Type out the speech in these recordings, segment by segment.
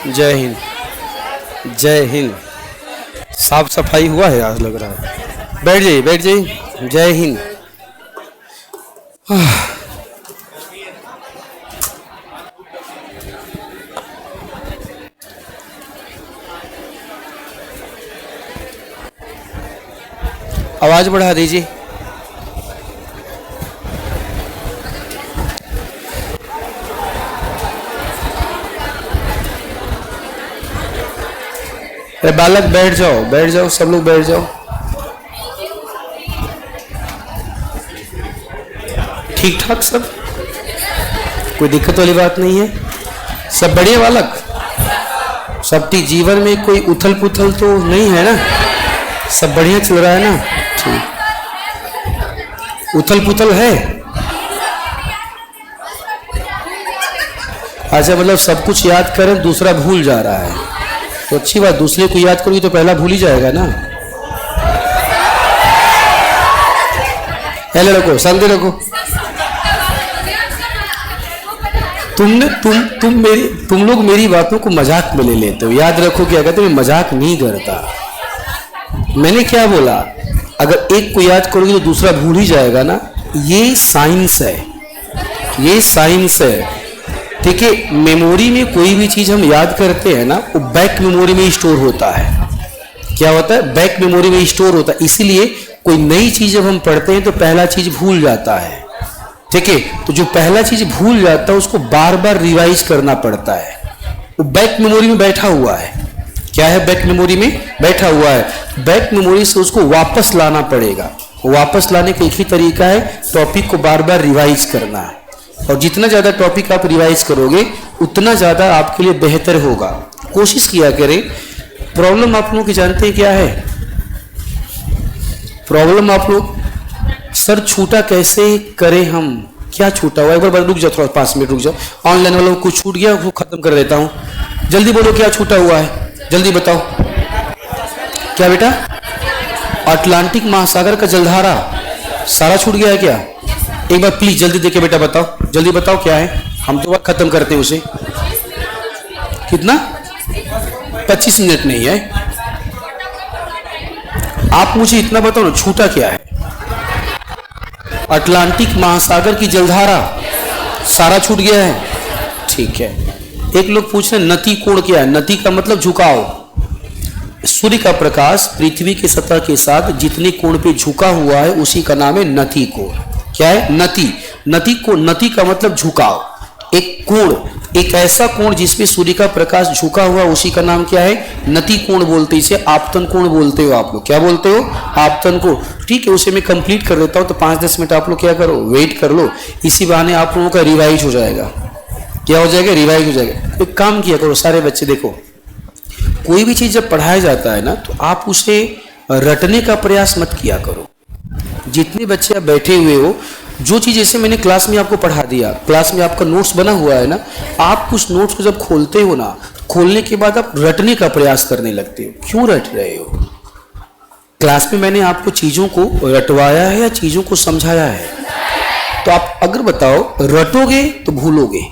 जय हिंद, जय हिंद। साफ सफाई हुआ है आज लग रहा है। बैठ जाइए, बैठ जाइए। जय हिंद। आवाज बढ़ा दीजिए। अरे बालक बैठ जाओ, बैठ जाओ, सब लोग बैठ जाओ। ठीक ठाक सब, कोई दिक्कत वाली बात नहीं है। सब बढ़िया बालक, सब ठीक। जीवन में कोई उथल पुथल तो नहीं है ना? सब बढ़िया चल रहा है ना? ठीक। उथल पुथल है? अच्छा, मतलब सब कुछ याद करें, दूसरा भूल जा रहा है तो अच्छी बात। दूसरे को याद करोगे तो पहला भूल ही जाएगा ना। हेलो रखो, शांति रखो। तुम लोग मेरी बातों को मजाक में ले लेते हो। याद रखो क्या कहते हो, मैं मजाक नहीं करता। मैंने क्या बोला, अगर एक को याद करोगे तो दूसरा भूल ही जाएगा ना। ये साइंस है, ये साइंस है। ठीक है, मेमोरी में कोई भी चीज हम याद करते हैं ना, वो बैक मेमोरी में स्टोर होता है। क्या होता है? बैक मेमोरी में स्टोर होता है। इसीलिए कोई नई चीज जब हम पढ़ते हैं तो पहला चीज भूल जाता है। ठीक है, तो जो पहला चीज भूल जाता है उसको बार बार रिवाइज करना पड़ता है। वो बैक मेमोरी में बैठा हुआ है। क्या है? बैक मेमोरी में बैठा हुआ है। बैक मेमोरी से उसको वापस लाना पड़ेगा। वापस लाने का एक ही तरीका है, टॉपिक को बार बार रिवाइज करना है। और जितना ज्यादा टॉपिक आप रिवाइज करोगे उतना ज्यादा आपके लिए बेहतर होगा। कोशिश किया करें। प्रॉब्लम आप लोग की जानते हैं क्या है? प्रॉब्लम आप लोग, सर छूटा कैसे करें हम? क्या छूटा हुआ? एक बार रुक जाओ, थोड़ा 5 मिनट रुक जाओ। ऑनलाइन वालों को कुछ छूट गया, वो खत्म कर देता हूँ। जल्दी बोलो क्या छूटा हुआ है, जल्दी बताओ। क्या बेटा? अटलांटिक महासागर का जलधारा सारा छूट गया है क्या? एक बार प्लीज जल्दी देके बेटा बताओ, जल्दी बताओ क्या है। हम तो बात खत्म करते हैं उसे। कितना? 25 मिनट नहीं है। आप मुझे इतना बताओ ना, छूटा क्या है? अटलांटिक महासागर की जलधारा सारा छूट गया है। ठीक है। एक लोग पूछ रहे नति कोण क्या है? नति का मतलब झुकाव। सूर्य का प्रकाश पृथ्वी की सतह के साथ जितने कोण पे झुका हुआ है उसी का नाम है नति कोण। क्या है? नति। नति को, नति का मतलब झुकाव। एक कोण, एक ऐसा कोण जिसमें सूर्य का प्रकाश झुका हुआ, उसी का नाम क्या है? नति कोण बोलते हैं। इसे आपतन कोण बोलते हो आप लोग। क्या बोलते हो? आपतन कोण। ठीक है, उसे मैं कंप्लीट कर देता हूं तो 5-10 मिनट आप लोग क्या करो, वेट कर लो। इसी बहाने आप लोगों का रिवाइज हो जाएगा। क्या हो जाएगा? रिवाइज हो जाएगा। एक काम किया करो सारे बच्चे, देखो कोई भी चीज जब पढ़ाया जाता है ना तो आप उसे रटने का प्रयास मत किया करो। जितने बच्चे आप बैठे हुए हो, जो चीज जैसे मैंने क्लास में आपको पढ़ा दिया, क्लास में आपका नोट्स बना हुआ है ना, आप उस नोट्स को जब खोलते हो ना, खोलने के बाद आप रटने का प्रयास करने लगते हो। क्यों रट रहे हो? क्लास में मैंने आपको चीजों को रटवाया है या चीजों को समझाया है? तो आप अगर बताओ रटोगे तो भूलोगे।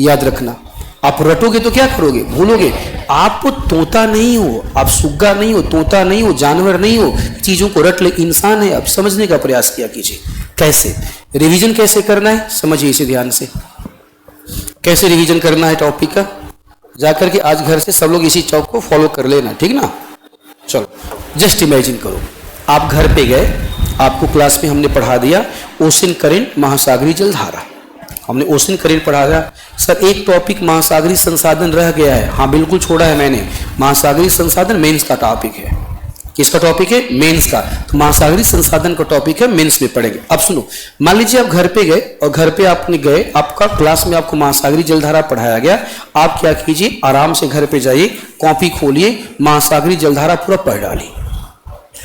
याद रखना, आप रटोगे तो क्या करोगे? भूलोगे। आप तोता नहीं हो, आप सुग्गा नहीं हो, तोता नहीं हो, जानवर नहीं हो, चीजों को रट ले। इंसान है। आप समझने का प्रयास किया कीजिए। कैसे रिवीजन कैसे करना है समझिए इसे ध्यान से। कैसे रिवीजन करना है टॉपिक का, जाकर के आज घर से सब लोग इसी चौक को फॉलो कर लेना, ठीक ना? चलो जस्ट इमेजिन करो, आप घर पे गए, आपको क्लास में हमने पढ़ा दिया ओशन करेंट, महासागरीय जलधारा। हमने ओशन करेंट पढ़ा दिया। सर एक टॉपिक महासागरीय संसाधन रह गया है। हाँ बिल्कुल छोड़ा है मैंने। महासागरीय संसाधन मेंस का टॉपिक है। किसका टॉपिक है? मेंस का। तो महासागरीय संसाधन का टॉपिक है, मेंस में पढ़ेंगे। अब सुनो, मान लीजिए आप घर पे गए और घर पे आपने गए, आपका क्लास में आपको महासागरीय जलधारा पढ़ाया गया। आप क्या कीजिए, आराम से घर पे जाइए, कॉपी खोलिए, महासागरीय जलधारा पूरा पढ़ डालिए।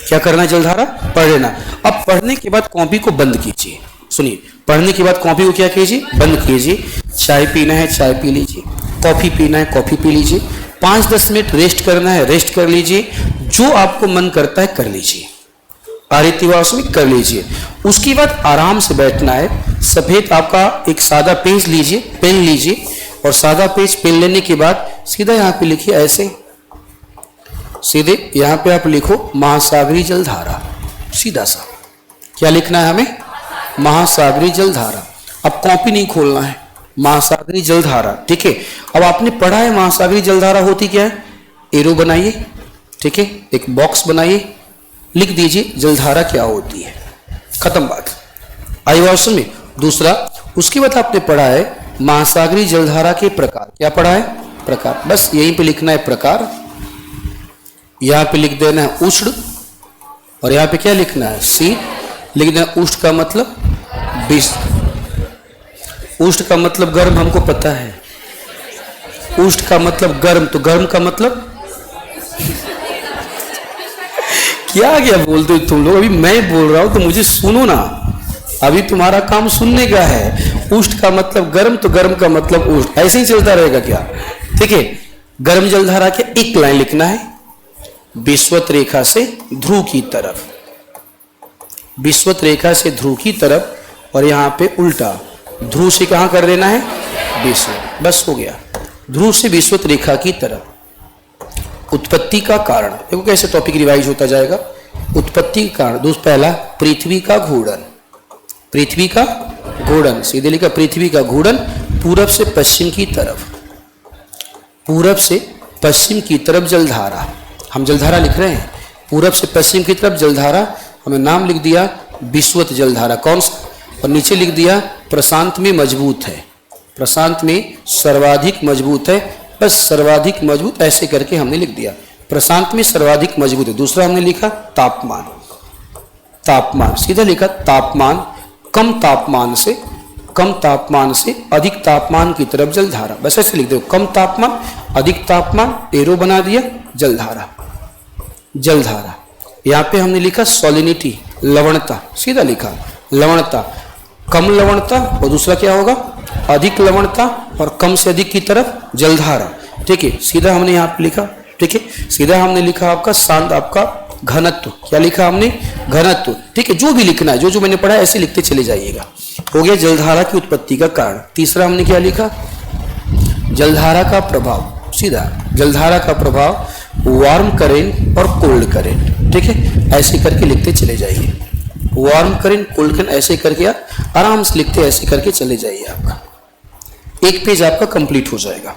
क्या करना है? जलधारा पढ़ लेना। अब पढ़ने के बाद कॉपी को बंद कीजिए। सुनिए, पढ़ने के बाद कॉपी को क्या कीजिए? बंद कीजिए। चाय पीना है चाय पी लीजिए, कॉफी पीना है कॉफी पी लीजिए, 5-10 मिनट रेस्ट करना है रेस्ट कर लीजिए, जो आपको मन करता है कर लीजिए, आरितिवास में कर लीजिए। उसके बाद आराम से बैठना है। सफेद आपका एक सादा पेज लीजिए, पेन लीजिए, और सादा पेज पेन लेने के बाद सीधा यहाँ पे लिखिए ऐसे, सीधे यहाँ पे आप लिखो महासागरी जलधारा, सीधा सा। क्या लिखना है हमें? महासागरी जलधारा। अब कॉपी नहीं खोलना है, महासागरी जलधारा, ठीक है। अब आपने पढ़ा है महासागरी जलधारा होती क्या है, एरो बनाइए, ठीक है, एक बॉक्स बनाइए, लिख दीजिए जलधारा क्या होती है, खत्म बात। आई बात समझ में? दूसरा, उसके बाद आपने पढ़ा है महासागरी जलधारा के प्रकार। क्या पढ़ा है? प्रकार। बस यहीं पे लिखना है प्रकार, यहां पे लिख देना है उष्ण, और यहां पे क्या लिखना है? शीत। लिख देना उष्ण का मतलब 20, उष्ण का मतलब गर्म, हमको पता है। उष्ण का मतलब गर्म, तो गर्म का मतलब क्या क्या बोलते हो तुम लोग? अभी मैं बोल रहा हूं तो मुझे सुनो ना, अभी तुम्हारा काम सुनने का है। उष्ण का मतलब गर्म, तो गर्म का मतलब उष्ण, ऐसे ही चलता रहेगा क्या? ठीक है। गर्म जलधारा के एक लाइन लिखना है, विषुवत रेखा से ध्रुव की तरफ, विषुवत रेखा से ध्रुव की तरफ, और यहां पे उल्टा ध्रुव से कहां कर देना है? विषुवत। बस हो गया, ध्रुव से विषुवत रेखा की तरफ। उत्पत्ति का कारण, देखो कैसे टॉपिक रिवाइज होता जाएगा। उत्पत्ति का कारण, दूसरा पहला पृथ्वी का घूर्णन, पृथ्वी का घूर्णन, सीधे लिखा पृथ्वी का घूर्णन पूरब से पश्चिम की तरफ, पूरब से पश्चिम की तरफ जलधारा। हम जलधारा लिख रहे हैं, पूरब से पश्चिम की तरफ जलधारा, हमने नाम लिख दिया विषुवत जलधारा, कौन सा, और नीचे लिख दिया प्रशांत में मजबूत है, प्रशांत में सर्वाधिक मजबूत है। बस सर्वाधिक मजबूत ऐसे करके हमने लिख दिया, प्रशांत में सर्वाधिक मजबूत है। दूसरा हमने लिखा तापमान, तापमान सीधा लिखा तापमान, कम तापमान से अधिक तापमान की तरफ जलधारा। बस ऐसे लिख दो, कम तापमान अधिक तापमान, एरो बना दिया, जलधारा, जलधारा। यहाँ पे हमने लिखा सॉलिनिटी, लवणता, सीधा लिखा लवणता, कम लवणता, और दूसरा क्या होगा? अधिक लवणता, और कम से अधिक की तरफ जलधारा, ठीक है। सीधा हमने यहाँ पे लिखा, ठीक है। सीधा हमने लिखा आपका शांत, आपका घनत्व, क्या लिखा हमने? घनत्व, ठीक है। जो भी लिखना है, जो जो मैंने पढ़ा है ऐसे लिखते चले जाइएगा। हो गया जलधारा की उत्पत्ति का कारण। तीसरा हमने क्या लिखा? जलधारा का प्रभाव, सीधा जलधारा का प्रभाव वार्म करेंट और कोल्ड करेंट, ठीक है। ऐसे करके लिखते चले जाइए, वार्म करेंट कोल्ड करेंट, ऐसे करके आप आराम से लिखते ऐसे करके चले जाइए। आपका एक पेज आपका कंप्लीट हो जाएगा,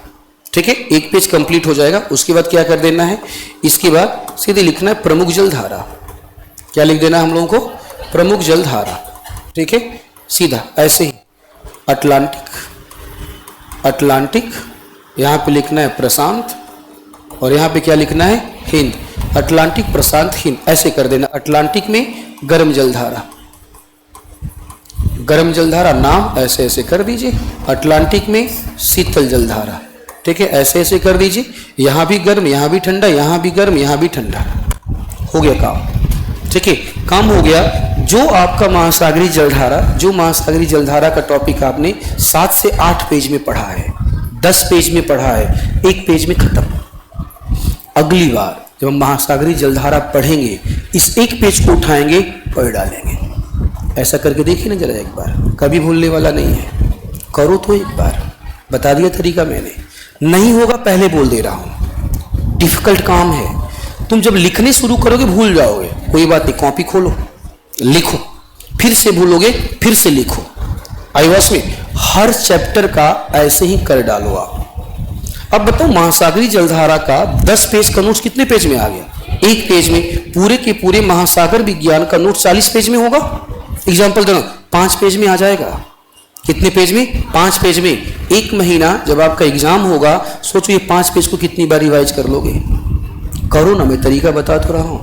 ठीक है। एक पेज कंप्लीट हो जाएगा। उसके बाद क्या कर देना है? इसके बाद सीधे लिखना है प्रमुख जलधारा। क्या लिख देना है हम लोगों को? प्रमुख जलधारा, ठीक है। सीधा ऐसे ही अटलांटिक, अटलांटिक, यहाँ पे लिखना है प्रशांत, और यहाँ पे क्या लिखना है? हिंद। अटलांटिक, प्रशांत, हिंद, ऐसे कर देना। अटलांटिक में गर्म जलधारा, गर्म जलधारा नाम ऐसे ऐसे कर दीजिए। अटलांटिक में शीतल जलधारा, ठीक है, ऐसे ऐसे कर दीजिए। यहाँ भी गर्म, यहाँ भी ठंडा, यहाँ भी गर्म, यहाँ भी ठंडा। हो गया काम, ठीक है, काम हो गया। जो आपका महासागरी जलधारा, जो महासागरी जलधारा का टॉपिक आपने 7 से 8 पेज में पढ़ा है, 10 पेज में पढ़ा है, एक पेज में खत्म। अगली बार जब हम महासागरी जलधारा पढ़ेंगे, इस एक पेज को उठाएंगे, पढ़ डालेंगे। ऐसा करके देखिए ना जरा एक बार, कभी भूलने वाला नहीं है। करो तो एक बार, बता दिया तरीका मैंने, नहीं होगा पहले बोल दे रहा हूं। डिफिकल्ट काम है, तुम जब लिखने शुरू करोगे भूल जाओगे, कोई बात नहीं, कॉपी खोलो, लिखो, फिर से भूलोगे, फिर से लिखो। आईवास में हर चैप्टर का ऐसे ही कर डालो आप। अब बताओ महासागरी जलधारा का 10 पेज का नोट्स कितने पेज में आ गया? एक पेज में। पूरे के पूरे महासागर विज्ञान का नोट 40 पेज में होगा। एग्जाम्पल देना, 5 पेज में आ जाएगा। कितने पेज में? 5 पेज में। एक महीना जब आपका एग्जाम होगा, सोचो ये 5 पेज को कितनी बार रिवाइज कर लोगे? करो ना, मैं तरीका बता तो रहा हूं,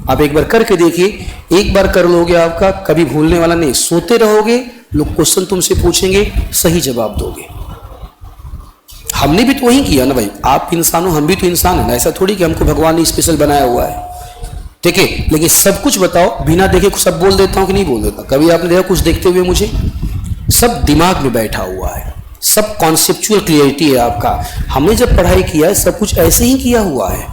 आप एक बार करके देखिए। एक बार कर लोगे, आपका कभी भूलने वाला नहीं। सोते रहोगे, लोग क्वेश्चन तुमसे पूछेंगे, सही जवाब दोगे। हमने भी तो वही किया ना भाई, आप इंसान हो, हम भी तो इंसान है ना। ऐसा थोड़ी कि हमको भगवान ने स्पेशल बनाया हुआ है, ठीक है। लेकिन सब कुछ बताओ, बिना देखे सब बोल देता हूं कि नहीं बोल देता? कभी आपने देखा कुछ देखते हुए मुझे? सब दिमाग में बैठा हुआ है, सब कॉन्सेप्चुअल क्लियरिटी है आपका। हमने जब पढ़ाई किया है, सब कुछ ऐसे ही किया हुआ है,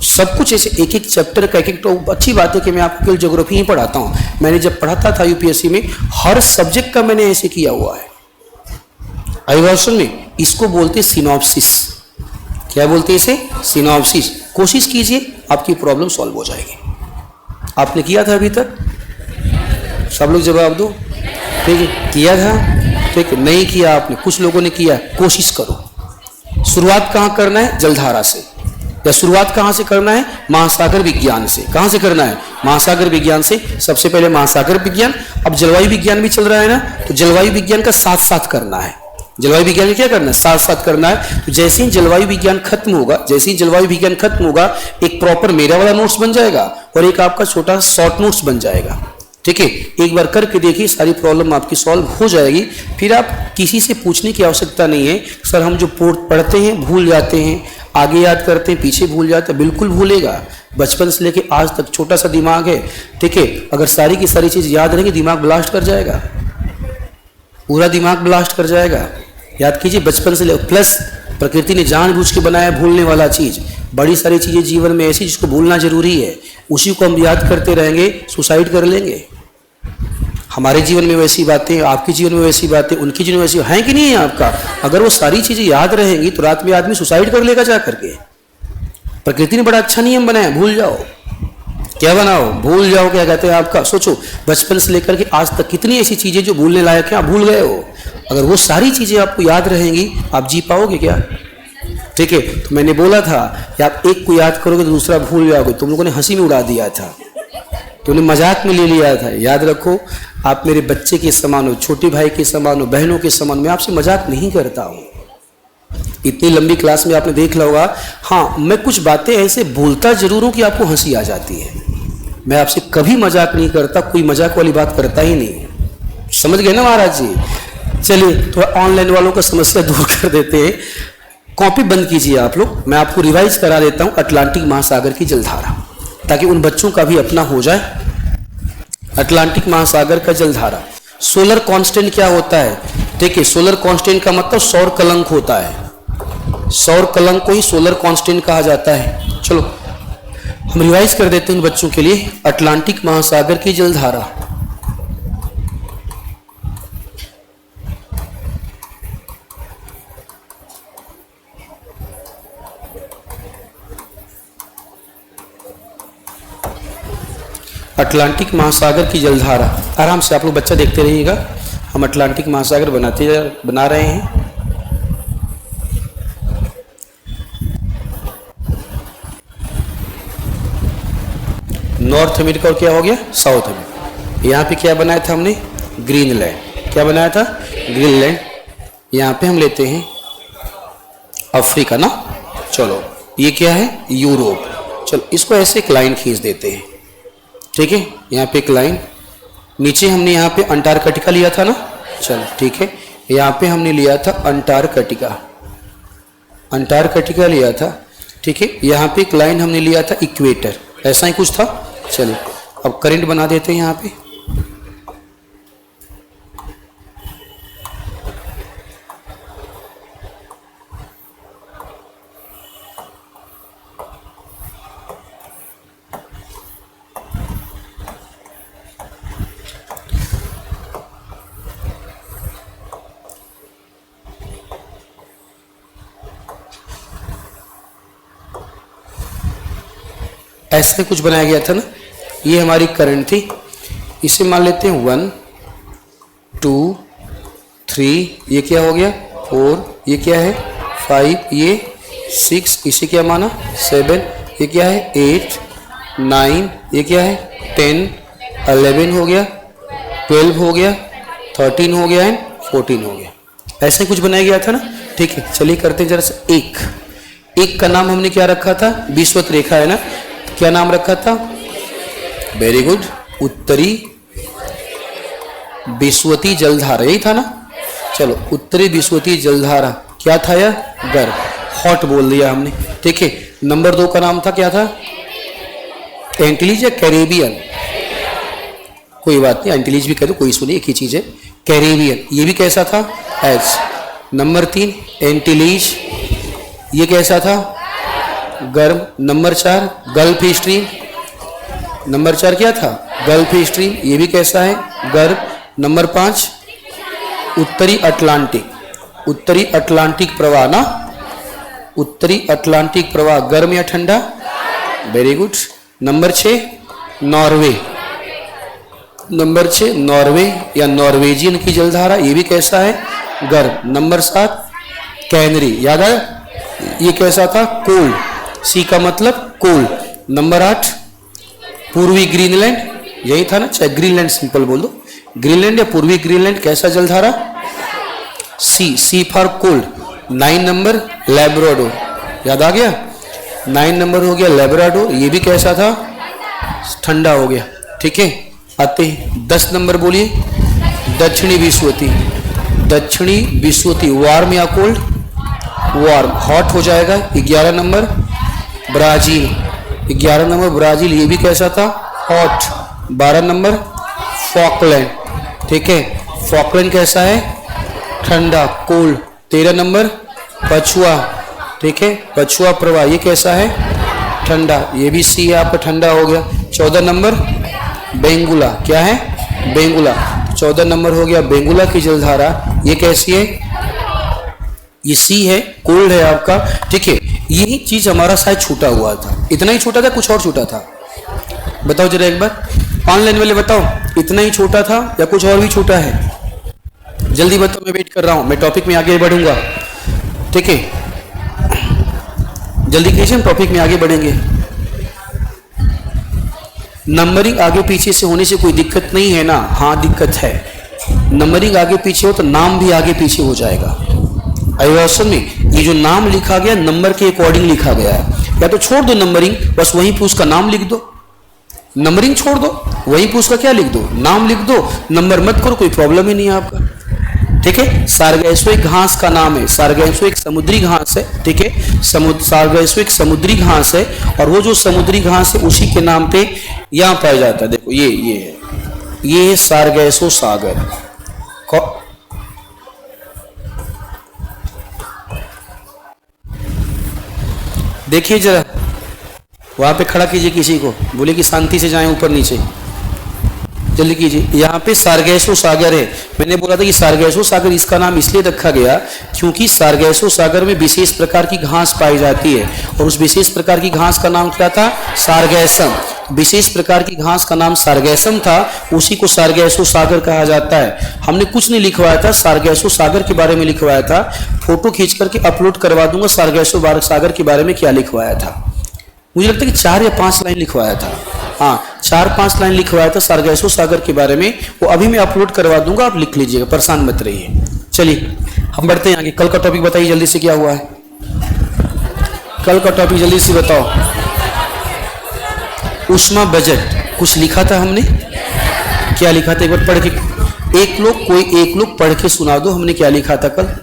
सब कुछ ऐसे। एक एक चैप्टर का एक एक, तो अच्छी बात है कि मैं आपको केवल ज्योग्राफी ही पढ़ाता हूँ। मैंने जब पढ़ाता था यूपीएससी में, हर सब्जेक्ट का मैंने ऐसे किया हुआ है। अभिभाषण में इसको बोलते सिनॉप्सिस, क्या बोलते हैं इसे? सिनॉप्सिस। कोशिश कीजिए, आपकी प्रॉब्लम सॉल्व हो जाएगी। आपने किया था अभी तक? सब लोग जवाब दो। ठीक है, किया था? ठीक है, नहीं किया आपने, कुछ लोगों ने किया। कोशिश करो। शुरुआत कहाँ करना है? जलधारा से। या शुरुआत कहाँ से करना है? महासागर विज्ञान से। कहाँ से करना है? महासागर विज्ञान से। सबसे पहले महासागर विज्ञान, अब जलवायु विज्ञान भी चल रहा है ना, तो जलवायु विज्ञान का साथ साथ करना है। जलवायु विज्ञान में क्या करना है? साथ साथ करना है। तो जैसे ही जलवायु विज्ञान खत्म होगा, जैसे ही जलवायु विज्ञान खत्म होगा, एक प्रॉपर मेरा वाला नोट्स बन जाएगा और एक आपका छोटा शॉर्ट नोट्स बन जाएगा। ठीक है, एक बार करके देखिए, सारी प्रॉब्लम आपकी सॉल्व हो जाएगी। फिर आप किसी से पूछने की आवश्यकता नहीं है, सर हम जो पढ़ते हैं भूल जाते हैं, आगे याद करते हैं पीछे भूल जाते हैं। बिल्कुल भूलेगा, बचपन से लेके आज तक छोटा सा दिमाग है। ठीक है, अगर सारी की सारी चीज़ याद रहेंगी, दिमाग ब्लास्ट कर जाएगा, पूरा दिमाग ब्लास्ट कर जाएगा। याद कीजिए, बचपन से ले, प्लस प्रकृति ने जानबूझ के बनाया भूलने वाला चीज़। बड़ी सारी चीज़ें जीवन में ऐसी जिसको भूलना जरूरी है, उसी को हम याद करते रहेंगे, सुसाइड कर लेंगे। हमारे जीवन में वैसी बातें, आपके जीवन में वैसी बातें, उनके जीवन में वैसी हैं कि नहीं है आपका? अगर वो सारी चीज़ें याद रहेंगी तो रात में आदमी सुसाइड कर लेगा जा करके। प्रकृति ने बड़ा अच्छा नियम बनाया, भूल जाओ। क्या बनाओ? भूल जाओ। क्या कहते हैं आपका? सोचो, बचपन से लेकर के आज तक कितनी ऐसी चीज़ें जो भूलने लायक हैं, आप भूल गए हो। अगर वो सारी चीज़ें आपको याद रहेंगी, आप जी पाओगे क्या? ठीक है, तो मैंने बोला था कि आप एक को याद करोगे तो दूसरा भूल जाओगे। तुम लोगों ने हंसी में उड़ा दिया था, तुमने मजाक में ले लिया था। याद रखो, आप मेरे बच्चे के समान हो, छोटे भाई के समान हो, बहनों के समान। मैं आपसे मजाक नहीं करता हूँ। इतनी लंबी क्लास में आपने देख लिया होगा, हाँ मैं कुछ बातें ऐसे बोलता जरूर हूँ कि आपको हंसी आ जाती है। मैं आपसे कभी मजाक नहीं करता, कोई मजाक वाली बात करता ही नहीं। समझ गए ना महाराज जी? चलिए, थोड़ा ऑनलाइन वालों का समस्या दूर कर देते हैं। कॉपी बंद कीजिए आप लोग, मैं आपको रिवाइज करा देता हूँ अटलांटिक महासागर की जलधारा, ताकि उन बच्चों का भी अपना हो जाए। अटलांटिक महासागर का जलधारा। सोलर कांस्टेंट क्या होता है? देखिए, सोलर कांस्टेंट का मतलब सौर कलंक होता है। सौर कलंक को ही सोलर कांस्टेंट कहा जाता है। चलो हम रिवाइज कर देते हैं उन बच्चों के लिए। अटलांटिक महासागर की जलधारा। अटलांटिक महासागर की जलधारा। आराम से आप लोग बच्चा देखते रहिएगा, हम अटलांटिक महासागर बना रहे हैं। नॉर्थ अमेरिका और क्या हो गया? South America. यहाँ पे क्या बनाया था हमने? ग्रीनलैंड। क्या बनाया था? ग्रीनलैंड। यहाँ पे हम लेते हैं अफ्रीका ना। चलो ये क्या है? यूरोप। चलो इसको ऐसे एक लाइन खींच देते हैं। ठीक है, यहाँ पे एक लाइन। नीचे हमने यहाँ पे अंटार्कटिका लिया था ना। चलो ठीक है, यहाँ पे हमने लिया था अंटार्कटिका। अंटार्कटिका लिया था। ठीक है, यहाँ पे एक लाइन हमने लिया था इक्वेटर। ऐसा ही कुछ था। चलिए अब करंट बना देते हैं यहाँ पे। ऐसे कुछ बनाया गया था ना। ये हमारी करंट थी। इसे मान लेते हैं 1 2 3। ये क्या हो गया? 4। ये क्या है? 5। ये 6। इसे क्या माना? 7। ये क्या है? 8 9। ये क्या है? 10 11 हो गया, 12 हो गया, 13 हो गया एंड 14 हो गया। ऐसे कुछ बनाया गया था ना। ठीक है, चलिए करते हैं जरा से। एक का नाम हमने क्या रखा था? विषुवत रेखा है ना। क्या नाम रखा था? वेरी गुड, उत्तरी विषुवती जलधारा। यही था ना। चलो उत्तरी विषुवती जलधारा क्या था? यह गर्भ। हॉट बोल दिया हमने। ठीक है, नंबर 2 का नाम था क्या था? एंटिलीज या कैरेबियन? कोई बात नहीं, एंटिलीज भी कह दो, कोई सुनिए, एक ही चीज है। कैरेबियन, ये भी कैसा था? एच। नंबर 3 एंटिलीज, ये कैसा था? गर्म। Number 4 gulf stream. नंबर 4 क्या था? गल्फ स्ट्रीम, ये भी कैसा है? गर्म। नंबर 5 उत्तरी अटलांटिक। उत्तरी अटलांटिक प्रवाह ना। उत्तरी अटलांटिक प्रवाह गर्म या ठंडा? Very good. Number 6 Norway. Number 6 Norway या नॉर्वेजियन की जलधारा, ये भी कैसा है? गर्म। नंबर 7 कैनरी, याद आया? ये कैसा था? कोल्ड। सी का मतलब कोल्ड। नंबर 8 पूर्वी ग्रीनलैंड, यही था ना? चाहे ग्रीनलैंड सिंपल बोल दो, ग्रीनलैंड या पूर्वी ग्रीनलैंड, कैसा जलधारा? सी फॉर कोल्ड। 9 नंबर लैब्राडोर, याद आ गया? 9 नंबर हो गया लैब्राडोर, ये भी कैसा था? ठंडा हो गया। ठीक है, आते 10 नंबर बोलिए। दक्षिणी विश्वती। दक्षिणी विश्वती वार्म या कोल्ड? वार्म, हॉट हो जाएगा। 11 नंबर ब्राजील। 11 नंबर ब्राजील, ये भी कैसा था? हॉट। 12 number Falkland. ठीक है, फॉकलैंड कैसा है? ठंडा, कोल्ड। 13 नंबर पछुआ। ठीक है, पछुआ प्रवाह, ये कैसा है? ठंडा, ये भी सी है आपका, ठंडा हो गया। 14 नंबर बेंगुला, क्या है? बेंगुला। 14 नंबर हो गया बेंगुला की जलधारा, ये कैसी है? ये सी है, कोल्ड है आपका। ठीक है, यही चीज हमारा शायद छूटा हुआ था। इतना ही छूटा था, कुछ और छूटा था? बताओ जरा एक बार, 5 लाइन वाले बताओ, इतना ही छोटा था या कुछ और भी छोटा है? जल्दी बताओ, मैं वेट कर रहा हूं, मैं टॉपिक में आगे बढ़ूंगा। ठीक है, जल्दी कीजिए, हम टॉपिक में आगे बढ़ेंगे। नंबरिंग आगे पीछे से होने से कोई दिक्कत नहीं है ना? हाँ दिक्कत है। नंबरिंग आगे पीछे हो तो नाम भी आगे पीछे हो जाएगा। अवसर में ये जो नाम लिखा गया नंबर के अकॉर्डिंग लिखा गया है, या तो छोड़ दो नंबरिंग, बस वहीं पे उसका नाम लिख दो। नंबरिंग छोड़ दो, वहीं पे उसका क्या लिख दो? नाम लिख दो, नंबर मत करो, कोई प्रॉब्लम ही नहीं है आपका। ठीक है, सारगैसो एक घास का नाम है। सारगैसो एक समुद्री घास है। ठीक है, सारगैसो एक समुद्री घास है, और वो जो समुद्री घास है उसी के नाम पे यहाँ पाया जाता है। देखो ये है सारगैसो सागर। देखिए जरा, वहां पे खड़ा कीजिए किसी को, बोले कि शांति से जाएं ऊपर नीचे, जल्दी कीजिए। यहाँ पे सारगैसो सागर है। मैंने बोला था कि सारगैसो सागर इसका नाम इसलिए रखा गया क्योंकि सारगैसो सागर में विशेष प्रकार की घास पाई जाती है, और उस विशेष प्रकार की घास का नाम क्या था? सारगैसम। विशेष प्रकार की घास का नाम सारगैसम था, उसी को सारगैसो सागर कहा जाता है। हमने कुछ नहीं लिखवाया था, सारगैसो सागर के बारे में लिखवाया था। फोटो खींच करके अपलोड करवा दूंगा सारगैसो सागर के बारे में क्या लिखवाया था। मुझे लगता है कि 4 या 5 लाइन लिखवाया था। हाँ, 4-5 लाइन लिखवाया था सारगैसो सागर के बारे में, वो अभी मैं अपलोड करवा दूंगा, आप लिख लीजिएगा, परेशान मत रहिए। चलिए हम बढ़ते हैं आगे। कल का टॉपिक बताइए जल्दी से, क्या हुआ है कल का टॉपिक? जल्दी से बताओ। ऊष्मा बजट कुछ लिखा था हमने, क्या लिखा था? एक बार पढ़ के एक लोग पढ़ के सुना दो, हमने क्या लिखा था कल?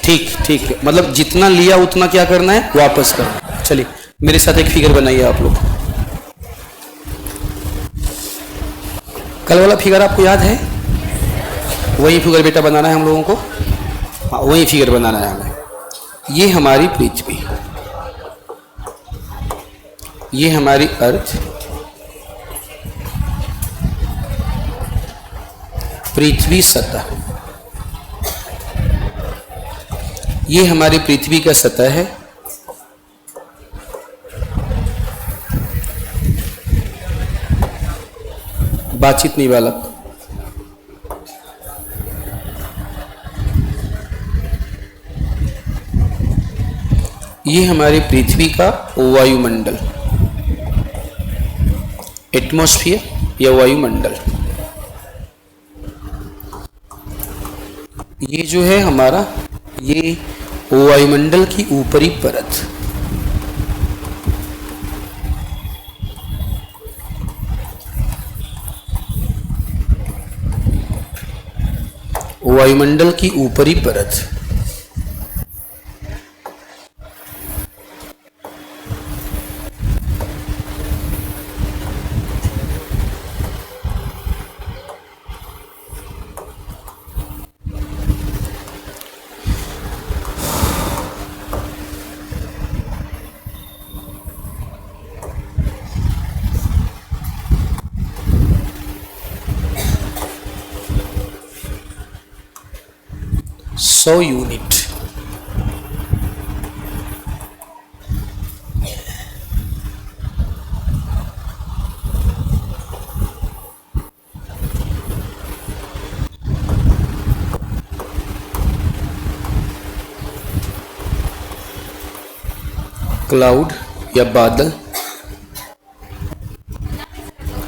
ठीक है, मतलब जितना लिया उतना क्या करना है? वापस करना। चलिए मेरे साथ एक फिगर बनाइए आप लोग। कल वाला फिगर आपको याद है? वही फिगर बेटा बनाना है हम लोगों को। हाँ, वही फिगर बनाना है हमें। ये हमारी पृथ्वी, ये हमारी अर्थ, पृथ्वी सतह, ये हमारी पृथ्वी का सतह है। बातचीत नहीं बालक। ये हमारी पृथ्वी का वायुमंडल, एटमॉस्फेयर या वायुमंडल। ये जो है हमारा, ये वायुमंडल की ऊपरी परत। वायुमंडल की ऊपरी परत। 100 यूनिट। क्लाउड या बादल,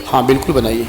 हाँ बिल्कुल बनाइए।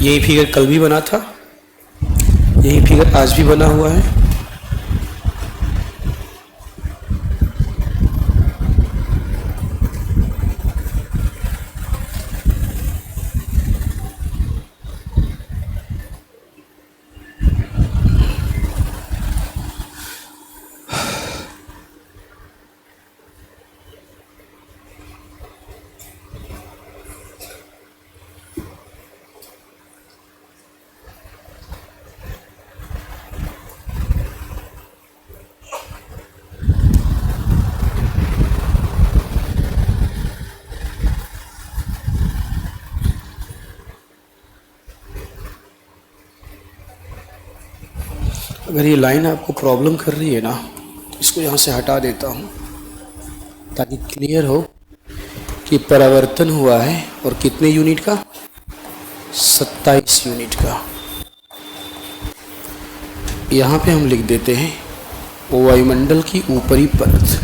यही फिगर कल भी बना था, यही फिगर आज भी बना हुआ है। अगर ये लाइन आपको प्रॉब्लम कर रही है ना, तो इसको यहाँ से हटा देता हूँ ताकि क्लियर हो कि परावर्तन हुआ है और कितने यूनिट का, 27 यूनिट का। यहाँ पे हम लिख देते हैं वायुमंडल की ऊपरी परत।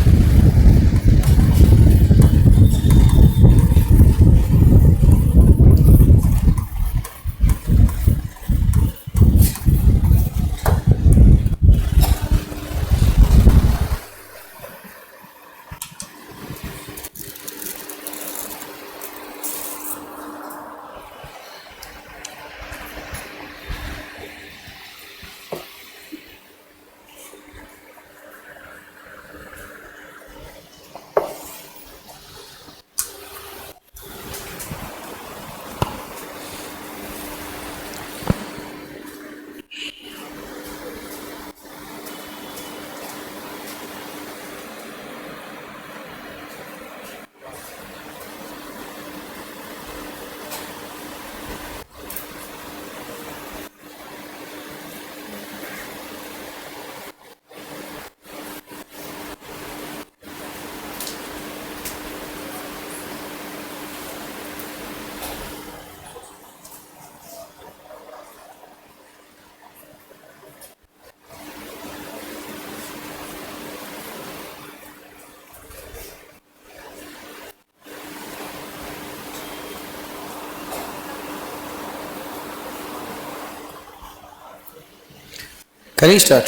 करें स्टार्ट?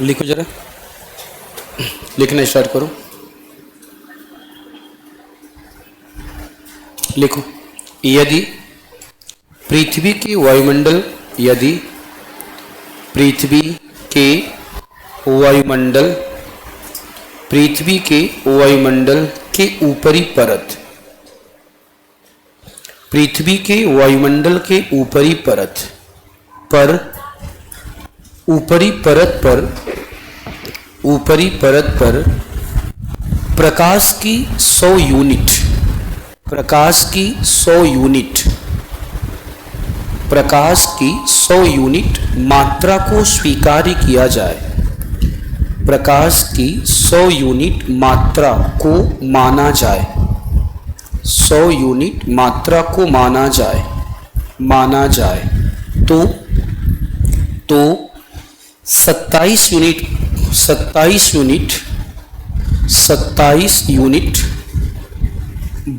लिखो जरा, लिखना स्टार्ट करो। लिखो, यदि पृथ्वी के वायुमंडल, यदि पृथ्वी के वायुमंडल, पृथ्वी के वायुमंडल के ऊपरी परत, पृथ्वी के वायुमंडल के ऊपरी परत पर, ऊपरी परत पर, ऊपरी परत पर प्रकाश की 100 यूनिट, प्रकाश की 100 यूनिट, प्रकाश की 100 यूनिट मात्रा को स्वीकार्य किया जाए, प्रकाश की 100 यूनिट मात्रा को माना जाए, 100 यूनिट मात्रा को माना जाए, माना जाए तो 27 यूनिट, 27 यूनिट, 27 यूनिट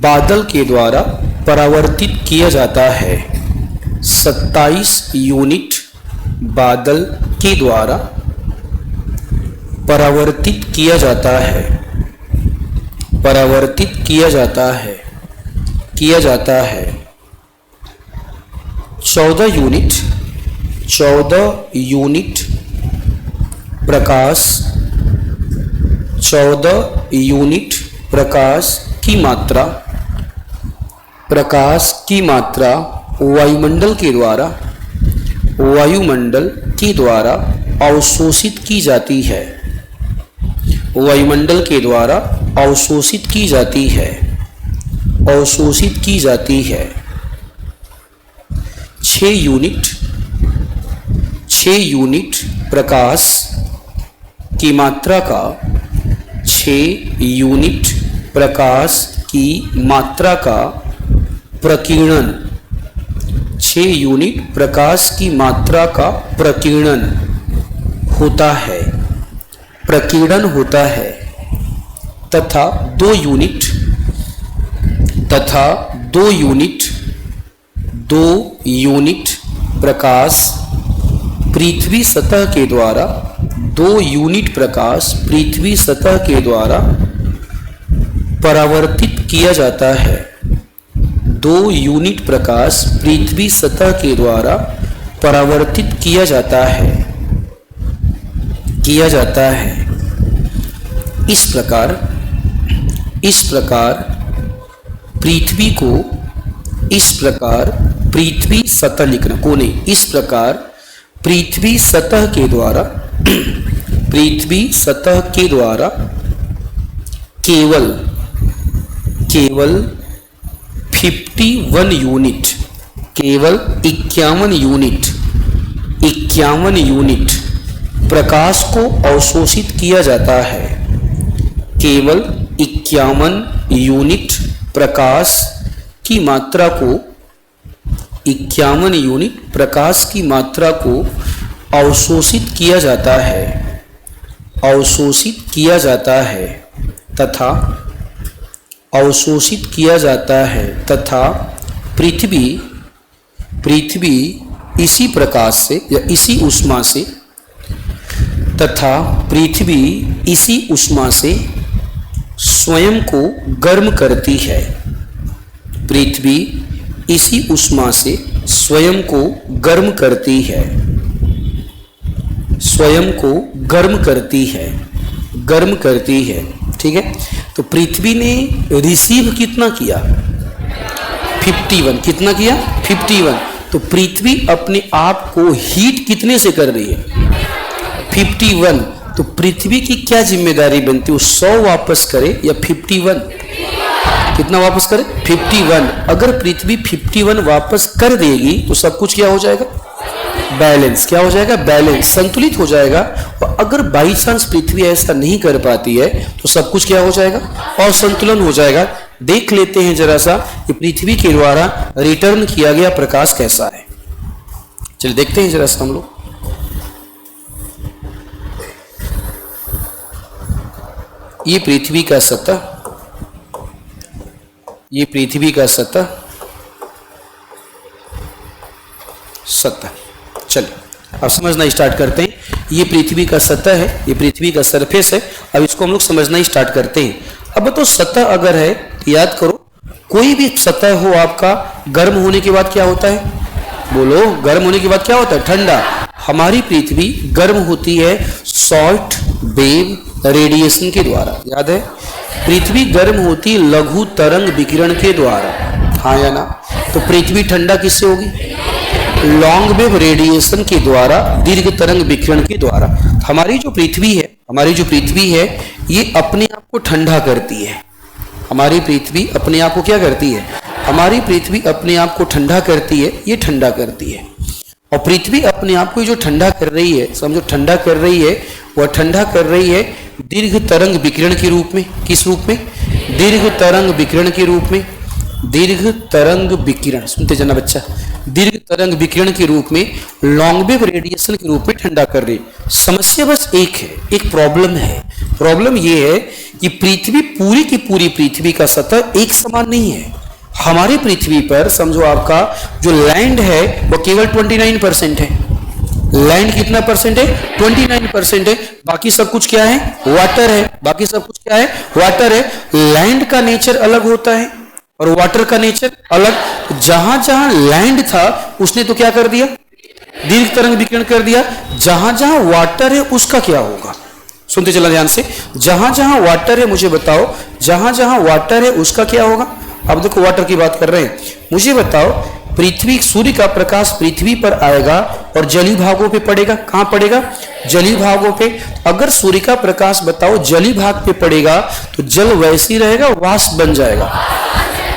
बादल के द्वारा परावर्तित किया जाता है, 27 यूनिट बादल के द्वारा परावर्तित किया जाता है, परावर्तित किया जाता है, किया जाता है 14 यूनिट, 14 यूनिट प्रकाश, 14 यूनिट प्रकाश की मात्रा, प्रकाश की मात्रा वायुमंडल के द्वारा, वायुमंडल के द्वारा अवशोषित की जाती है, वायुमंडल के द्वारा अवशोषित की जाती है, अवशोषित की जाती है 6 यूनिट, 6 यूनिट प्रकाश की मात्रा का, 6 यूनिट प्रकाश की मात्रा का प्रकीर्णन, 6 यूनिट प्रकाश की मात्रा का प्रकीर्णन होता है, प्रकीर्णन होता है तथा 2 यूनिट, तथा 2 यूनिट, 2 यूनिट प्रकाश पृथ्वी सतह के द्वारा, 2 यूनिट प्रकाश पृथ्वी सतह के द्वारा परावर्तित किया जाता है, 2 यूनिट प्रकाश पृथ्वी सतह के द्वारा परावर्तित किया जाता है, किया जाता है। इस प्रकार, इस प्रकार पृथ्वी को, इस प्रकार पृथ्वी सतह लिखना को नहीं, इस प्रकार पृथ्वी सतह के द्वारा, पृथ्वी सतह के द्वारा केवल, केवल 51 यूनिट, केवल 51 यूनिट, 51 यूनिट प्रकाश को अवशोषित किया जाता है, केवल 51 यूनिट प्रकाश की मात्रा को, 51 यूनिट प्रकाश की मात्रा को अवशोषित किया जाता है, अवशोषित किया जाता है तथा, अवशोषित किया जाता है तथा पृथ्वी, पृथ्वी इसी प्रकाश से या इसी ऊष्मा से, तथा पृथ्वी इसी ऊष्मा से स्वयं को गर्म करती है, पृथ्वी इसी ऊष्मा से स्वयं को गर्म करती है, स्वयं को गर्म करती है, गर्म करती है। ठीक है, तो पृथ्वी ने रिसीव कितना किया? 51। कितना किया? 51। तो पृथ्वी अपने आप को हीट कितने से कर रही है? 51। तो पृथ्वी की क्या जिम्मेदारी बनती है? 100 वापस करे या 51? कितना वापस करे? 51। अगर पृथ्वी 51 वापस कर देगी तो सब कुछ क्या हो जाएगा? बैलेंस। क्या हो जाएगा? बैलेंस, संतुलित हो जाएगा। और अगर बाई चांस पृथ्वी ऐसा नहीं कर पाती है तो सब कुछ क्या हो जाएगा? असंतुलन हो जाएगा। देख लेते हैं जरा सा कि पृथ्वी के द्वारा रिटर्न किया गया प्रकाश कैसा है। चलिए देखते हैं जरा सा हम लोग। ये पृथ्वी का सतह, ये पृथ्वी का सतह, सतह। चलिए अब समझना स्टार्ट करते हैं। ये पृथ्वी का सतह है, ये पृथ्वी का सरफेस है। अब इसको हम लोग समझना स्टार्ट करते हैं। अब तो सतह अगर है तो याद करो, कोई भी सतह हो आपका, गर्म होने के बाद क्या होता है? बोलो, गर्म होने के बाद क्या होता है? ठंडा। हमारी पृथ्वी गर्म होती है शॉर्ट वेव रेडिएशन के द्वारा। याद है, पृथ्वी गर्म होती है लघु तरंग विकिरण के द्वारा, हाँ या ना? तो पृथ्वी ठंडा किससे होगी? लॉन्ग वेव रेडिएशन के द्वारा, दीर्घ तरंग विकिरण के द्वारा। हमारी जो पृथ्वी है ये अपने आप को ठंडा करती है। हमारी पृथ्वी अपने आप को क्या करती है? हमारी पृथ्वी अपने आप को ठंडा करती है, ये ठंडा करती है। और पृथ्वी अपने आप को जो ठंडा कर रही है, समझो ठंडा कर रही है, वह ठंडा कर रही है दीर्घ तरंग विकिरण के रूप में। किस रूप में? दीर्घ तरंग विकिरण के रूप में। दीर्घ तरंग विकिरण, सुनते जाना बच्चा, दीर्घ तरंग विकिरण के रूप में, लॉन्ग वेव रेडिएशन के रूप में ठंडा कर रही। समस्या बस एक है, एक प्रॉब्लम है। प्रॉब्लम ये है कि पृथ्वी पूरी की पूरी पृथ्वी का सतह एक समान नहीं है। हमारी पृथ्वी पर समझो आपका जो लैंड है वो केवल 29% है। लैंड कितना परसेंट है? 29% है। बाकी सब कुछ क्या है? वाटर है। बाकी सब कुछ क्या है? वाटर है। लैंड का नेचर अलग होता है और वाटर का नेचर अलग। जहां जहां लैंड था उसने तो क्या कर दिया? दीर्घ तरंग विकिरण कर दिया। जहां जहां वाटर है उसका क्या होगा? सुनते चला ध्यान से। जहां जहां वाटर है, मुझे बताओ, जहां जहां वाटर है उसका क्या होगा? अब देखो, वाटर की बात कर रहे हैं। मुझे बताओ, पृथ्वी, सूर्य का प्रकाश पृथ्वी पर आएगा और जलीय भागों पे पड़ेगा। कहां पड़ेगा? जलीय भागों पे। अगर सूर्य का प्रकाश बताओ जलीय भाग पे पड़ेगा तो जल वैसे ही रहेगा, वाष्प बन जाएगा।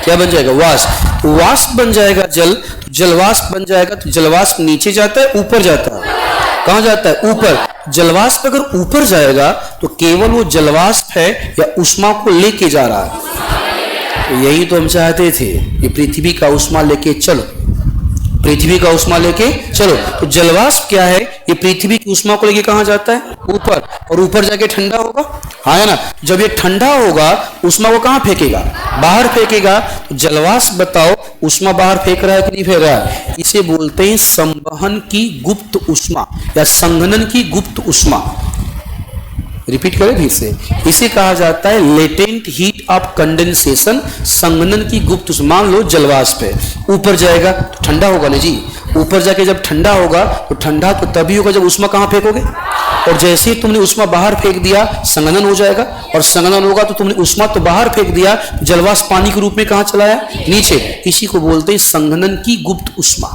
क्या बन जाएगा? वाष्प। वाष्प बन जाएगा जल, तो जलवाष्प बन जाएगा। तो जलवाष्प नीचे जाता है, ऊपर जाता है? कहां जाता है? ऊपर। जलवाष्प अगर ऊपर जाएगा तो केवल वो जलवाष्प है या उष्मा को लेके जा रहा है? यही तो हम चाहते थे कि पृथ्वी का उष्मा लेके चलो, पृथ्वी का उष्मा लेके चलो। तो जलवाष्प क्या है? ये पृथ्वी की उष्मा को लेके कहां जाता है? ऊपर। और ऊपर जाके ठंडा होगा, हाँ है ना? जब ये ठंडा होगा उष्मा को कहां फेंकेगा? बाहर फेंकेगा। तो जलवाष्प बताओ उष्मा बाहर फेंक रहा है कि नहीं फेंक रहा है? इसे बोलते हैं संवहन की गुप्त उष्मा या संघनन की गुप्त उष्मा। रिपीट करें फिर से, इसे कहा जाता है लेटेंट हीट ऑफ कंडेंसेशन, संघनन की गुप्त उष्मा। मान लो जलवाष्प है, ऊपर जाएगा तो ठंडा होगा ना जी। ऊपर जाके जब ठंडा होगा तो ठंडा तो तभी होगा जब उष्मा कहां फेंकोगे? और जैसे ही तुमने उष्मा बाहर फेंक दिया, संघनन हो जाएगा। और संघनन होगा तो तुमने उष्मा तो बाहर फेंक दिया, जलवाष्प पानी के रूप में कहां चलाया? नीचे। इसी को बोलते हैं संघनन की गुप्त उष्मा।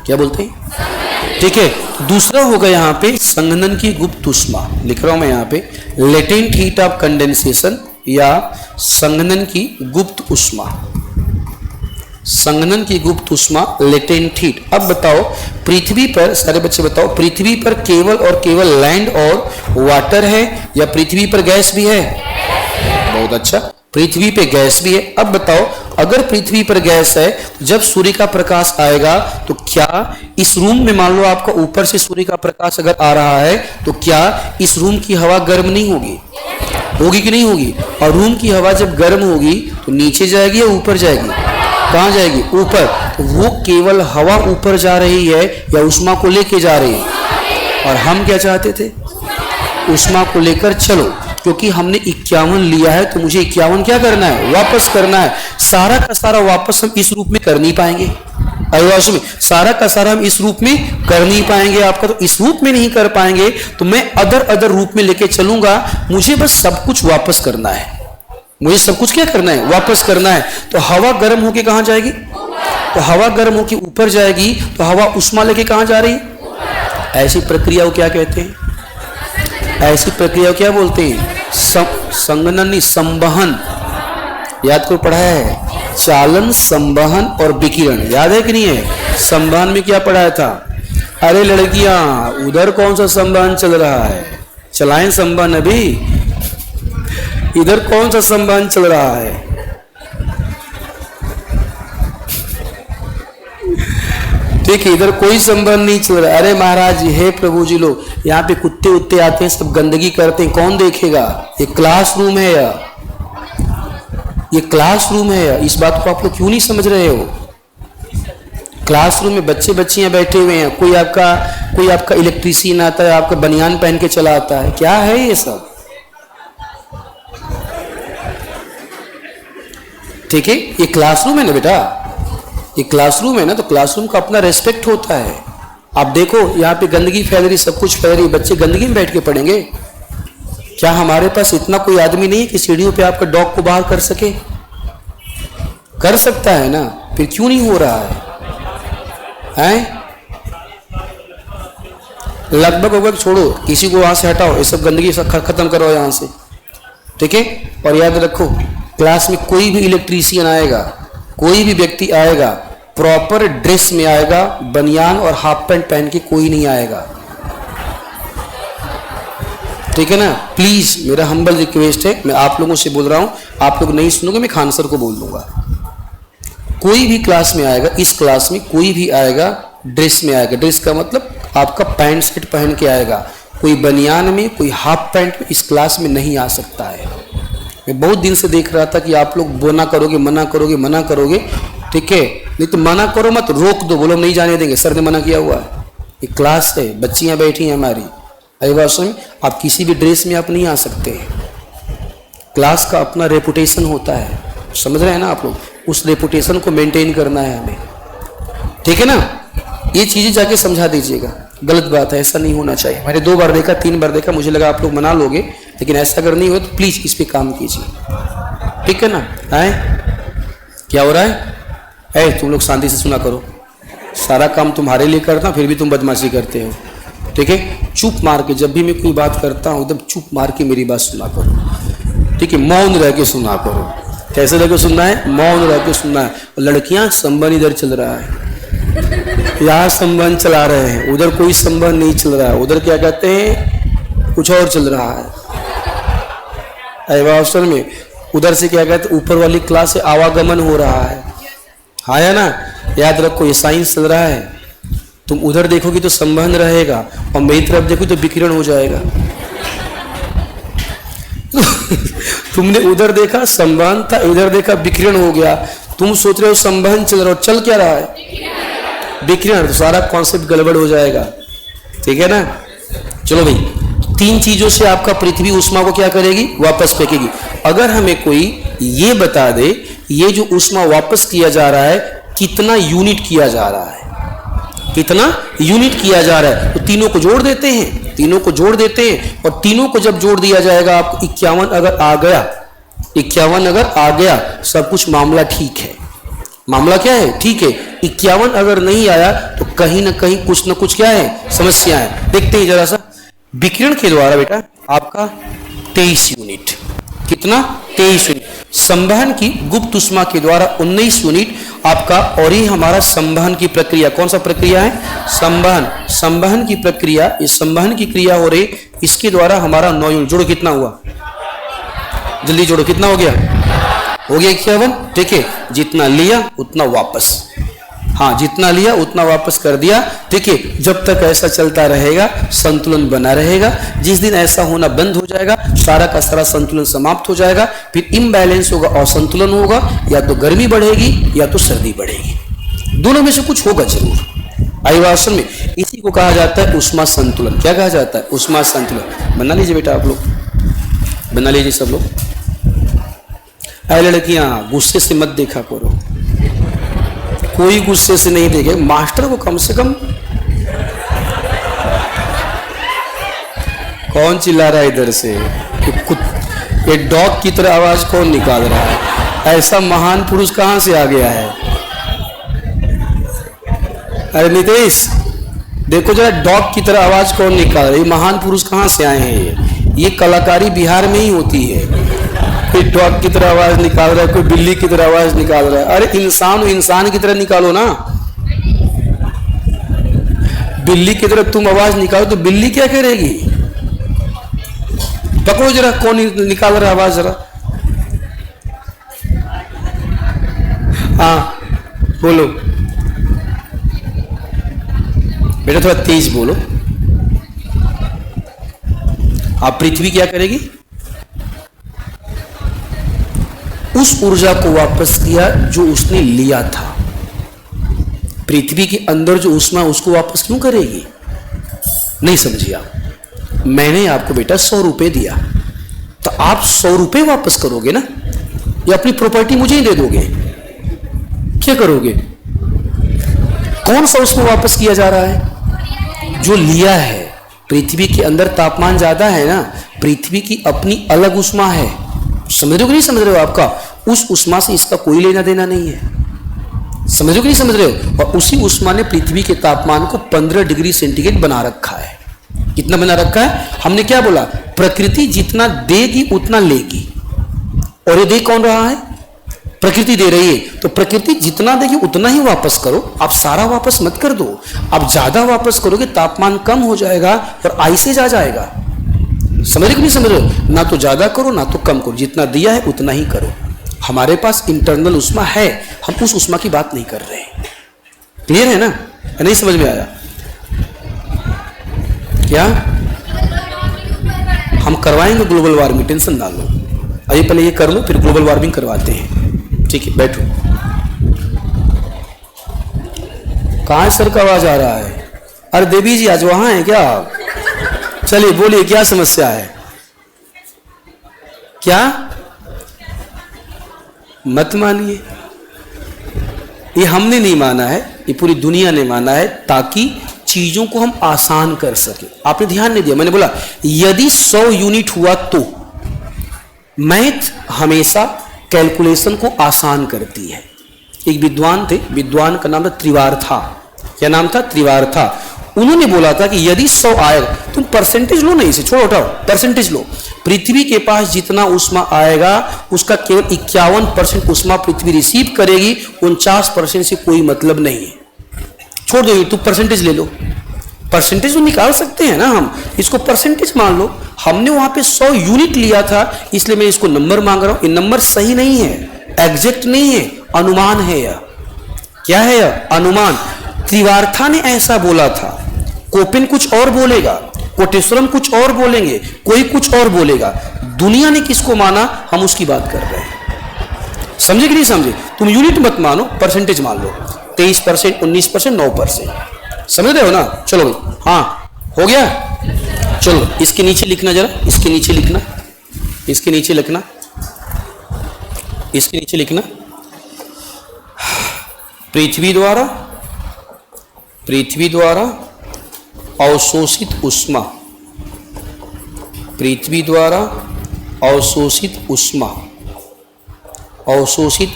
क्या बोलते हैं? ठीक है। दूसरा होगा यहाँ पे संघनन की गुप्त उष्मा। लिख रहा हूं मैं यहाँ पे, लेटेंट हीट ऑफ कंडेंसेशन या संघनन की गुप्त उष्मा। संघनन की गुप्त उष्मा, लेटेंट हीट। अब बताओ, पृथ्वी पर, सारे बच्चे बताओ, पृथ्वी पर केवल और केवल लैंड और वाटर है या पृथ्वी पर गैस भी है? बहुत अच्छा, पृथ्वी पे गैस भी है। अब बताओ, अगर पृथ्वी पर गैस है, जब सूर्य का प्रकाश आएगा तो क्या इस रूम में, मान लो आपका ऊपर से सूर्य का प्रकाश अगर आ रहा है, तो क्या इस रूम की हवा गर्म नहीं होगी? होगी कि नहीं होगी? और रूम की हवा जब गर्म होगी तो नीचे जाएगी या ऊपर जाएगी? कहां जाएगी? ऊपर। तो वो केवल हवा ऊपर जा रही है या उष्मा को लेके जा रही है? और हम क्या चाहते थे? उष्मा को लेकर चलो, क्योंकि हमने 51 लिया है तो मुझे 51 क्या करना है? वापस करना है। सारा का सारा वापस हम इस रूप में कर नहीं पाएंगे। में सारा का सारा हम इस रूप में कर नहीं पाएंगे। आपका तो इस रूप में नहीं कर पाएंगे, तो मैं अदर रूप में लेके चलूंगा। मुझे बस सब कुछ वापस करना है। मुझे सब कुछ क्या करना है? वापस करना है। तो हवा गर्म होके कहां जाएगी? तो हवा गर्म होके ऊपर जाएगी। तो हवा उष्मा लेके कहां जा रही है? ऐसी प्रक्रिया को क्या कहते हैं? ऐसी प्रक्रिया क्या बोलते हैं? संघनन, संवहन। याद को पढ़ा है, चालन, संवहन और विकिरण। याद है कि नहीं है? संवहन में क्या पढ़ाया था? अरे लड़कियां, उधर कौन सा संवहन चल रहा है? चलाएं संवहन अभी। इधर कौन सा संवहन चल रहा है? ठीक है, इधर कोई संबंध नहीं चल रहा। अरे महाराज, हे प्रभु जी, लोग यहाँ पे कुत्ते उत्ते आते हैं, सब गंदगी करते हैं, कौन देखेगा? ये क्लासरूम है या ये क्लासरूम है या? इस बात को आप लोग क्यों नहीं समझ रहे हो? क्लासरूम में बच्चे बच्चियां बैठे हुए हैं, कोई आपका इलेक्ट्रीशियन आता है, आपका बनियान पहन के चला आता है, क्या है ये सब? ठीक है, ये क्लासरूम है ना बेटा, ये क्लासरूम है ना, तो क्लासरूम का अपना रेस्पेक्ट होता है। आप देखो यहाँ पे गंदगी फैल रही, सब कुछ फैल रही, बच्चे गंदगी में बैठ के पढ़ेंगे? क्या हमारे पास इतना कोई आदमी नहीं है कि सीढ़ियों पे आपका डॉग को बाहर कर सके? कर सकता है ना, फिर क्यों नहीं हो रहा है? लगभग छोड़ो, किसी को वहां से हटाओ, ये सब गंदगी सब खत्म करो यहाँ से, ठीक है? और याद रखो, क्लास में कोई भी इलेक्ट्रीशियन आएगा, कोई भी व्यक्ति आएगा, प्रॉपर ड्रेस में आएगा, बनियान और हाफ पैंट पहन के कोई नहीं आएगा, ठीक है ना? प्लीज मेरा हम्बल रिक्वेस्ट है, मैं आप लोगों से बोल रहा हूं, आप लोग नहीं सुनोगे, मैं खान सर को बोल दूंगा। कोई भी क्लास में आएगा, इस क्लास में कोई भी आएगा ड्रेस में आएगा, ड्रेस का मतलब आपका पैंट शर्ट पहन के आएगा, कोई बनियान में, कोई हाफ पैंट में इस क्लास में नहीं आ सकता है। मैं बहुत दिन से देख रहा था कि आप लोग मना करोगे, ठीक है? नहीं तो मना करो मत, रोक दो, बोलो नहीं जाने देंगे, सर ने मना किया हुआ है, ये क्लास है, बच्चियां बैठी हैं हमारी, अभिभाषण में आप किसी भी ड्रेस में आप नहीं आ सकते। क्लास का अपना रेपुटेशन होता है, समझ रहे हैं ना आप लोग? उस रेपुटेशन को मेंटेन करना है हमें, ठीक है ना? ये चीजें जाके समझा दीजिएगा, गलत बात है, ऐसा नहीं होना चाहिए। मैंने 2 बार देखा, 3 बार देखा, मुझे लगा आप लोग मना लोगे, लेकिन ऐसा अगर नहीं हो तो प्लीज इस पे काम कीजिए, ठीक है ना? है क्या हो रहा है? तुम लोग शांति से सुना करो, सारा काम तुम्हारे लिए करता हूं, फिर भी तुम बदमाशी करते हो, ठीक है? चुप मार के, जब भी मैं कोई बात करता हूं एकदम चुप मार के मेरी बात सुना करो, ठीक है? मौन रह के सुना करो। कैसे रह के सुनना है? मौन रह के सुनना है। लड़कियां, संबंध इधर चल रहा है, यहाँ संबंध चला रहे हैं, उधर कोई संबंध नहीं चल रहा है, उधर क्या कहते हैं, कुछ और चल रहा है। अवसर में उधर से क्या कहते हैं, ऊपर वाली क्लास से आवागमन हो रहा है, हाँ या ना? याद रखो, ये साइंस चल रहा है, तुम उधर देखोगी तो संबंध रहेगा, और मेरी तरफ देखो तो विकिरण हो जाएगा। तुमने उधर देखा संबंध था, इधर देखा विकिरण हो गया, तुम सोच रहे हो संबंध चल रहा हो, चल क्या रहा है? विकिरण। तो सारा कॉन्सेप्ट गड़बड़ हो जाएगा, ठीक है ना? चलो भाई, 3 चीजों से आपका पृथ्वी उष्मा को क्या करेगी? वापस फेंकेगी। अगर हमें कोई ये बता दे, ये जो उष्मा वापस किया जा रहा है कितना यूनिट किया जा रहा है, कितना यूनिट किया जा रहा है, तो तीनों को जोड़ देते हैं, तीनों को जोड़ देते हैं, और तीनों को जब जोड़ दिया जाएगा, आपको 51 अगर आ गया, 51 अगर आ गया, सब कुछ मामला ठीक है। मामला क्या है? ठीक है। 51 अगर नहीं आया तो कहीं ना कहीं कुछ ना कुछ क्या है, समस्या है। देखते हैं जरा सा, विकिरण के द्वारा बेटा आपका 23 यूनिट, कितना? 23 यूनिट। संवहन की गुप्त उष्मा के द्वारा 19 यूनिट आपका, और ये हमारा संवहन की प्रक्रिया, कौन सा प्रक्रिया है? संवहन। संवहन की प्रक्रिया, इस संवहन की क्रिया हो रही, इसके द्वारा हमारा 9 यूनिट। जोड़ो, कितना हुआ? जल्दी जोड़ो, कितना हो गया? हो गया 51, ठीक है? जितना लिया उतना वापस, हाँ, जितना लिया उतना वापस कर दिया, ठीक है? जब तक ऐसा चलता रहेगा संतुलन बना रहेगा। जिस दिन ऐसा होना बंद हो जाएगा, सारा का सारा संतुलन समाप्त हो जाएगा, फिर इम्बैलेंस होगा, असंतुलन होगा, या तो गर्मी बढ़ेगी या तो सर्दी बढ़ेगी, दोनों में से कुछ होगा जरूर। आयुवासन में इसी को कहा जाता है उष्मा संतुलन। क्या कहा जाता है? उष्मा संतुलन। बना लीजिए बेटा, आप लोग बना लीजिए, सब लोग। लड़कियां, गुस्से से मत देखा करो, कोई गुस्से से नहीं देखे, मास्टर को कम से कम। कौन चिल्ला रहा है इधर से? ये डॉग की तरह आवाज कौन निकाल रहा है? ऐसा महान पुरुष कहां से आ गया है? अरे नितेश, देखो जरा, डॉग की तरह आवाज कौन निकाल रहा है? ये महान पुरुष कहां से आए हैं? ये कलाकारी बिहार में ही होती है। कोई डॉग की तरह आवाज निकाल रहा है, कोई बिल्ली की तरह आवाज निकाल रहा है। अरे इंसान की तरह निकालो ना। बिल्ली की तरह तुम आवाज निकालो तो बिल्ली क्या करेगी? पकड़ो जरा, कौन निकाल रहा है आवाज जरा। हाँ बोलो बेटा, थोड़ा तेज बोलो। आप पृथ्वी क्या करेगी? उस ऊर्जा को वापस किया जो उसने लिया था। पृथ्वी के अंदर जो ऊष्मा उसको वापस क्यों करेगी? नहीं समझिए आप। मैंने आपको बेटा 100 रुपए दिया, तो आप 100 रुपए वापस करोगे ना, या अपनी प्रॉपर्टी मुझे ही दे दोगे? क्या करोगे? कौन सा उसमें वापस किया जा रहा है? जो लिया है। पृथ्वी के अंदर तापमान ज्यादा है ना, पृथ्वी की अपनी अलग ऊष्मा है। समझ रहे हो कि नहीं समझ रहे हो? आपका उस ऊष्मा से इसका कोई लेना देना नहीं है। समझ रहे हो कि नहीं समझ रहे हो? और उसी ऊष्मा ने पृथ्वी के तापमान को 15 डिग्री सेंटीग्रेड बना रखा है। कितना बना रखा है? हमने क्या बोला? प्रकृति जितना देगी उतना लेगी। और ये दे कौन रहा है? प्रकृति दे रही है। तो प्रकृति जितना देगी उतना ही वापस करो, आप सारा वापस मत कर दो। आप ज्यादा वापस करोगे तापमान कम हो जाएगा और आइसे जा जाएगा। समझ रहे कि नहीं समझ रहे? ना तो ज्यादा करो ना तो कम करो, जितना दिया है उतना ही करो। हमारे पास इंटरनल ऊष्मा है, हम उस ऊष्मा की बात नहीं कर रहे हैं। क्लियर है ना? नहीं समझ में आया क्या? हम करवाएंगे ग्लोबल वार्मिंग, टेंशन ना लो। अभी पहले ये कर लो, फिर ग्लोबल वार्मिंग करवाते हैं। ठीक है, बैठो। कहाँ सर का आवाज आ रहा है? अरे देवी जी आज वहां है क्या? चलिए बोलिए, क्या समस्या है? क्या? मत मानिए। ये हमने नहीं माना है, ये पूरी दुनिया ने माना है, ताकि चीजों को हम आसान कर सके। आपने ध्यान नहीं दिया, मैंने बोला यदि 100 यूनिट हुआ तो मैथ हमेशा कैलकुलेशन को आसान करती है। एक विद्वान थे, विद्वान का नाम था त्रिवार्था। क्या नाम था? त्रिवार्था। उन्होंने बोला था कि यदि 100 आए, तुम परसेंटेज लो, नहीं इसे छोड़ो, हटाओ, परसेंटेज लो। पृथ्वी के पास जितना ऊष्मा आएगा उसका केवल 51% ऊष्मा पृथ्वी रिसीव करेगी, 49% से कोई मतलब नहीं है। छोड़ दो, तुम परसेंटेज ले लो। परसेंटेज तो निकाल सकते हैं ना हम, इसको परसेंटेज मान लो। हमने वहां पे 100 यूनिट लिया था, इसलिए मैं इसको नंबर मांग रहा हूं। ये नंबर सही नहीं है, एग्जैक्ट नहीं है, अनुमान है यह। क्या है यह? अनुमान। त्रिवार्था ने ऐसा बोला था, कोपेन कुछ और बोलेगा, कोटेश्वरम कुछ और बोलेंगे, कोई कुछ और बोलेगा। दुनिया ने किसको माना, हम उसकी बात कर रहे हैं। समझे कि नहीं समझे? तुम यूनिट मत मानो, परसेंटेज मान लो। 23%, 19%, 9%। समझ रहे हो ना? चलो भाई, हाँ हो गया। चलो इसके नीचे लिखना, जरा इसके नीचे लिखना, इसके नीचे लिखना, इसके नीचे लिखना। पृथ्वी द्वारा अवशोषित ऊष्मा, पृथ्वी द्वारा अवशोषित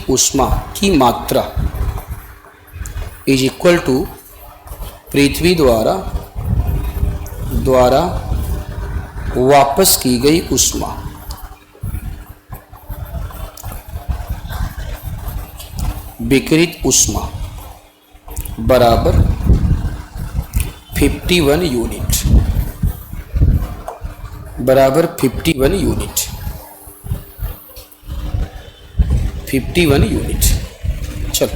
ऊष्मा की मात्रा इज इक्वल टू पृथ्वी द्वारा वापस की गई ऊष्मा विकिरित ऊष्मा बराबर 51 यूनिट, बराबर 51 यूनिट, 51 यूनिट। चलो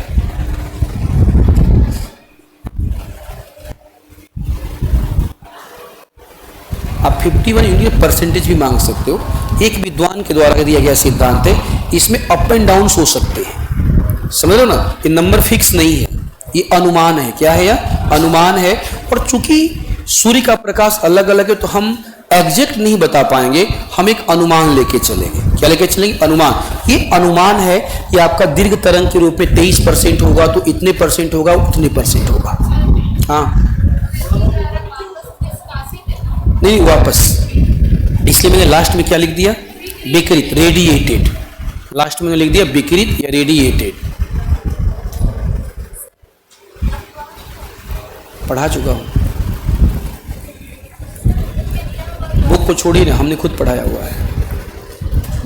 आप 51 यूनिट परसेंटेज भी मांग सकते हो। एक विद्वान के द्वारा दिया गया सिद्धांत है, इसमें अप एंड डाउन हो सकते हैं। समझ लो ना, ये नंबर फिक्स नहीं है, ये अनुमान है। क्या है यह? अनुमान है। और चूंकि सूर्य का प्रकाश अलग अलग है तो हम एग्जैक्ट नहीं बता पाएंगे, हम एक अनुमान लेके चलेंगे। क्या लेके चलेंगे? अनुमान। ये अनुमान है, ये आपका दीर्घ तरंग के रूप में 23% होगा तो इतने परसेंट होगा, उतने परसेंट होगा। हाँ नहीं वापस, इसलिए मैंने लास्ट में क्या लिख दिया? विकिरित, रेडिएटेड। लास्ट में लिख दिया विकिरित या रेडिएटेड। पढ़ा चुका हूं, बुक को छोड़िए ना, हमने खुद पढ़ाया हुआ है।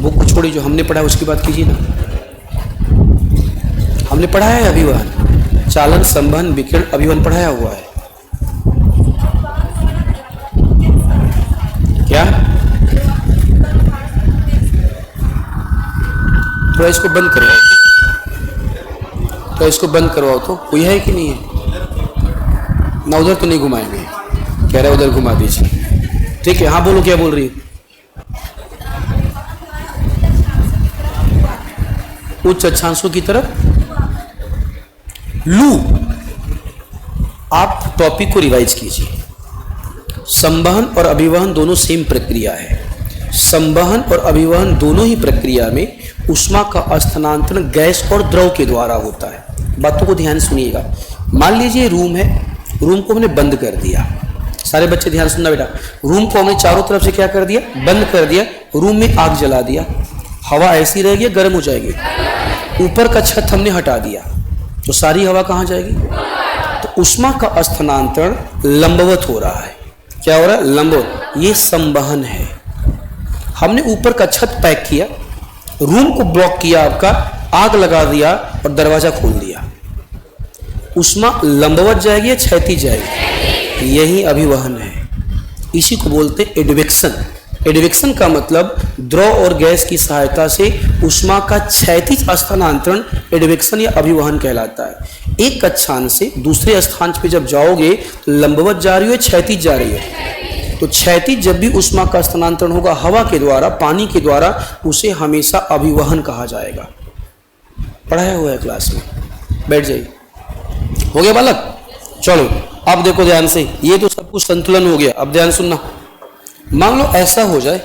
बुक को छोड़िए, जो हमने पढ़ा उसकी बात कीजिए ना। हमने पढ़ाया है अभिवहन, चालन, संवहन, विकिरण, अभिवहन पढ़ाया हुआ है। क्या? तो इसको बंद करवाओ, तो इसको बंद करवाओ। तो कोई है कि नहीं है? ना उधर तो नहीं घुमाएंगे, कह रहे उधर घुमा दीजिए। ठीक है, हाँ बोलो, क्या बोल रही है? उच्च अक्षांशों की तरफ लू, आप टॉपिक को रिवाइज कीजिए। संवहन और अभिवहन दोनों सेम प्रक्रिया है। संवहन और अभिवहन दोनों ही प्रक्रिया में ऊष्मा का स्थानांतरण गैस और द्रव के द्वारा होता है। बातों को ध्यान सुनिएगा। मान लीजिए रूम है, रूम को हमने बंद कर दिया। सारे बच्चे ध्यान सुनना बेटा। रूम को हमने चारों तरफ से क्या कर दिया? बंद कर दिया। रूम में आग जला दिया, हवा ऐसी रहेगी, गर्म हो जाएगी। ऊपर का छत हमने हटा दिया तो सारी हवा कहाँ जाएगी? तो ऊष्मा का स्थानांतरण लंबवत हो रहा है। क्या हो रहा है? लंबवत। ये संवहन है। हमने ऊपर का छत पैक किया, रूम को ब्लॉक किया, आपका आग लगा दिया और दरवाजा खोल दिया। ऊष्मा लंबवत जाएगी या क्षैतिज जाएगी? यही अभिवहन है। इसी को बोलते हैं एडवेक्शन। एडवेक्शन का मतलब द्रव और गैस की सहायता से ऊष्मा का क्षैतिज स्थानांतरण एडवेक्शन या अभिवहन कहलाता है। एक स्थान से दूसरे स्थान पे जब जाओगे तो लंबवत जा रही है, क्षैतिज जा रही है। तो क्षैतिज जब भी ऊष्मा का स्थानांतरण होगा हवा के द्वारा, पानी के द्वारा, उसे हमेशा अभिवहन कहा जाएगा। पढ़ाया हुआ है क्लास में, बैठ जाइए। हो गया बालक? चलो अब देखो ध्यान से, ये तो सब कुछ संतुलन हो गया। अब ध्यान सुनना। मान लो ऐसा हो जाए,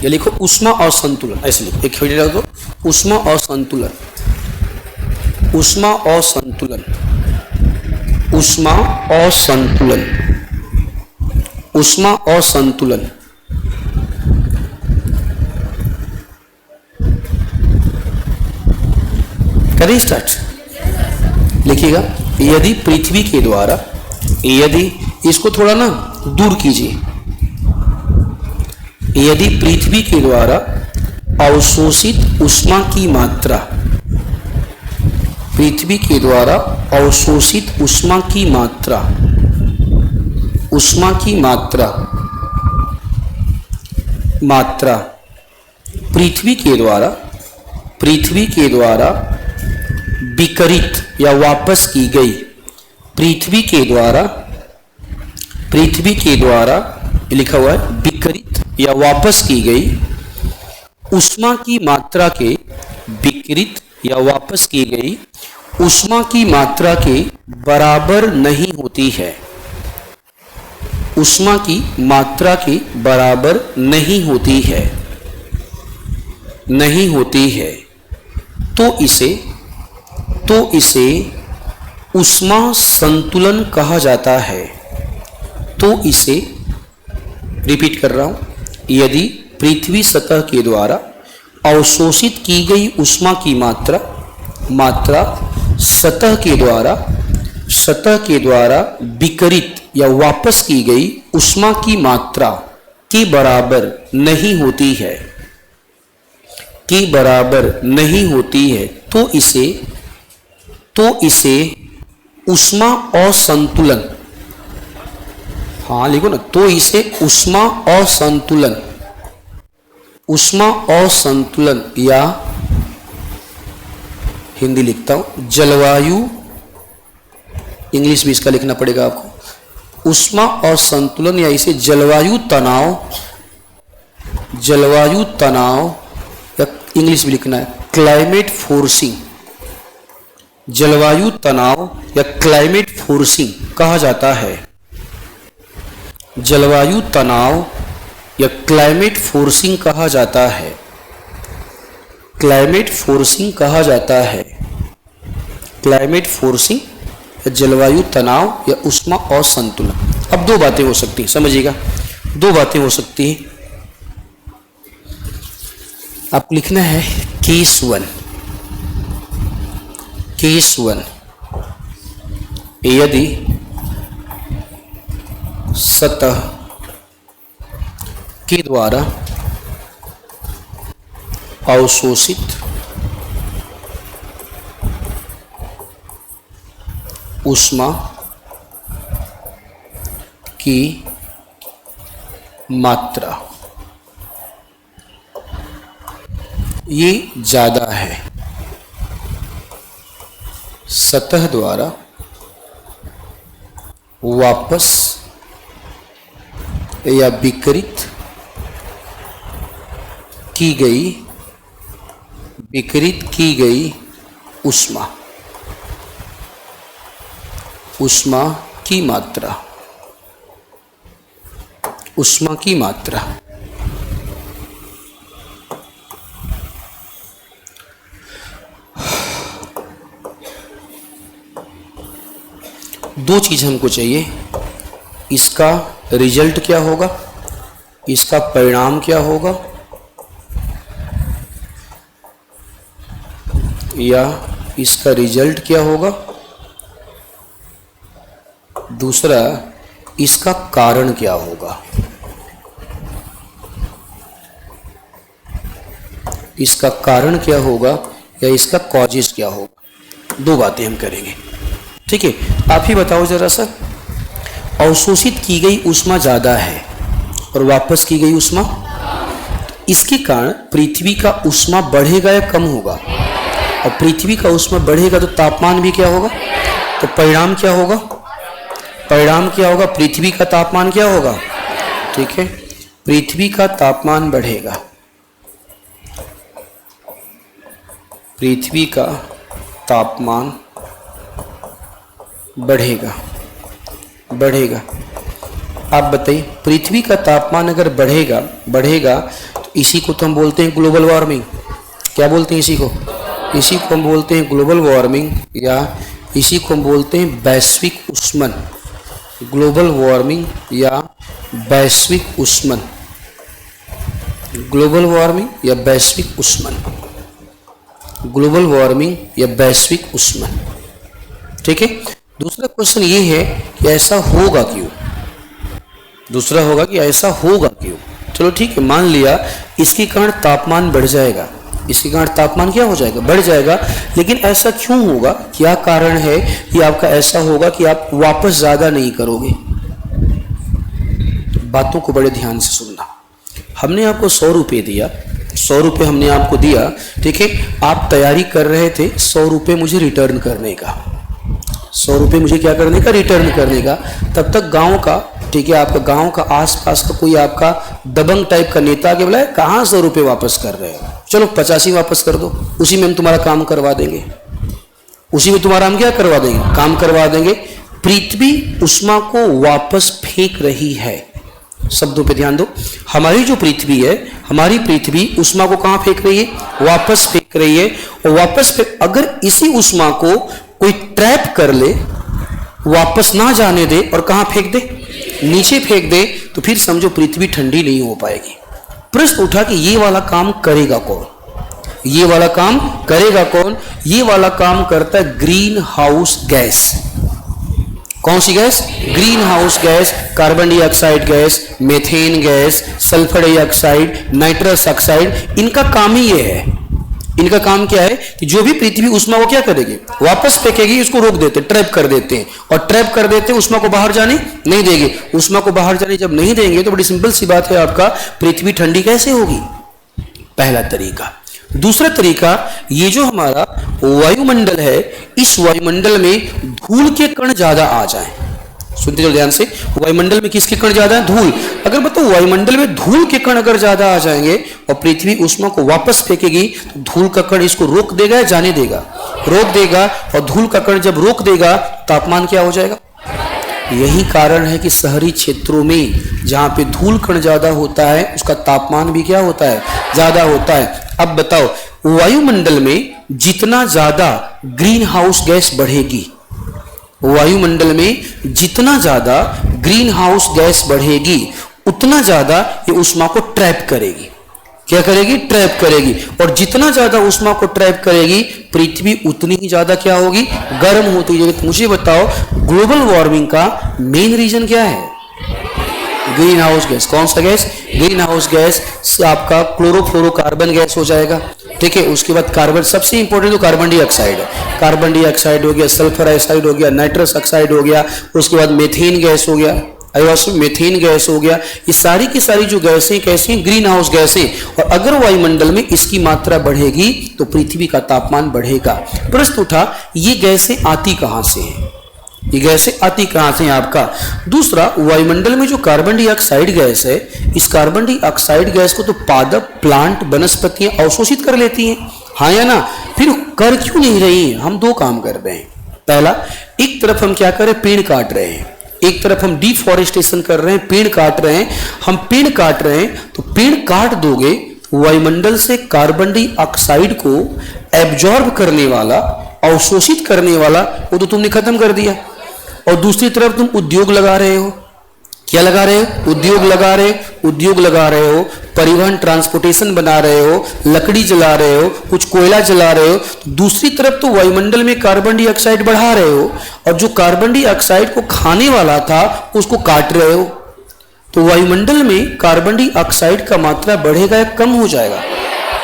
ये लिखो ऊष्मा असंतुलन, ऐसे लिखो, एक खिड़की रख दो। ऊष्मा असंतुलन, ऊष्मा असंतुलन, ऊष्मा असंतुलन, ऊष्मा असंतुलन। करें स्टार्ट। लिखिएगा, यदि पृथ्वी के द्वारा, यदि इसको थोड़ा ना दूर कीजिए, यदि पृथ्वी के द्वारा अवशोषित ऊष्मा की मात्रा, पृथ्वी के द्वारा अवशोषित ऊष्मा की मात्रा, ऊष्मा की मात्रा, मात्रा पृथ्वी के द्वारा, पृथ्वी के द्वारा विकरित या वापस की गई, पृथ्वी के द्वारा, पृथ्वी के द्वारा लिखा हुआ है विकरित या वापस की गई ऊष्मा की मात्रा के, विकरित या वापस की गई ऊष्मा की मात्रा के बराबर नहीं होती है, ऊष्मा की मात्रा के बराबर नहीं होती है, नहीं होती है, तो इसे ऊष्मा संतुलन कहा जाता है। तो इसे, रिपीट कर रहा हूं, यदि पृथ्वी सतह के द्वारा अवशोषित की गई ऊष्मा की मात्रा, मात्रा सतह के द्वारा विकरित या वापस की गई ऊष्मा की मात्रा के बराबर नहीं होती है, के बराबर नहीं होती है, तो इसे ऊष्मा असंतुलन, हाँ लिखो ना, तो इसे ऊष्मा असंतुलन, ऊष्मा असंतुलन या हिंदी लिखता हूं जलवायु, इंग्लिश भी इसका लिखना पड़ेगा आपको, ऊष्मा असंतुलन या इसे जलवायु तनाव, जलवायु तनाव या इंग्लिश भी लिखना है क्लाइमेट फोर्सिंग, जलवायु तनाव या क्लाइमेट फोर्सिंग कहा जाता है। जलवायु तनाव या क्लाइमेट फोर्सिंग कहा जाता है, क्लाइमेट फोर्सिंग कहा जाता है, क्लाइमेट फोर्सिंग या जलवायु तनाव या ऊष्मा असंतुलन। अब दो बातें हो सकती हैं, समझिएगा, दो बातें हो सकती हैं। आपको लिखना है केस 1, केस 1, यदि सतह के द्वारा अवशोषित ऊष्मा की मात्रा ये ज्यादा है, सतह द्वारा वापस या विकरित की गई, विकरित की गई ऊष्मा, ऊष्मा की मात्रा, ऊष्मा की मात्रा। दो चीज हमको चाहिए, इसका रिजल्ट क्या होगा, इसका परिणाम क्या होगा, या इसका रिजल्ट क्या होगा, दूसरा इसका कारण क्या होगा, इसका कारण क्या होगा या इसका कॉजेस क्या होगा। दो बातें हम करेंगे, ठीक है। आप ही बताओ जरा सा, अवशोषित की गई ऊष्मा ज़्यादा है और वापस की गई ऊष्मा, इसके कारण पृथ्वी का ऊष्मा बढ़ेगा या कम होगा, और पृथ्वी का ऊष्मा बढ़ेगा तो तापमान भी क्या होगा, तो परिणाम क्या होगा, परिणाम क्या होगा, पृथ्वी का तापमान क्या होगा, ठीक है। पृथ्वी का तापमान बढ़ेगा, पृथ्वी का तापमान बढ़ेगा, बढ़ेगा। आप बताइए, पृथ्वी का तापमान अगर बढ़ेगा तो इसी को तो हम बोलते हैं ग्लोबल वार्मिंग। क्या बोलते हैं इसी को? इसी को हम बोलते हैं ग्लोबल वार्मिंग, या इसी को हम बोलते हैं वैश्विक ऊष्मन। ग्लोबल वार्मिंग या वैश्विक ऊष्मन, ग्लोबल वार्मिंग या वैश्विक ऊष्मन, ग्लोबल वार्मिंग या वैश्विक ऊष्मन, ठीक है। दूसरा क्वेश्चन ये है कि ऐसा होगा क्यों, दूसरा होगा कि ऐसा होगा क्यों। चलो ठीक है, मान लिया इसके कारण तापमान बढ़ जाएगा, इसके कारण तापमान क्या हो जाएगा, बढ़ जाएगा, लेकिन ऐसा क्यों होगा, क्या कारण है कि आपका ऐसा होगा कि आप वापस ज्यादा नहीं करोगे। बातों को बड़े ध्यान से सुनना। हमने आपको 100 रुपये दिया, 100 रुपये हमने आपको दिया, ठीक है। आप तैयारी कर रहे थे 100 रुपये मुझे रिटर्न करने का, 100 रुपये मुझे क्या करने का, रिटर्न करने का। तब तक गांव का, ठीक है, आपका गांव का आसपास का कोई आपका दबंग टाइप का नेता के बोला कहाँ 100 रुपये वापस कर रहे हो, चलो 85 वापस कर दो, उसी में हम तुम्हारा काम करवा देंगे, उसी में तुम्हारा हम क्या करवा देंगे, काम करवा देंगे। पृथ्वी ऊष्मा को वापस फेंक रही है, शब्दों पे ध्यान दो। हमारी जो पृथ्वी है, हमारी पृथ्वी ऊष्मा को कहाँ फेंक रही है, वापस फेंक रही है। और वापस फेंक, अगर इसी ऊष्मा को कोई ट्रैप कर ले, वापस ना जाने दे और कहाँ फेंक दे, नीचे फेंक दे, तो फिर समझो पृथ्वी ठंडी नहीं हो पाएगी। प्रश्न उठा कि ये वाला काम करेगा कौन, ये वाला काम करेगा कौन। ये वाला काम करता है ग्रीन हाउस गैस। कौन सी gas, greenhouse gas, carbon dioxide gas, methane gas, sulphur dioxide, nitrous oxide, इनका काम ही ये है। इनका काम क्या है कि जो भी पृथ्वी ऊष्मा को क्या करेगी, वापस फेंकेगी, इसको रोक देते, ट्रैप कर देते हैं, और ट्रैप कर देते हैं, ऊष्मा को बाहर जाने नहीं देंगे। ऊष्मा को बाहर जाने जब नहीं देंगे तो बड़ी सिंपल सी बात है, आपका पृथ्वी ठंडी कैसे होगी, पहला तरीका। दूसरा तरीका, ये जो हमारा वायुमंडल है, इस वायुमंडल में धूल के कण ज्यादा आ जाएं। सुनते चलो ध्यान से, वायुमंडल में किसके कण ज्यादा है, धूल। अगर बताओ वायुमंडल में धूल के कण अगर ज्यादा आ जाएंगे और पृथ्वी ऊष्मा को वापस फेंकेगी, तो धूल का कण इसको रोक देगा या जाने देगा, रोक देगा। और धूल का कण जब रोक देगा, तापमान क्या हो जाएगा। यही कारण है कि शहरी क्षेत्रों में जहां पे धूल कण ज्यादा होता है, उसका तापमान भी क्या होता है, ज्यादा होता है। अब बताओ, वायुमंडल में जितना ज्यादा ग्रीन हाउस गैस बढ़ेगी, वायुमंडल में जितना ज्यादा ग्रीन हाउस गैस बढ़ेगी, उतना ज्यादा ये ऊष्मा को ट्रैप करेगी। क्या करेगी, ट्रैप करेगी। और जितना ज्यादा ऊष्मा को ट्रैप करेगी, पृथ्वी उतनी ही ज्यादा क्या होगी, गर्म होती जाएगी। मुझे बताओ, ग्लोबल वार्मिंग का मेन रीजन क्या है, ग्रीन हाउस गैस। कौन सा गैस, ग्रीन हाउस गैस से आपका क्लोरोफ्लोरोकार्बन गैस हो जाएगा, ठीक है। उसके बाद कार्बन, सबसे इंपॉर्टेंट तो कार्बन डाइऑक्साइड है, कार्बन डाइऑक्साइड हो गया, सल्फर ऑक्साइड हो गया, नाइट्रस ऑक्साइड हो गया, उसके बाद मीथेन गैस हो गया, मीथेन गैस हो गया। ये सारी की सारी जो गैसें कैसी हैं, ग्रीन हाउस गैसें। और अगर वायुमंडल में इसकी मात्रा बढ़ेगी तो पृथ्वी का तापमान बढ़ेगा। प्रश्न उठा, ये गैसें आती कहां से हैं, ये गैसें आती कहां से हैं आपका। दूसरा, वायुमंडल में जो कार्बन डाइऑक्साइड गैस है, इस कार्बन डाइऑक्साइड गैस को तो पादप, प्लांट, वनस्पतियां अवशोषित कर लेती हैं, हाँ या ना। फिर कर क्यों नहीं रही हैं, हम दो काम कर रहे हैं। पहला, एक तरफ हम क्या कर रहे हैं, पेड़ काट रहे हैं, एक तरफ हम डिफॉरेस्टेशन कर रहे हैं, पेड़ काट रहे हैं। हम पेड़ काट रहे हैं तो पेड़ काट दोगे, वायुमंडल से कार्बन डाइऑक्साइड को एब्जॉर्ब करने वाला, अवशोषित करने वाला, वो तो तुमने खत्म कर दिया। और दूसरी तरफ तुम उद्योग लगा रहे हो। क्या लगा रहे हो? उद्योग लगा रहे हो, उद्योग लगा रहे हो, परिवहन ट्रांसपोर्टेशन बना रहे हो, लकड़ी जला रहे हो, कुछ कोयला जला रहे हो। तो दूसरी तरफ तो वायुमंडल में कार्बन डाइऑक्साइड बढ़ा रहे हो, और जो कार्बन डाइऑक्साइड को खाने वाला था उसको काट रहे हो। तो वायुमंडल में कार्बन डाइऑक्साइड का मात्रा बढ़ेगा या कम हो जाएगा?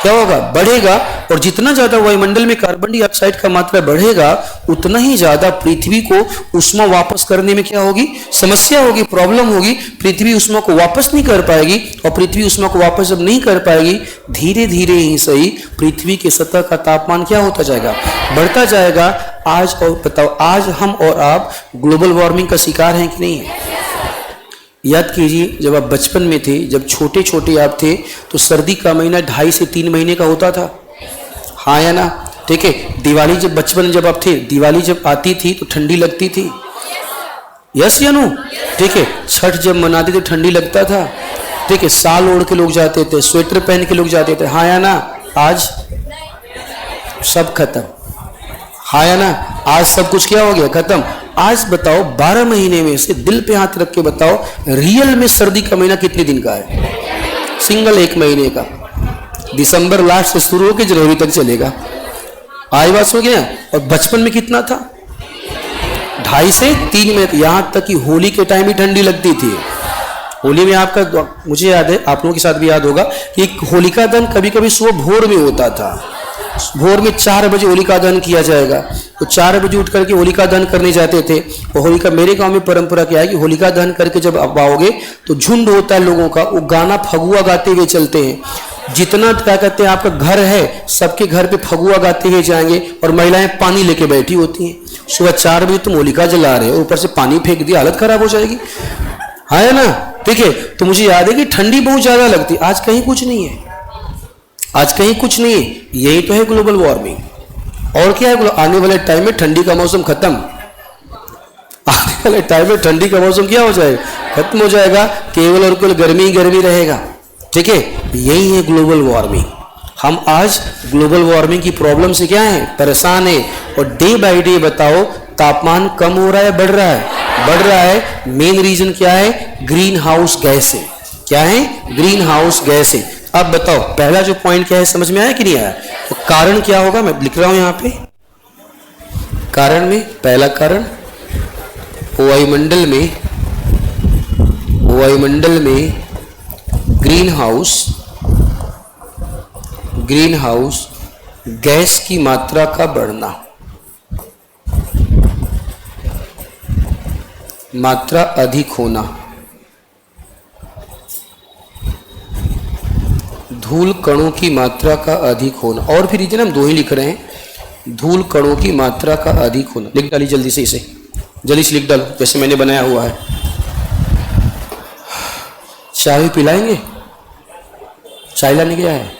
क्या होगा? बढ़ेगा। और जितना ज्यादा वायुमंडल में कार्बन डाइऑक्साइड का मात्रा बढ़ेगा, उतना ही ज्यादा पृथ्वी को उष्मा वापस करने में क्या होगी? समस्या होगी, प्रॉब्लम होगी। पृथ्वी उष्मा को वापस नहीं कर पाएगी, और पृथ्वी उष्मा को वापस जब नहीं कर पाएगी, धीरे धीरे ही सही पृथ्वी की सतह का तापमान क्या होता जाएगा? बढ़ता जाएगा। आज और बताओ, आज हम और आप ग्लोबल वार्मिंग का शिकार हैं कि नहीं है? याद कीजिए, जब आप बचपन में थे, जब छोटे छोटे आप थे, तो सर्दी का महीना 2.5 से 3 महीने का होता था, हाँ या ना? ठीक है। दिवाली जब बचपन जब आप थे, दिवाली जब आती थी तो ठंडी लगती थी, यस या नो? ठीक है। छठ जब मनाते थे ठंडी लगता था, ठीक है। साल ओढ़ के लोग जाते थे, स्वेटर पहन के लोग जाते थे, हाँ या ना? आज सब खत्म, हाँ या ना? आज सब कुछ क्या हो गया? खत्म। आज बताओ, 12 महीने में से दिल पे हाथ रख के बताओ, रियल में सर्दी का महीना कितने दिन का है? सिंगल 1 महीने का। दिसंबर लास्ट से शुरू होकर जनवरी तक चलेगा। आज बात हो गया। और बचपन में कितना था? 2.5 से 3 महीने। यहां तक कि होली के टाइम भी ठंडी लगती थी। होली में आपका, मुझे याद है, आप लोगों के साथ भी याद होगा कि होलिका दहन कभी कभी सुबह भोर में होता था। भोर में 4 बजे होलिका दहन किया जाएगा, तो 4 बजे उठ करके होलिका दहन करने जाते थे। और होलिका, मेरे गांव में परंपरा क्या है कि होलिका दहन करके जब आप आओगे तो झुंड होता है लोगों का, वो गाना फगुआ गाते हुए चलते हैं। जितना क्या कहते हैं आपका घर है, सबके घर पे फगुआ गाते हुए जाएंगे, और महिलाएं पानी लेके बैठी होती हैं। सुबह 4 बजे तुम होलिका जला रहे हो, ऊपर से पानी फेंक दिया, हालत खराब हो जाएगी, है ना? ठीक है। तो मुझे याद है कि ठंडी बहुत ज्यादा लगती। आज कहीं कुछ नहीं है, आज कहीं कुछ नहीं है। यही तो है ग्लोबल वार्मिंग। और क्या है? आने वाले टाइम में ठंडी का मौसम खत्म। आने वाले टाइम में ठंडी का मौसम क्या हो जाएगा? खत्म हो जाएगा। केवल और केवल गर्मी ही गर्मी रहेगा। ठीक है। यही है ग्लोबल वार्मिंग। हम आज ग्लोबल वार्मिंग की प्रॉब्लम से क्या है? परेशान है। और डे बाय डे बताओ, तापमान कम हो रहा है, बढ़ रहा है? बढ़ रहा है। मेन रीजन क्या है? ग्रीन हाउस गैस है। क्या है? ग्रीन हाउस गैस है। अब बताओ, पहला जो पॉइंट क्या है, समझ में आया कि नहीं आया? तो कारण क्या होगा? मैं लिख रहा हूं यहां पे। कारण में पहला कारण, वायुमंडल में ग्रीन हाउस गैस की मात्रा का बढ़ना, मात्रा अधिक होना, धूल कणों की मात्रा का अधिक होना। और फिर रीजन हम 2 ही लिख रहे हैं, धूल कणों की मात्रा का अधिक होना। लिख डालिए जल्दी से, इसे जल्दी से लिख डालो, जैसे मैंने बनाया हुआ है। चाय पिलाएंगे? चाय लाने गया है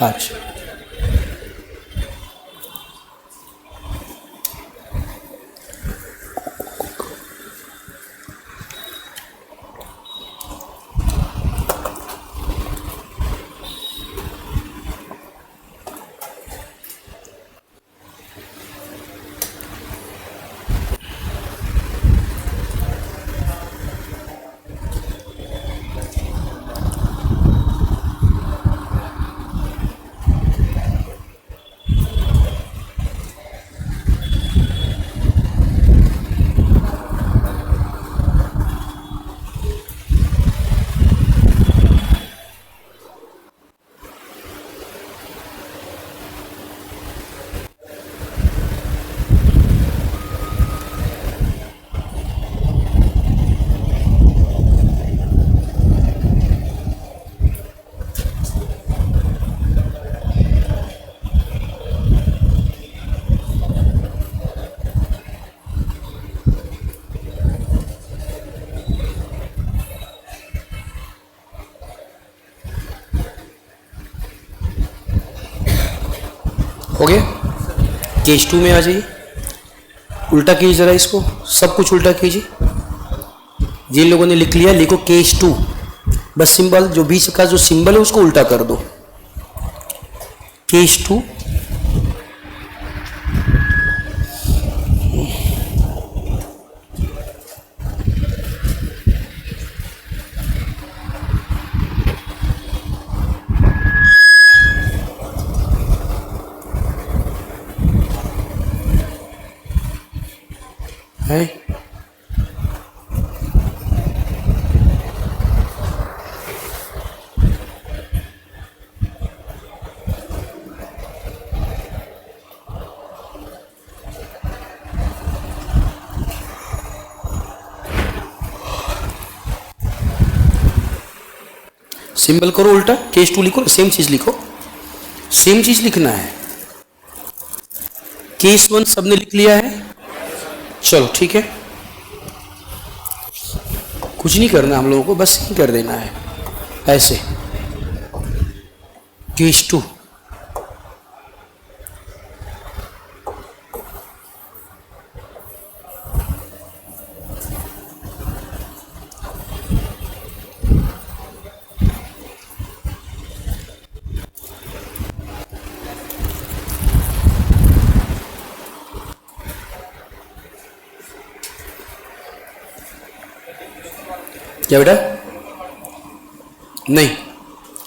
आज? हो गया? केस 2 में आ जाइए। उल्टा कीजिए जरा इसको, सब कुछ उल्टा कीजिए। जिन लोगों ने लिख लिया लिखो केस 2, बस सिंबल जो बीच का जो सिंबल है उसको उल्टा कर दो, केस 2। है सिंबल करो उल्टा, केस 2 लिखो, सेम चीज लिखो, सेम चीज लिखना है। केस 1 सबने लिख लिया है, चलो ठीक है, कुछ नहीं करना हम लोगों को, बस ही कर देना है ऐसे। केस 2 क्या बेटा? नहीं,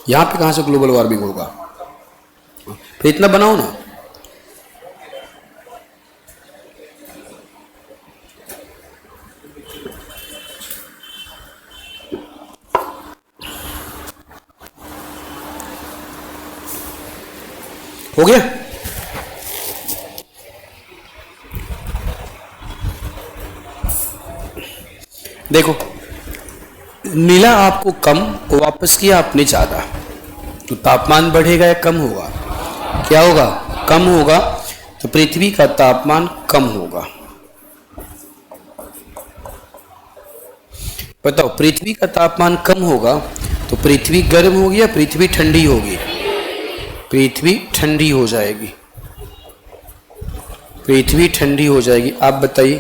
यहां पे कहां से ग्लोबल वार्मिंग होगा? फिर इतना बनाओ ना। हो गया? देखो, मिला आपको कम, वापस किया आपने ज्यादा, तो तापमान बढ़ेगा या कम होगा? क्या होगा? कम होगा। तो पृथ्वी का तापमान कम होगा। बताओ, पृथ्वी का तापमान कम होगा तो पृथ्वी गर्म होगी या पृथ्वी ठंडी होगी? पृथ्वी ठंडी हो जाएगी, पृथ्वी ठंडी हो जाएगी। आप बताइए,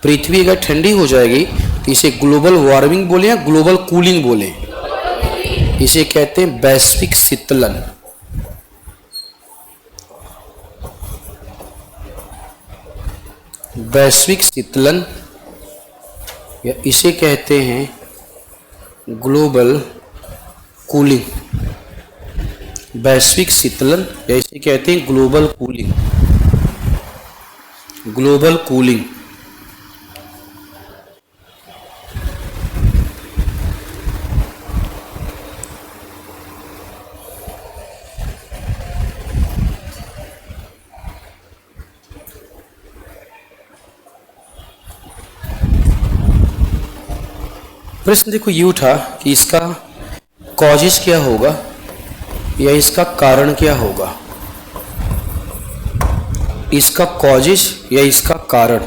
पृथ्वी अगर ठंडी हो जाएगी तो इसे ग्लोबल वार्मिंग बोले या ग्लोबल कूलिंग बोले? इसे कहते हैं वैश्विक शीतलन। वैश्विक शीतलन, या इसे कहते हैं ग्लोबल कूलिंग। वैश्विक शीतलन या इसे कहते हैं ग्लोबल कूलिंग। Global cooling. प्रश्न देखो ये उठा कि इसका कॉजेस क्या होगा या इसका कारण क्या होगा? इसका कॉजेस या इसका कारण,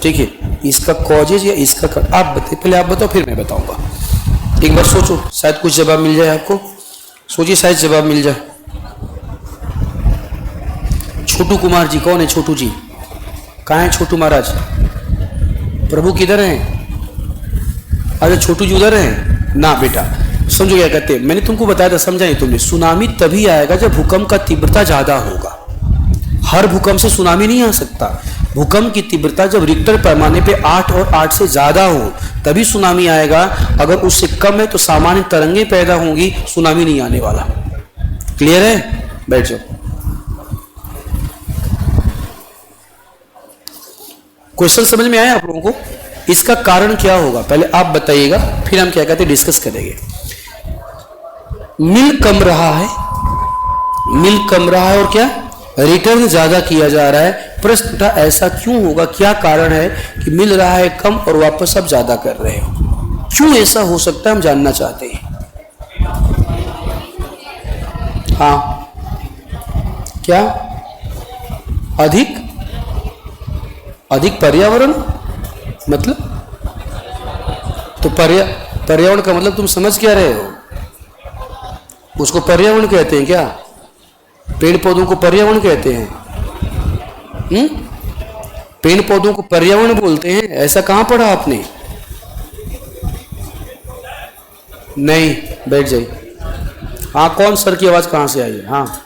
ठीक है, इसका कॉजेस या इसका कारण। आप बताइए, पहले आप बताओ फिर मैं बताऊंगा। एक बार सोचो, शायद कुछ जवाब मिल जाए आपको। सोचिए, शायद जवाब मिल जाए। छोटू कुमार जी कौन है? छोटू जी कहाँ है? छोटू महाराज प्रभु किधर हैं? अरे छोटू जी उधर हैं ना? बेटा समझो क्या कहते हैं, मैंने तुमको बताया था, समझा नहीं तुमने। सुनामी तभी आएगा जब भूकंप का तीव्रता ज्यादा होगा। हर भूकंप से सुनामी नहीं आ सकता। भूकंप की तीव्रता जब रिक्टर पैमाने पे 8 और 8 से ज्यादा हो तभी सुनामी आएगा। अगर उससे कम है तो सामान्य तरंगें पैदा होंगी, सुनामी नहीं आने वाला। क्लियर है? बैठ जाओ। क्वेश्चन समझ में आया आप लोगों को? इसका कारण क्या होगा पहले आप बताइएगा, फिर हम क्या कहते हैं डिस्कस करेंगे। मिल कम रहा है, मिल कम रहा है और क्या रिटर्न ज्यादा किया जा रहा है। प्रश्न उठा ऐसा क्यों होगा? क्या कारण है कि मिल रहा है कम और वापस आप ज्यादा कर रहे हो? क्यों ऐसा हो सकता है, हम जानना चाहते हैं। हाँ, क्या अधिक अधिक पर्यावरण मतलब? तो पर्यावरण का मतलब तुम समझ क्या रहे हो? उसको पर्यावरण कहते हैं क्या? पेड़ पौधों को पर्यावरण कहते हैं? पेड़ पौधों को पर्यावरण बोलते हैं, ऐसा कहां पढ़ा आपने? नहीं, बैठ जाइए। हाँ, कौन सर की आवाज कहां से आई है? हाँ,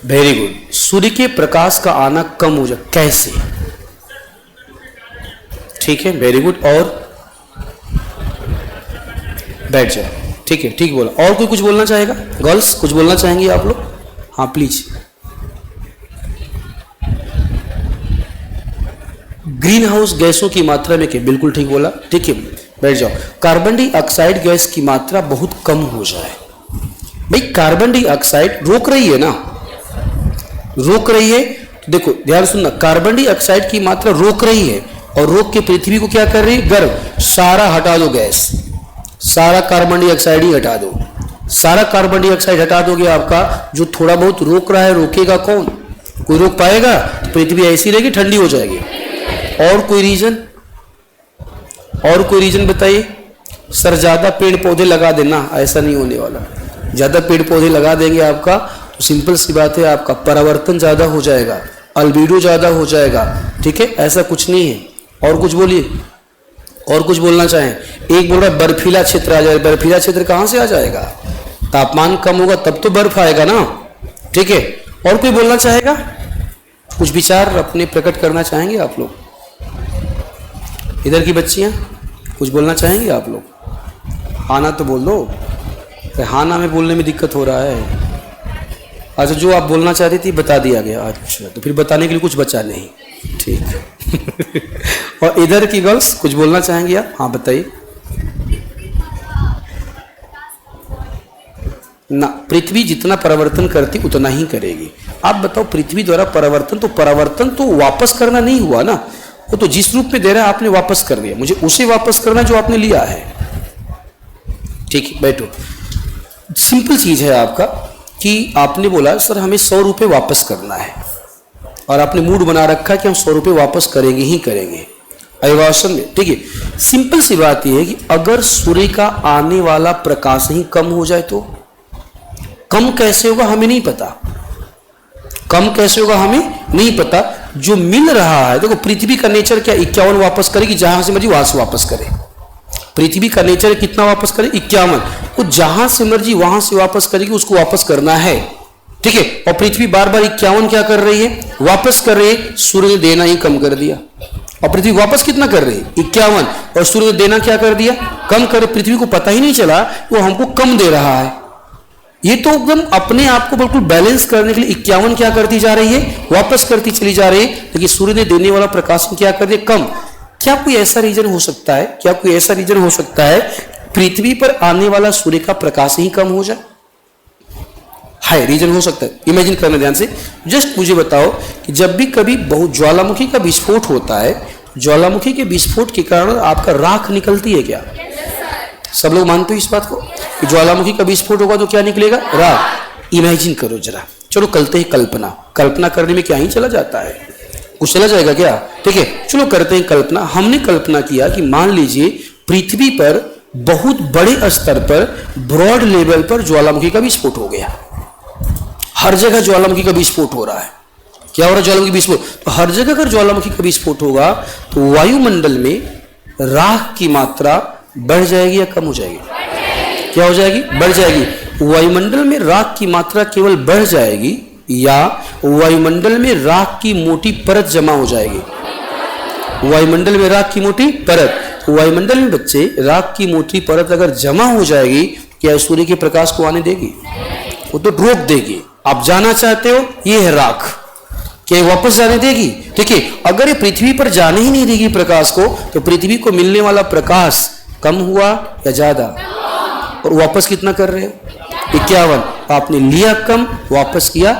वेरी गुड। सूर्य के प्रकाश का आना कम हो जाए, कैसे? ठीक है, वेरी गुड। और बैठ जाए, ठीक है, ठीक बोला। और कोई कुछ बोलना चाहेगा? गर्ल्स कुछ बोलना चाहेंगे आप लोग? हाँ प्लीज। ग्रीन हाउस गैसों की मात्रा में क्या? बिल्कुल ठीक बोला, ठीक है, बैठ जाओ। कार्बन डाइऑक्साइड गैस की मात्रा बहुत कम हो जाए। भाई कार्बन डाइऑक्साइड रोक रही है ना, रोक रही है। देखो ध्यान सुनना, कार्बन डाइऑक्साइड की मात्रा रोक रही है और रोक के पृथ्वी को क्या कर रही है? गर्म। सारा हटा दो गैस, सारा कार्बन डाइऑक्साइड ही हटा दो। सारा कार्बन डाइऑक्साइड हटा दोगे, आपका जो थोड़ा बहुत रोक रहा है, रोकेगा कौन? कोई रोक पाएगा? पृथ्वी ऐसी रहेगी, ठंडी हो जाएगी। और कोई रीजन? और कोई रीजन बताइए। सर ज्यादा पेड़ पौधे लगा देना, ऐसा नहीं होने वाला। ज्यादा पेड़ पौधे लगा देंगे आपका तो सिंपल सी बात है, आपका परावर्तन ज्यादा हो जाएगा, अल्बीडो ज्यादा हो जाएगा। ठीक है, ऐसा कुछ नहीं है। और कुछ बोलिए, और कुछ बोलना चाहें? एक बोल रहा है बर्फीला क्षेत्र आ जाए। बर्फीला क्षेत्र कहां से आ जाएगा? तापमान कम होगा तब तो बर्फ आएगा ना। ठीक है, और कोई बोलना चाहेगा? कुछ विचार अपने प्रकट करना चाहेंगे आप लोग? इधर की बच्चियां कुछ बोलना चाहेंगे आप लोग? हाँ ना तो बोल दो। हाँ ना में बोलने में दिक्कत हो रहा है। अच्छा, जो आप बोलना चाहती थी बता दिया गया। अच्छा, तो फिर बताने के लिए कुछ बचा नहीं। ठीक। और इधर की गर्ल्स कुछ बोलना चाहेंगी आप? हाँ बताइए ना। पृथ्वी जितना परिवर्तन करती उतना ही करेगी। आप बताओ, पृथ्वी द्वारा परावर्तन तो वापस करना नहीं हुआ ना। वो तो जिस रूप में दे रहा है आपने वापस कर दिया, मुझे उसे वापस करना जो आपने लिया है। ठीक है, बैठो। सिंपल चीज है आपका कि आपने बोला सर हमें 100 रुपये वापस करना है, और आपने मूड बना रखा है कि हम 100 रुपये वापस करेंगे ही करेंगे अभिभाषण में। ठीक है, सिंपल सी बात यह है कि अगर सूर्य का आने वाला प्रकाश ही कम हो जाए तो कम कैसे होगा हमें नहीं पता। कम कैसे होगा हमें नहीं पता। जो मिल रहा है, देखो पृथ्वी का नेचर क्या 51 वापस करेगी, जहां से मर्जी वहां से वापस करे। पृथ्वी का नेचर कितना वापस करे? 51। वो जहां से मर्जी वहां से वापस करेगी, उसको वापस करना है। ठीक है, और पृथ्वी बार बार 51 क्या कर रही है? वापस कर रही है। सूर्य ने देना ही कम कर दिया, और पृथ्वी वापस कितना कर रही है? 51। और सूर्य ने देना क्या कर दिया? कम कर। पृथ्वी को पता ही नहीं चला वो हमको कम दे रहा है। ये तो एकदम अपने आप को बिल्कुल बैलेंस करने के लिए 51 क्या करती जा रही है? वापस करती चली जा रही है। लेकिन सूर्य ने देने वाला प्रकाश क्या कर दिया? कम। क्या कोई ऐसा रीजन हो सकता है? क्या कोई ऐसा रीजन हो सकता है पृथ्वी पर आने वाला सूर्य का प्रकाश ही कम हो जाए? हाय, रीजन हो सकता है। इमेजिन करना ध्यान से। जस्ट मुझे बताओ कि जब भी कभी बहुत ज्वालामुखी का विस्फोट होता है, ज्वालामुखी के विस्फोट के कारण आपका राख निकलती है क्या? सब लोग मानते हो इस बात को कि ज्वालामुखी का विस्फोट होगा तो क्या निकलेगा? राख। इमेजिन करो जरा। चलो करते हैं कल्पना। कल्पना करने में क्या ही चला जाता है? कुछ चला जाएगा क्या? ठीक है, चलो करते हैं कल्पना। हमने कल्पना किया कि मान लीजिए पृथ्वी पर बहुत बड़े स्तर पर, ब्रॉड लेवल पर ज्वालामुखी का विस्फोट हो गया। हर जगह ज्वालामुखी का विस्फोट हो रहा है। क्या हो रहा है? ज्वालामुखी विस्फोट। तो हर जगह अगर ज्वालामुखी का विस्फोट होगा तो वायुमंडल में राख की मात्रा बढ़ जाएगी या कम हो जाएगी? क्या हो जाएगी? बढ़ जाएगी। वायुमंडल में राख की मात्रा केवल बढ़ जाएगी या वायुमंडल में राख की मोटी परत जमा हो जाएगी? वायुमंडल में राख की मोटी परत। वायुमंडल में बच्चे राख की मोटी परत अगर जमा हो जाएगी, क्या सूर्य के प्रकाश को आने देगी? वो तो रोक देगी। आप जाना चाहते हो, ये है राख, क्या वापस जाने देगी? ठीक है, अगर ये पृथ्वी पर जाने ही नहीं देगी प्रकाश को, तो पृथ्वी को मिलने वाला प्रकाश कम हुआ या ज्यादा? और वापस कितना कर रहे हो? 51। आपने लिया कम, वापस किया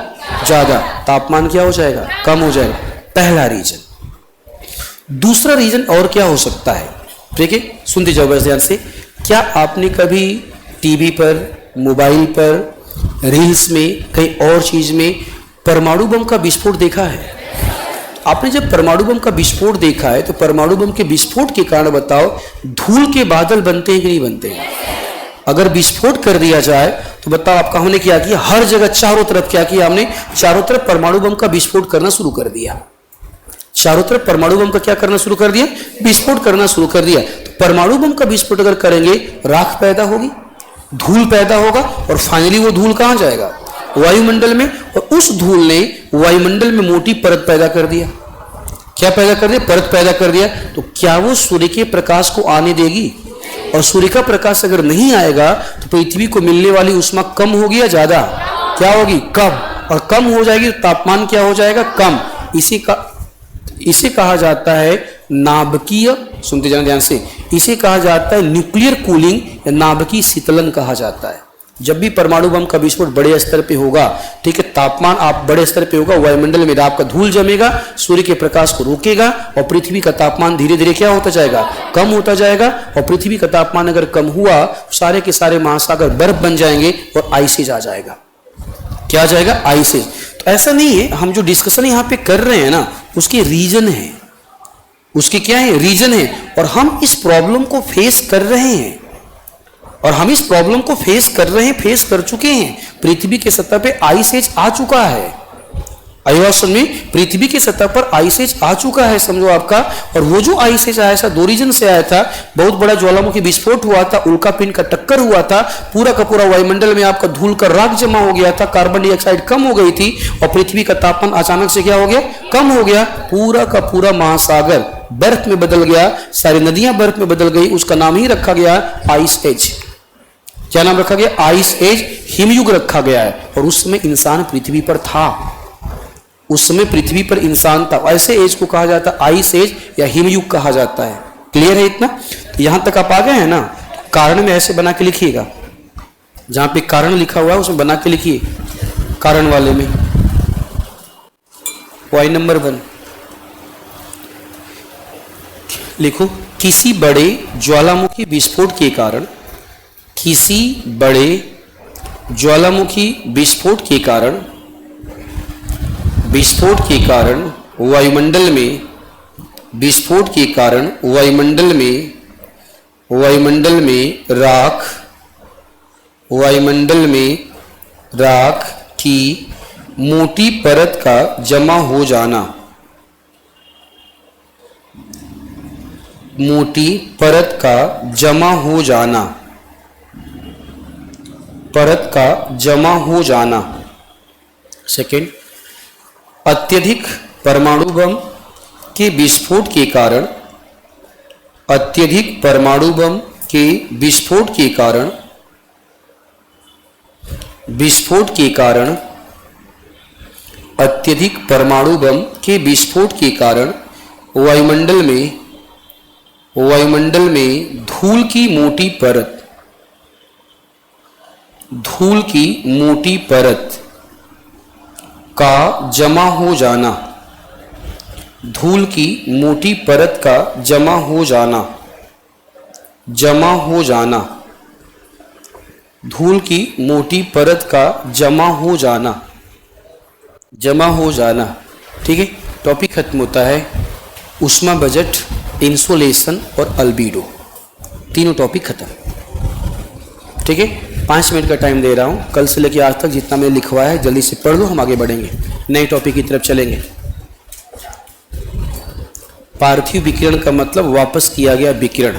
ज्यादा, तापमान क्या हो जाएगा? कम हो जाएगा। पहला रीजन। दूसरा रीजन और क्या हो सकता है? ठीक है, सुनते जाओ बस ध्यान से। क्या आपने कभी टीवी पर, मोबाइल पर, रील्स में, कहीं और चीज में परमाणु बम का विस्फोट देखा है? आपने जब परमाणु बम का विस्फोट देखा है तो परमाणु बम के विस्फोट के कारण बताओ धूल के बादल बनते हैं कि नहीं बनते हैं? अगर विस्फोट कर दिया जाए तो बताओ आपका हमने क्या किया, हर जगह चारों तरफ क्या किया हमने, चारों तरफ परमाणु बम का विस्फोट करना शुरू कर दिया। चारों तरफ परमाणु बम का क्या करना शुरू कर दिया, विस्फोट करना शुरू कर दिया। तो परमाणु बम का विस्फोट अगर करेंगे, राख पैदा होगी, धूल पैदा होगा, और फाइनली वो धूल कहां जाएगा, वायुमंडल में। और उस धूल ने वायुमंडल में मोटी परत पैदा कर दिया। क्या पैदा कर दिया, परत पैदा कर दिया। तो क्या वो सूर्य के प्रकाश को आने देगी? और सूर्य का प्रकाश अगर नहीं आएगा तो पृथ्वी को मिलने वाली ऊष्मा कम होगी या ज्यादा, क्या होगी, कम। और कम हो जाएगी तो तापमान क्या हो जाएगा, कम। इसे कहा जाता है नाभिकीय, सुनते जाना ध्यान से, इसे कहा जाता है न्यूक्लियर कूलिंग या नाभिकीय शीतलन कहा जाता है। जब भी परमाणु बम का विस्फोट बड़े स्तर पे होगा, ठीक है, तापमान आप बड़े स्तर पे होगा, वायुमंडल में आपका धूल जमेगा, सूर्य के प्रकाश को रोकेगा, और पृथ्वी का तापमान धीरे धीरे क्या होता जाएगा, कम होता जाएगा। और पृथ्वी का तापमान अगर कम हुआ, सारे के सारे महासागर बर्फ बन जाएंगे और आइसेज आ जाएगा। क्या आ जाएगा, आइसेज। तो ऐसा नहीं है, हम जो डिस्कशन यहाँ पे कर रहे हैं ना, उसके रीजन है, उसके क्या है, रीजन है। और हम इस प्रॉब्लम को फेस कर रहे हैं, और हम इस प्रॉब्लम को फेस कर रहे हैं, फेस कर चुके हैं। पृथ्वी के सतह पे आइस एज आ चुका है। आइए समझिए, पृथ्वी की सतह पर आइस एज आ चुका है, समझो आपका। और वो जो आइस एज आया था, दो रीजन से आया था। बहुत बड़ा ज्वालामुखी विस्फोट हुआ था, उल्का पिंड का टक्कर हुआ था, पूरा का पूरा वायुमंडल में आपका धूल का राख जमा हो गया था, कार्बन डाइऑक्साइड कम हो गई थी, और पृथ्वी का तापमान अचानक से क्या हो गया, कम हो गया। पूरा का पूरा महासागर बर्फ में बदल गया, सारी नदियां बर्फ में बदल गई। उसका नाम ही रखा गया आइस एज। क्या नाम रखा गया, आइस एज, हिमयुग रखा गया है। और उस समय इंसान पृथ्वी पर था, उस समय पृथ्वी पर इंसान था। ऐसे एज को कहा जाता है आइस एज या हिमयुग कहा जाता है। क्लियर है इतना? तो यहां तक आप आ गए हैं ना। कारण में ऐसे बना के लिखिएगा, जहां पे कारण लिखा हुआ है उसमें बना के लिखिए, कारण वाले में। पॉइंट नंबर 1 लिखो, किसी बड़े ज्वालामुखी विस्फोट के कारण, किसी बड़े ज्वालामुखी विस्फोट के कारण, विस्फोट के कारण वायुमंडल में, विस्फोट के कारण वायुमंडल में, वायुमंडल में राख, वायुमंडल में राख की मोटी परत का जमा हो जाना, मोटी परत का जमा हो जाना, परत का जमा हो जाना। सेकेंड, अत्यधिक परमाणु बम के विस्फोट के कारण, अत्यधिक परमाणु बम के विस्फोट के कारण, विस्फोट के कारण, अत्यधिक परमाणु बम के विस्फोट के कारण वायुमंडल में, वायुमंडल में धूल की मोटी परत, धूल की मोटी परत का जमा हो जाना, धूल की मोटी परत का जमा हो जाना, जमा हो जाना, धूल की मोटी परत का जमा हो जाना, जमा हो जाना। ठीक है, टॉपिक खत्म होता है। ऊष्मा बजट, इंसोलेशन और अल्बीडो, तीनों टॉपिक खत्म। ठीक है, 5 मिनट का टाइम दे रहा हूँ। कल से लेकर आज तक जितना मैंने लिखवाया है जल्दी से पढ़ लो, हम आगे बढ़ेंगे, नए टॉपिक की तरफ चलेंगे। पार्थिव विकिरण का मतलब वापस किया गया विकिरण,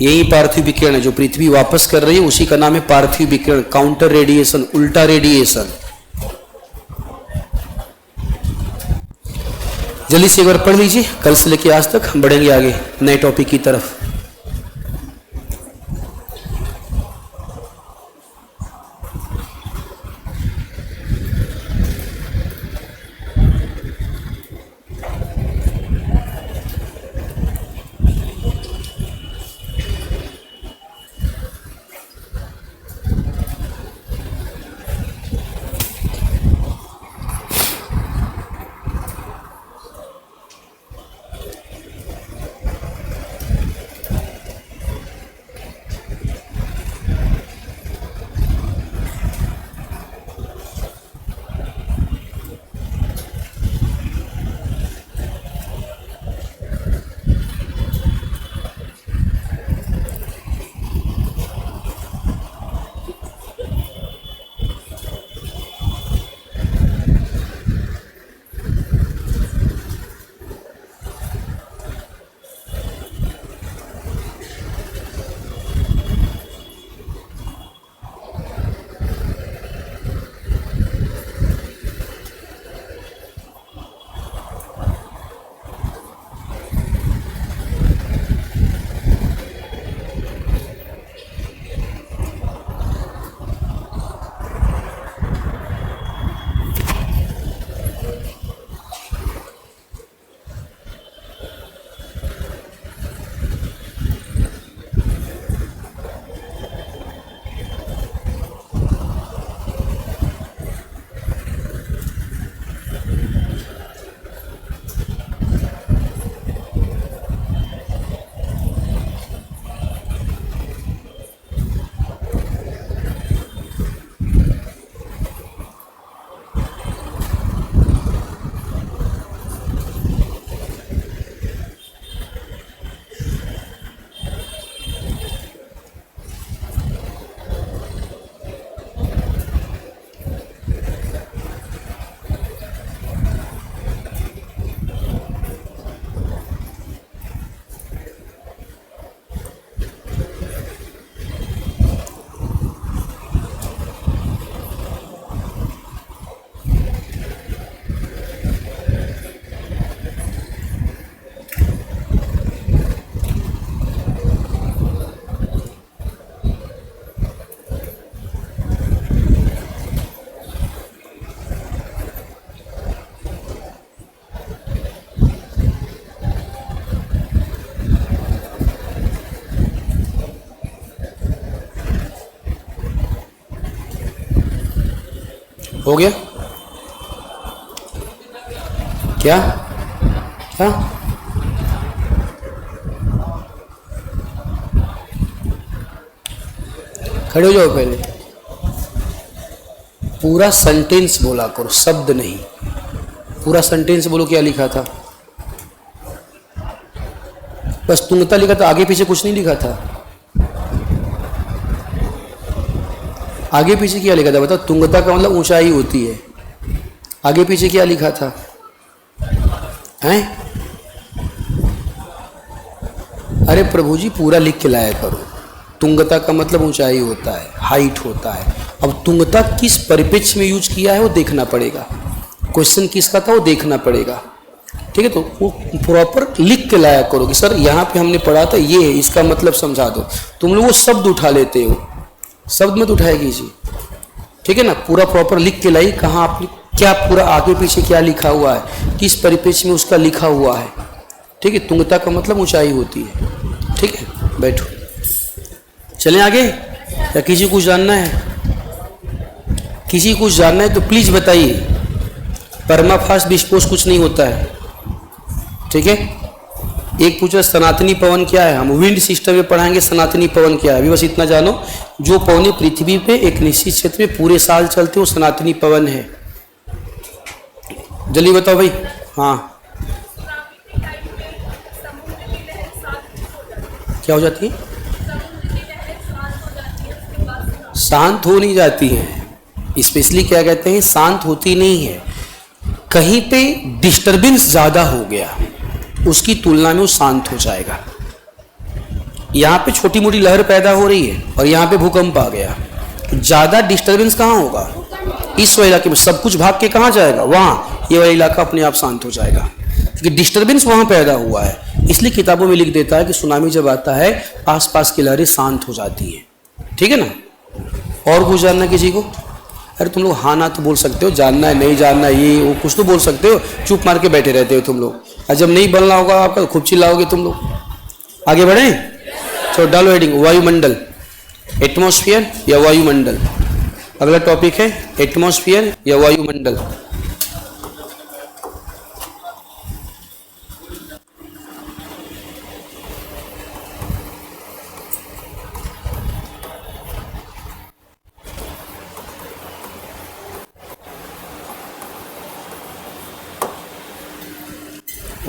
यही पार्थिव विकिरण है जो पृथ्वी वापस कर रही है, उसी का नाम है पार्थिव विकिरण, काउंटर रेडिएशन, उल्टा रेडिएशन। जल्दी से एक बार पढ़ लीजिए, कल से लेकर आज तक हम बढ़ेंगे आगे नए टॉपिक की तरफ। हो गया? क्या क्या? खड़े हो जाओ पहले। पूरा सेंटेंस बोला करो, शब्द नहीं। पूरा सेंटेंस बोलो। क्या लिखा था? बस तुंगता लिखा था, आगे पीछे कुछ नहीं लिखा था। आगे पीछे क्या लिखा था बताओ? तुंगता का मतलब ऊंचाई होती है। आगे पीछे क्या लिखा था? हैं? अरे प्रभु जी पूरा लिख के लाया करो। तुंगता का मतलब ऊंचाई होता है, हाइट होता है। अब तुंगता किस परिप्रेक्ष्य में यूज किया है वो देखना पड़ेगा। क्वेश्चन किसका था वो देखना पड़ेगा। ठीक है, तो वो प्रॉपर लिख के लाया करो कि सर यहाँ पे हमने पढ़ा था ये है, इसका मतलब समझा दो। तुम लोग वो शब्द उठा लेते हो, शब्द मत उठाया कीजिए। ठीक है ना, पूरा प्रॉपर लिख के लाई कहाँ आपने क्या, पूरा आगे पीछे क्या लिखा हुआ है, किस परिप्रेक्ष्य में उसका लिखा हुआ है। ठीक है, तुंगता का मतलब ऊंचाई होती है। ठीक है, बैठो। चलें आगे या किसी कुछ जानना है? किसी कुछ जानना है तो प्लीज बताइए। परमाफास्ट विस्पोस कुछ नहीं होता है। ठीक है, एक पूछा सनातनी पवन क्या है। हम विंड सिस्टम में पढ़ाएंगे सनातनी पवन क्या है। अभी बस इतना जानो, जो पवनें पृथ्वी पे एक निश्चित क्षेत्र में पूरे साल चलते वो सनातनी पवन है। जल्दी बताओ भाई। हाँ, क्या हो जाती है? शांत हो नहीं जाती है। स्पेशली क्या कहते हैं, शांत होती नहीं है। कहीं पे डिस्टरबेंस ज्यादा हो गया, उसकी तुलना में वो शांत हो जाएगा। यहाँ पे छोटी मोटी लहर पैदा हो रही है और यहाँ पे भूकंप आ गया, ज्यादा डिस्टरबेंस कहाँ होगा? इस वाले इलाके में। सब कुछ भाग के कहाँ जाएगा? वहाँ। ये वाला इलाका अपने आप शांत हो जाएगा क्योंकि डिस्टरबेंस वहाँ पैदा हुआ है। इसलिए किताबों में लिख देता है कि सुनामी जब आता है आसपास की लहरें शांत हो जाती हैं। ठीक है ना? और कुछ जानना किसी को? अरे तुम लोग हाँ ना तो बोल सकते हो, जानना है नहीं जानना है ये वो कुछ तो बोल सकते हो। चुप मार के बैठे रहते हो तुम लोग, और जब नहीं बनना होगा आपका खूब चिल्लाओगे तुम लोग। आगे बढ़े? तो डालो हेडिंग वायुमंडल। एटमॉस्फेयर या वायुमंडल? अगला टॉपिक है एटमॉस्फेयर या वायुमंडल।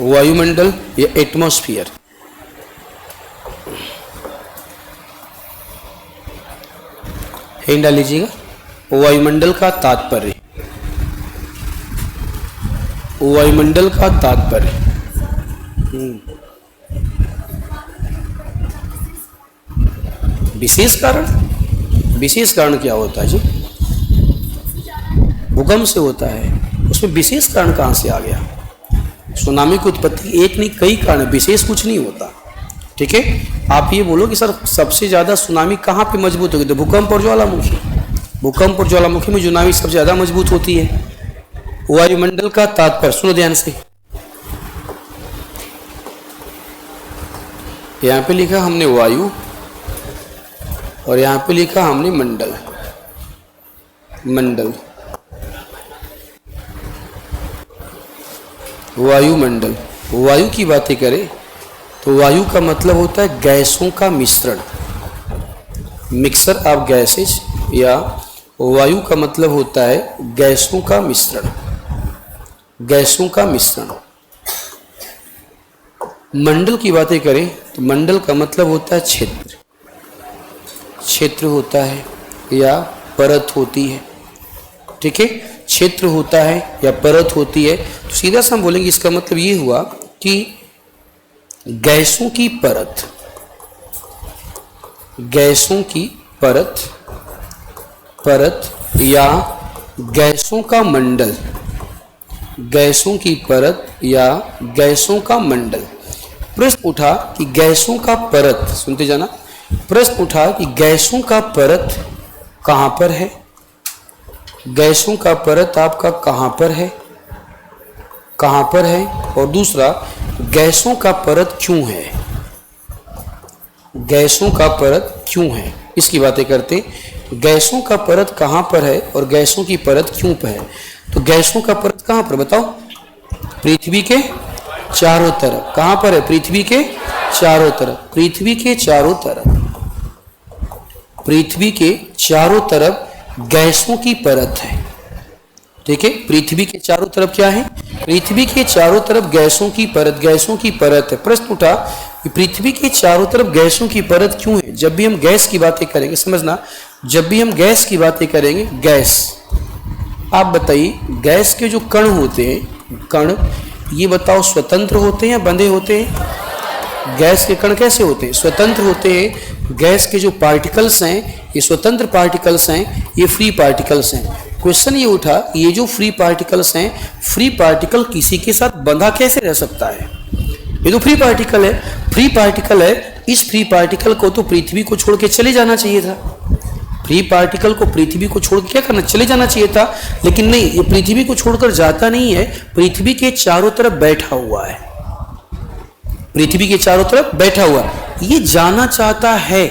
वायुमंडल या एटमॉस्फेयर। हेडिंग डाल लीजिएगा वायुमंडल का तात्पर्य। वायुमंडल का तात्पर्य विशेष कारण। विशेष कारण क्या होता है जी? भूकंप से होता है, उसमें विशेष कारण कहाँ से आ गया? सुनामी की उत्पत्ति एक नहीं कई कारण, विशेष कुछ नहीं होता। ठीक है, आप ये बोलो कि सर सबसे ज्यादा सुनामी कहाँ पे मजबूत होगी, तो भूकंप और ज्वालामुखी। भूकंप और ज्वालामुखी में सुनामी सबसे ज्यादा मजबूत होती है। वायुमंडल का तात्पर्य सुनो ध्यान से। यहाँ पे लिखा हमने वायु और यहाँ पे लिखा हमने मंडल। मंडल, वायुमंडल। वायु की बातें करें तो वायु का मतलब होता है गैसों का मिश्रण, मिक्सर ऑफ गैसेज, या वायु का मतलब होता है गैसों का मिश्रण। गैसों का मिश्रण। मंडल की बातें करें तो मंडल का मतलब होता है क्षेत्र। क्षेत्र होता है या परत होती है। ठीक है, क्षेत्र होता है या परत होती है। तो सीधा सा हम बोलेंगे इसका मतलब ये हुआ कि गैसों की परत, गैसों की परत, परत या गैसों का मंडल, गैसों की परत या गैसों का मंडल। प्रश्न उठा कि गैसों का परत, सुनते जाना, प्रश्न उठा कि गैसों का परत कहाँ पर है? गैसों का परत आपका कहाँ पर है? कहाँ पर है? और दूसरा, गैसों का परत क्यों है? गैसों का परत क्यों है? इसकी बातें करते। गैसों का परत कहाँ पर है और गैसों की परत क्यों पर है? तो गैसों का परत कहाँ पर बताओ? पृथ्वी के चारों तरफ। कहाँ पर है? पृथ्वी के चारों तरफ। पृथ्वी के चारों तरफ, पृथ्वी के चारों तरफ गैसों की परत है। ठीक है, पृथ्वी के चारों तरफ क्या है? पृथ्वी के चारों तरफ गैसों की परत, गैसों की परत है। प्रश्न उठा कि पृथ्वी के चारों तरफ गैसों की परत क्यों है? जब भी हम गैस की बातें करेंगे, समझना, जब भी हम गैस की बातें करेंगे, गैस, आप बताइए गैस के जो कण होते हैं, कण, ये बताओ स्वतंत्र होते हैं या बंधे होते हैं? गैस के कण कैसे होते हैं? स्वतंत्र होते हैं। गैस के जो पार्टिकल्स हैं ये स्वतंत्र पार्टिकल्स हैं, ये फ्री पार्टिकल्स हैं। क्वेश्चन ये उठा, ये जो फ्री पार्टिकल्स हैं, फ्री पार्टिकल किसी के साथ बंधा कैसे रह सकता है? ये तो फ्री पार्टिकल है, फ्री पार्टिकल है, इस फ्री पार्टिकल को तो पृथ्वी को छोड़ के चले जाना चाहिए था। फ्री पार्टिकल को पृथ्वी को छोड़ के क्या करना? चले जाना चाहिए था, लेकिन नहीं, ये पृथ्वी को छोड़कर जाता नहीं है, पृथ्वी के चारों तरफ बैठा हुआ है। पृथ्वी के चारों तरफ बैठा हुआ, ये जाना चाहता है,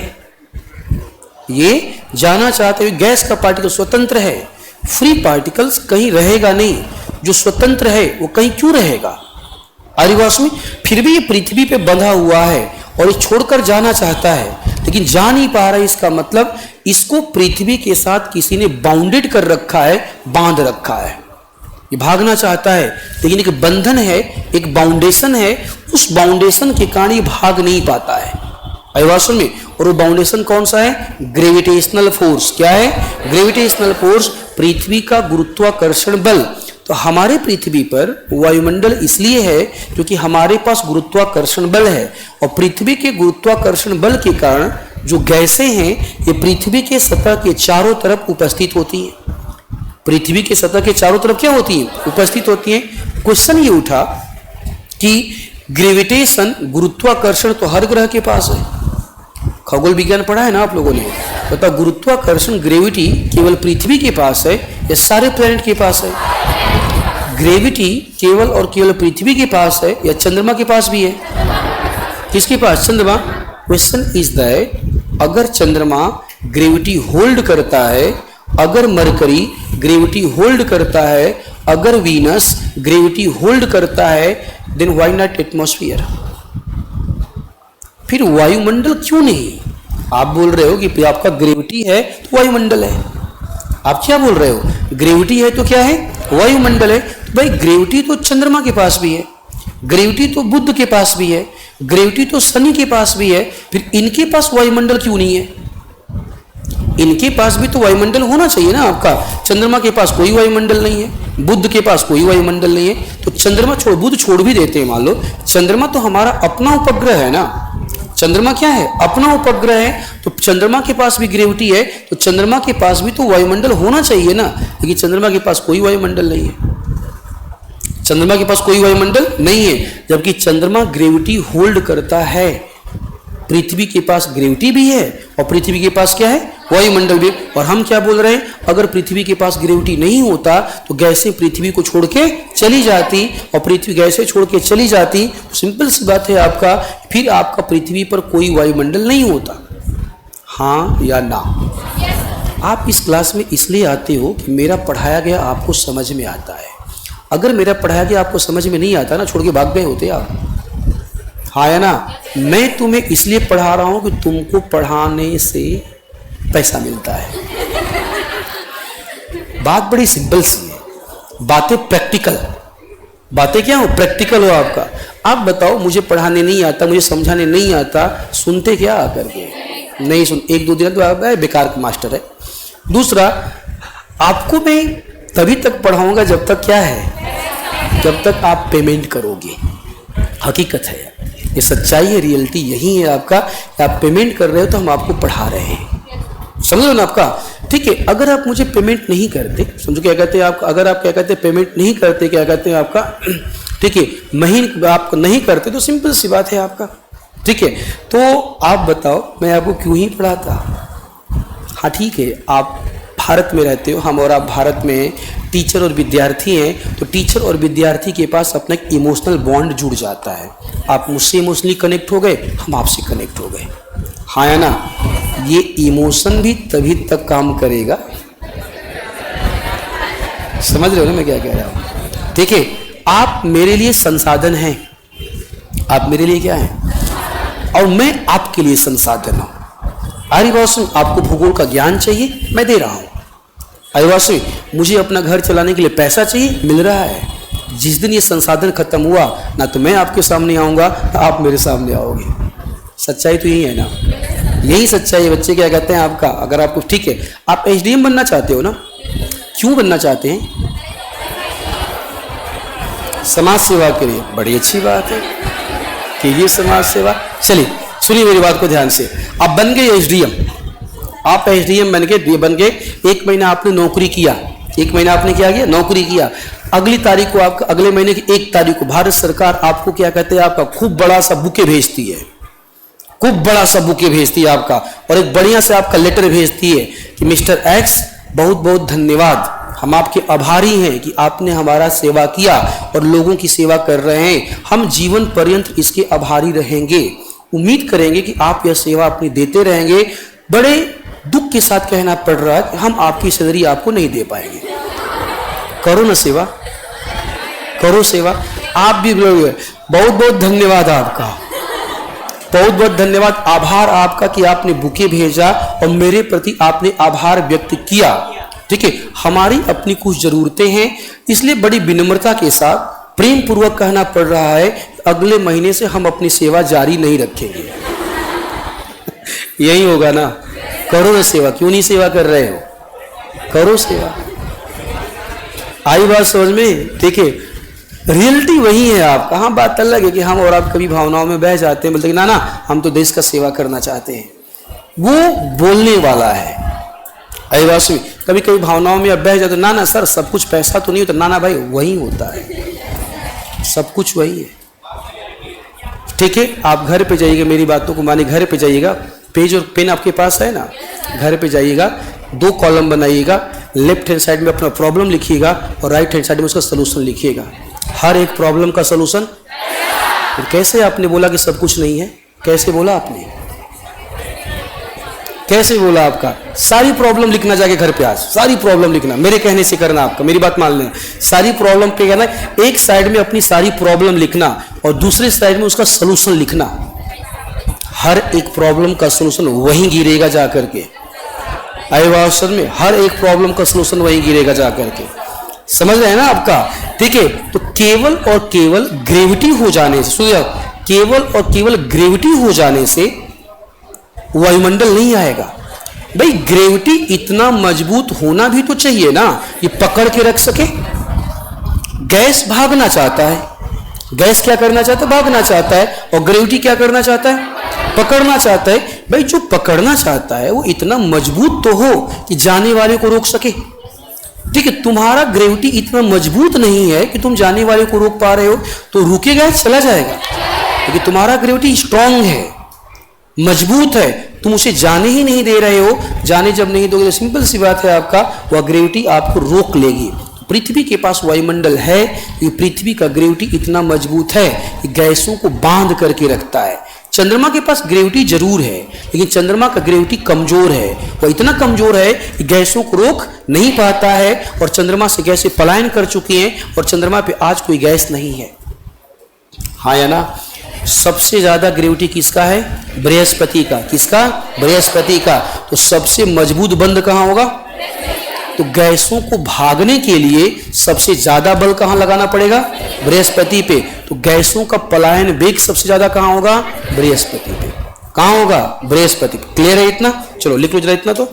ये जाना चाहते हुए गैस का पार्टिकल स्वतंत्र है। फ्री पार्टिकल्स कहीं रहेगा नहीं, जो स्वतंत्र है वो कहीं क्यों रहेगा? आदिवास में फिर भी ये पृथ्वी पे बंधा हुआ है और ये छोड़कर जाना चाहता है, लेकिन जा नहीं पा रहा है। इसका मतलब इसको पृथ्वी के साथ किसी ने बाउंडेड कर रखा है, बांध रखा है। ये भागना चाहता है, लेकिन एक बंधन है, एक बाउंडेशन है, उस बाउंडेशन के कारण ये भाग नहीं पाता है अभिवासन में। और वो बाउंडेशन कौन सा है? Gravitational force. क्या है? ग्रेविटेशनल फोर्स, पृथ्वी का गुरुत्वाकर्षण बल। तो हमारे पृथ्वी पर वायुमंडल इसलिए है क्योंकि हमारे पास गुरुत्वाकर्षण बल है, और पृथ्वी के गुरुत्वाकर्षण बल के कारण जो गैसें हैं ये पृथ्वी के सतह के चारों तरफ उपस्थित होती हैं। पृथ्वी के सतह के चारों तरफ क्या होती हैं? उपस्थित होती हैं। क्वेश्चन ये उठा कि ग्रेविटेशन, गुरुत्वाकर्षण तो हर ग्रह के पास है। खगोल विज्ञान पढ़ा है ना आप लोगों ने? बताओ, गुरुत्वाकर्षण, ग्रेविटी केवल पृथ्वी के पास है या सारे प्लैनेट के पास है? ग्रेविटी केवल और केवल पृथ्वी के पास है या चंद्रमा के पास भी है? किसके पास? चंद्रमा। क्वेश्चन इज दैट अगर चंद्रमा ग्रेविटी होल्ड करता है, अगर मरकरी ग्रेविटी होल्ड करता है, अगर वीनस ग्रेविटी होल्ड करता है, देन व्हाई नॉट एटमॉस्फेयर? फिर वायुमंडल क्यों नहीं? आप बोल रहे हो कि आपका ग्रेविटी है तो वायुमंडल है। आप क्या बोल रहे हो? ग्रेविटी है तो क्या है? वायुमंडल है। तो भाई ग्रेविटी तो चंद्रमा के पास भी है, ग्रेविटी तो बुध के पास भी है, ग्रेविटी तो शनि के पास भी है, फिर इनके पास वायुमंडल क्यों नहीं है? इनके पास भी तो वायुमंडल होना चाहिए ना आपका। चंद्रमा के पास कोई वायुमंडल नहीं है, बुध के पास कोई वायुमंडल नहीं है, तो चंद्रमा छोड़, बुध छोड़ भी देते हैं मान लो, चंद्रमा तो हमारा अपना उपग्रह है ना। चंद्रमा क्या है? अपना उपग्रह है। तो चंद्रमा के पास भी ग्रेविटी है, तो चंद्रमा के पास भी तो वायुमंडल होना चाहिए ना, लेकिन चंद्रमा के पास कोई वायुमंडल नहीं है। चंद्रमा के पास कोई वायुमंडल नहीं है, जबकि चंद्रमा ग्रेविटी होल्ड करता है। पृथ्वी के पास ग्रेविटी भी है और पृथ्वी के पास क्या है? वायुमंडल भी। और हम क्या बोल रहे हैं? अगर पृथ्वी के पास ग्रेविटी नहीं होता तो गैसें पृथ्वी को छोड़ के चली जाती, और पृथ्वी गैसें छोड़ के चली जाती तो सिंपल सी बात है आपका, फिर आपका पृथ्वी पर कोई वायुमंडल नहीं होता। हाँ या ना? आप इस क्लास में इसलिए आते हो कि मेरा पढ़ाया गया आपको समझ में आता है। अगर मेरा पढ़ाया गया आपको समझ में नहीं आता ना, छोड़ के भाग गए होते आप। हाँ या ना? मैं तुम्हें इसलिए पढ़ा रहा हूं कि तुमको पढ़ाने से पैसा मिलता है। बात बड़ी सिंपल सी है, बातें प्रैक्टिकल, बातें क्या हो? प्रैक्टिकल हो आपका। आप बताओ, मुझे पढ़ाने नहीं आता, मुझे समझाने नहीं आता, सुनते क्या आकर के? नहीं सुन, एक दो दिन तो आप बेकार का मास्टर है। दूसरा, आपको मैं तभी तक पढ़ाऊंगा जब तक क्या है? जब तक आप पेमेंट करोगे। हकीकत है, ये सच्चाई है, रियलिटी यही है आपका। आप पेमेंट कर रहे हो तो हम आपको पढ़ा रहे हैं, समझ लो ना आपका। ठीक है, अगर आप मुझे पेमेंट नहीं करते, समझो क्या कहते हैं आप, अगर आप क्या कहते हैं पेमेंट नहीं करते, क्या कहते हैं आपका, ठीक है, महीने आप नहीं करते तो सिंपल सी बात है आपका। ठीक है, तो आप बताओ मैं आपको क्यों ही पढ़ाता? हाँ ठीक है, आप भारत में रहते हो, हम और आप भारत में टीचर और विद्यार्थी हैं, तो टीचर और विद्यार्थी के पास अपना एक इमोशनल बॉन्ड जुड़ जाता है। आप मुझसे इमोशनली कनेक्ट हो गए, हम आपसे कनेक्ट हो गए। हाँ या ना? ये इमोशन भी तभी तक काम करेगा, समझ रहे हो ना मैं क्या कह रहा हूं? ठीक है, आप मेरे लिए संसाधन हैं, आप मेरे लिए क्या हैं और मैं आपके लिए संसाधन हूं। आर्यवासी, आपको भूगोल का ज्ञान चाहिए, मैं दे रहा हूं। आर्यवासी, मुझे अपना घर चलाने के लिए पैसा चाहिए, मिल रहा है। जिस दिन ये संसाधन खत्म हुआ, ना तो मैं आपके सामने आऊंगा ना आप मेरे सामने आओगे। सच्चाई तो यही है ना, यही सच्चाई है। बच्चे क्या कहते हैं आपका, अगर आपको ठीक है, आप एसडीएम बनना चाहते हो ना, क्यों बनना चाहते हैं? समाज सेवा के लिए, बड़ी अच्छी बात है, कीजिए समाज सेवा। चलिए सुनिए मेरी बात को ध्यान से। आप बन गए एसडीएम, आप एसडीएम बन गए, 1 महीना आपने नौकरी किया, 1 महीना आपने क्या किया, नौकरी किया। अगली तारीख को आपका, अगले महीने की 1 तारीख को भारत सरकार आपको क्या कहते हैं, आपका खूब बड़ा सा बुके भेजती है, खूब बड़ा सा बुके भेजती है आपका, और एक बढ़िया से आपका लेटर भेजती है कि मिस्टर एक्स बहुत बहुत धन्यवाद, हम आपके आभारी हैं कि आपने हमारा सेवा किया और लोगों की सेवा कर रहे हैं, हम जीवन पर्यंत इसके आभारी रहेंगे, उम्मीद करेंगे कि आप यह सेवा अपनी देते रहेंगे। बड़े दुख के साथ कहना पड़ रहा है कि हम आपकी सैलरी आपको नहीं दे पाएंगे। करो ना सेवा, करो सेवा। आप भी बोलोगे बहुत बहुत धन्यवाद आपका, बहुत बहुत धन्यवाद, आभार आपका कि आपने बुके भेजा और मेरे प्रति आपने आभार व्यक्त किया। ठीक है, हमारी अपनी कुछ जरूरतें हैं, इसलिए बड़ी विनम्रता के साथ प्रेम पूर्वक कहना पड़ रहा है, अगले महीने से हम अपनी सेवा जारी नहीं रखेंगे। यही होगा ना, करो ना सेवा, क्यों नहीं सेवा कर रहे हो, करो सेवा। आई बात समझ में? ठीक है, रियलिटी वही है आपका। हाँ, बात अलग है कि हम और आप कभी भावनाओं में बह जाते हैं, बोलते हैं ना हम तो देश का सेवा करना चाहते हैं, वो बोलने वाला है। आई बात सुनी, कभी कभी भावनाओं में अब बह जाते, ना सर सब कुछ पैसा तो नहीं होता, ना भाई वही होता है, सब कुछ वही है। ठीक है, आप घर पे जाइएगा, मेरी बातों को मानिए, घर पे जाइएगा, पेज और पेन आपके पास है ना, घर पे जाइएगा, 2 कॉलम बनाइएगा, लेफ्ट हैंड साइड में अपना प्रॉब्लम लिखिएगा और राइट हैंड साइड में उसका सलूशन लिखिएगा। हर एक प्रॉब्लम का सलूशन। कैसे आपने बोला कि सब कुछ नहीं है, कैसे बोला आपने, कैसे बोला? आपका सारी प्रॉब्लम लिखना जाके घर पे, आज सारी प्रॉब्लम लिखना, मेरे कहने से करना, आपका मेरी बात मान लेना, सारी प्रॉब्लम पे करना, एक साइड में अपनी सारी प्रॉब्लम लिखना और दूसरे साइड में उसका सलूशन लिखना। हर एक प्रॉब्लम का सलूशन वहीं गिरेगा जा करके, आयवासन में हर एक प्रॉब्लम का सलूशन वहीं गिरेगा जा करके। समझ रहे हैं ना आपका? ठीक है, तो केवल और केवल ग्रेविटी हो जाने से, सुनिए, केवल और केवल ग्रेविटी हो जाने से वायुमंडल नहीं आएगा। भाई ग्रेविटी इतना मजबूत होना भी तो चाहिए ना, ये पकड़ के रख सके। गैस भागना चाहता है, गैस क्या करना चाहता है, भागना चाहता है, और ग्रेविटी क्या करना चाहता है, पकड़ना चाहता है। भाई जो पकड़ना चाहता है वो इतना मजबूत तो हो कि जाने वाले को रोक सके। ठीक है, तुम्हारा ग्रेविटी इतना मजबूत नहीं है कि तुम जाने वाले को रोक पा रहे हो, तो रुकेगा, चला जाएगा। क्योंकि तुम्हारा ग्रेविटी स्ट्रांग है, मजबूत है, तुम उसे जाने ही नहीं दे रहे हो। जाने जब नहीं दोगे तो सिंपल सी बात है, आपका वह ग्रेविटी आपको रोक लेगी। पृथ्वी के पास वायुमंडल है, ये पृथ्वी का ग्रेविटी इतना मजबूत है कि गैसों को बांध करके रखता है। चंद्रमा के पास ग्रेविटी जरूर है, लेकिन चंद्रमा का ग्रेविटी कमजोर है, वह इतना कमजोर है कि गैसों को रोक नहीं पाता है, और चंद्रमा से गैसें पलायन कर चुकी हैं, और चंद्रमा पे आज कोई गैस नहीं है। हाँ या ना? सबसे ज्यादा ग्रेविटी किसका है? बृहस्पति का। किसका? बृहस्पति का। तो सबसे मजबूत बंध कहाँ होगा? तो गैसों को भागने के लिए सबसे ज्यादा बल कहाँ लगाना पड़ेगा? बृहस्पति पे। तो गैसों का पलायन वेग सबसे ज्यादा कहाँ होगा? बृहस्पति पे। कहाँ होगा? बृहस्पति पे। क्लियर है इतना? चलो लिख लो जरा, इतना तो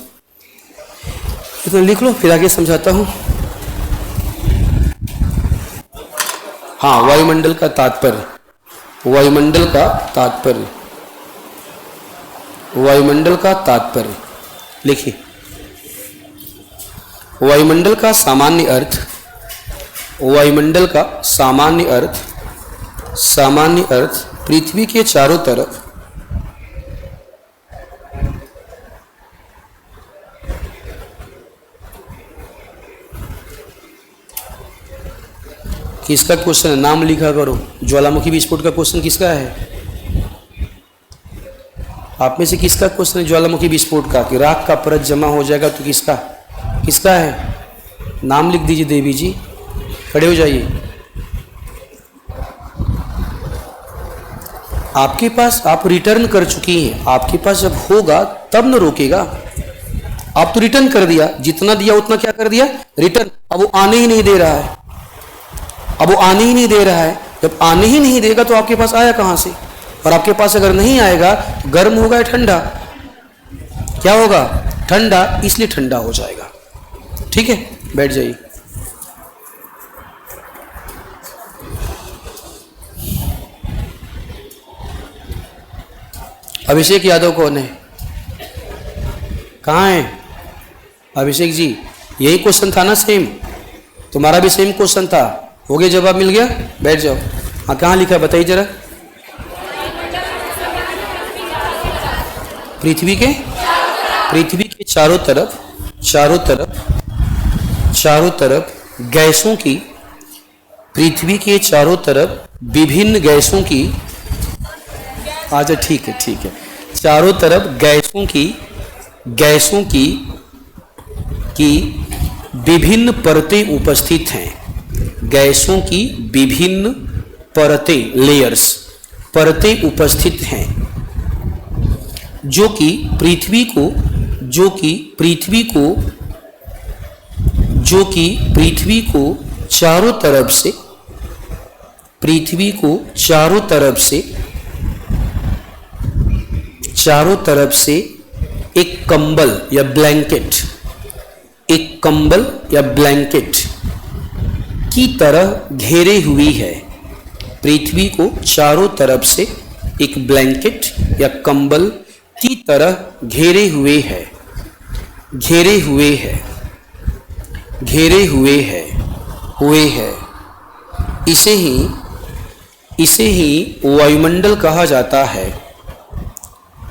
इतना लिख लो, फिर आगे समझाता हूं। हाँ, वायुमंडल का तात्पर्य, वायुमंडल का तात्पर्य, वायुमंडल का तात्पर्य लिखिए। वायुमंडल का सामान्य अर्थ, वायुमंडल का सामान्य अर्थ, सामान्य अर्थ पृथ्वी के चारों तरफ किसका क्वेश्चन है? नाम लिखा करो। ज्वालामुखी विस्फोट का क्वेश्चन किसका है? आप में से किसका क्वेश्चन है ज्वालामुखी विस्फोट का, कि राख का परत जमा हो जाएगा तो किसका किसका है? नाम लिख दीजिए देवी जी, खड़े हो जाइए। आपके पास, आप रिटर्न कर चुकी हैं, आपके पास जब होगा तब न रोकेगा। आप तो रिटर्न कर दिया, जितना दिया उतना क्या कर दिया, रिटर्न। अब वो आने ही नहीं दे रहा है, अब वो आने ही नहीं दे रहा है। जब आने ही नहीं देगा तो आपके पास आया कहां से? और आपके पास अगर नहीं आएगा, गर्म होगा या ठंडा? क्या होगा? ठंडा, इसलिए ठंडा हो जाएगा। ठीक है, बैठ जाइए। अभिषेक यादव कौन है? कहाँ है अभिषेक जी? यही क्वेश्चन था ना सेम? तुम्हारा भी सेम क्वेश्चन था, हो गया, जवाब मिल गया, बैठ जाओ। हाँ, कहाँ लिखा है बताइए जरा। पृथ्वी के चारों तरफ गैसों की, पृथ्वी के चारों तरफ विभिन्न गैसों की, अच्छा ठीक है, चारों तरफ गैसों की विभिन्न परतें उपस्थित हैं। गैसों की विभिन्न परतें, लेयर्स, परतें उपस्थित हैं, जो कि पृथ्वी को चारों तरफ से एक कंबल या ब्लैंकेट की तरह घेरे हुई है। पृथ्वी को चारों तरफ से एक ब्लैंकेट या कंबल की तरह घेरे हुए है। इसे ही वायुमंडल कहा जाता है।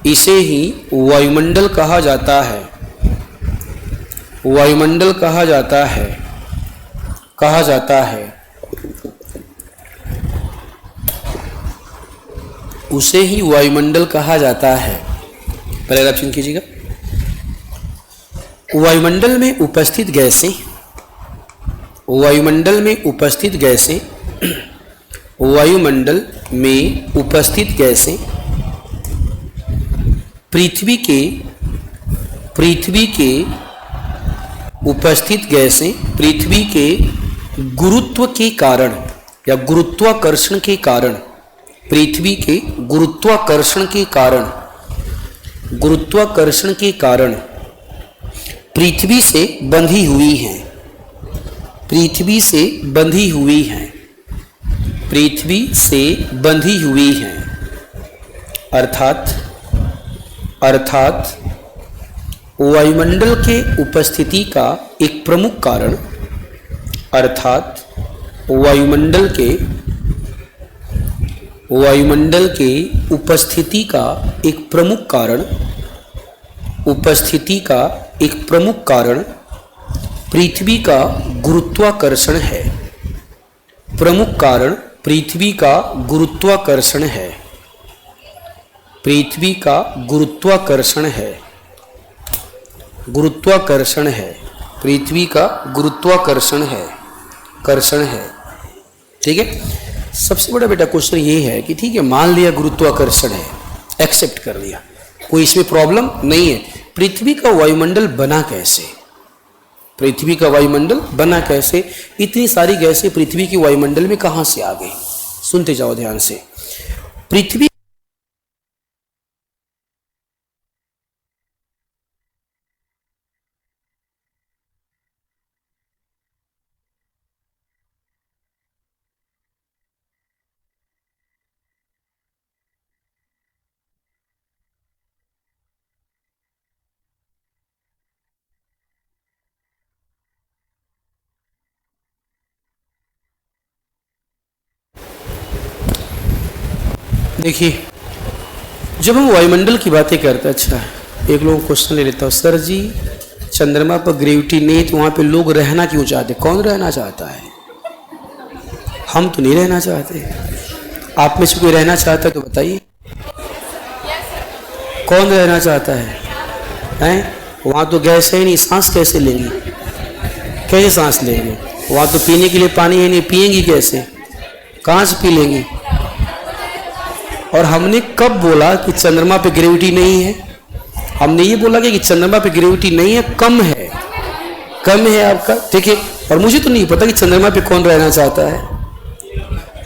उसे ही वायुमंडल कहा जाता है। पहले आप चिन्ह कीजिएगा। वायुमंडल में उपस्थित गैसें पृथ्वी के गुरुत्व के कारण या गुरुत्वाकर्षण के कारण, पृथ्वी से बंधी हुई हैं। अर्थात वायुमंडल के उपस्थिति का एक प्रमुख कारण, उपस्थिति का एक प्रमुख कारण पृथ्वी का गुरुत्वाकर्षण है। पृथ्वी का गुरुत्वाकर्षण है। ठीक है, सबसे बड़ा बेटा क्वेश्चन ये है कि ठीक है, मान लिया गुरुत्वाकर्षण है, एक्सेप्ट कर लिया, कोई इसमें प्रॉब्लम नहीं है। पृथ्वी का वायुमंडल बना कैसे? इतनी सारी गैसें पृथ्वी की वायुमंडल में कहां से आ गई? सुनते जाओ ध्यान से। पृथ्वी देखिए, जब हम वायुमंडल की बातें करते हैं, अच्छा एक लोग क्वेश्चन ले लेता हूँ, सर जी चंद्रमा पर ग्रेविटी नहीं तो वहाँ पे लोग रहना क्यों चाहते? कौन रहना चाहता है? हम तो नहीं रहना चाहते। आप में से कोई रहना चाहता है तो बताइए। कौन रहना चाहता है? हैं? वहाँ तो गैस है नहीं, सांस कैसे लेंगी? कैसे सांस लेंगे? वहाँ तो पीने के लिए पानी है नहीं, पिएंगी कैसे? कहाँ से पी लेंगी? और हमने कब बोला कि चंद्रमा पे ग्रेविटी नहीं है? हमने ये बोला कि चंद्रमा पे ग्रेविटी नहीं है, कम है, कम है आपका, ठीक है। और मुझे तो नहीं पता कि चंद्रमा पे कौन रहना चाहता है।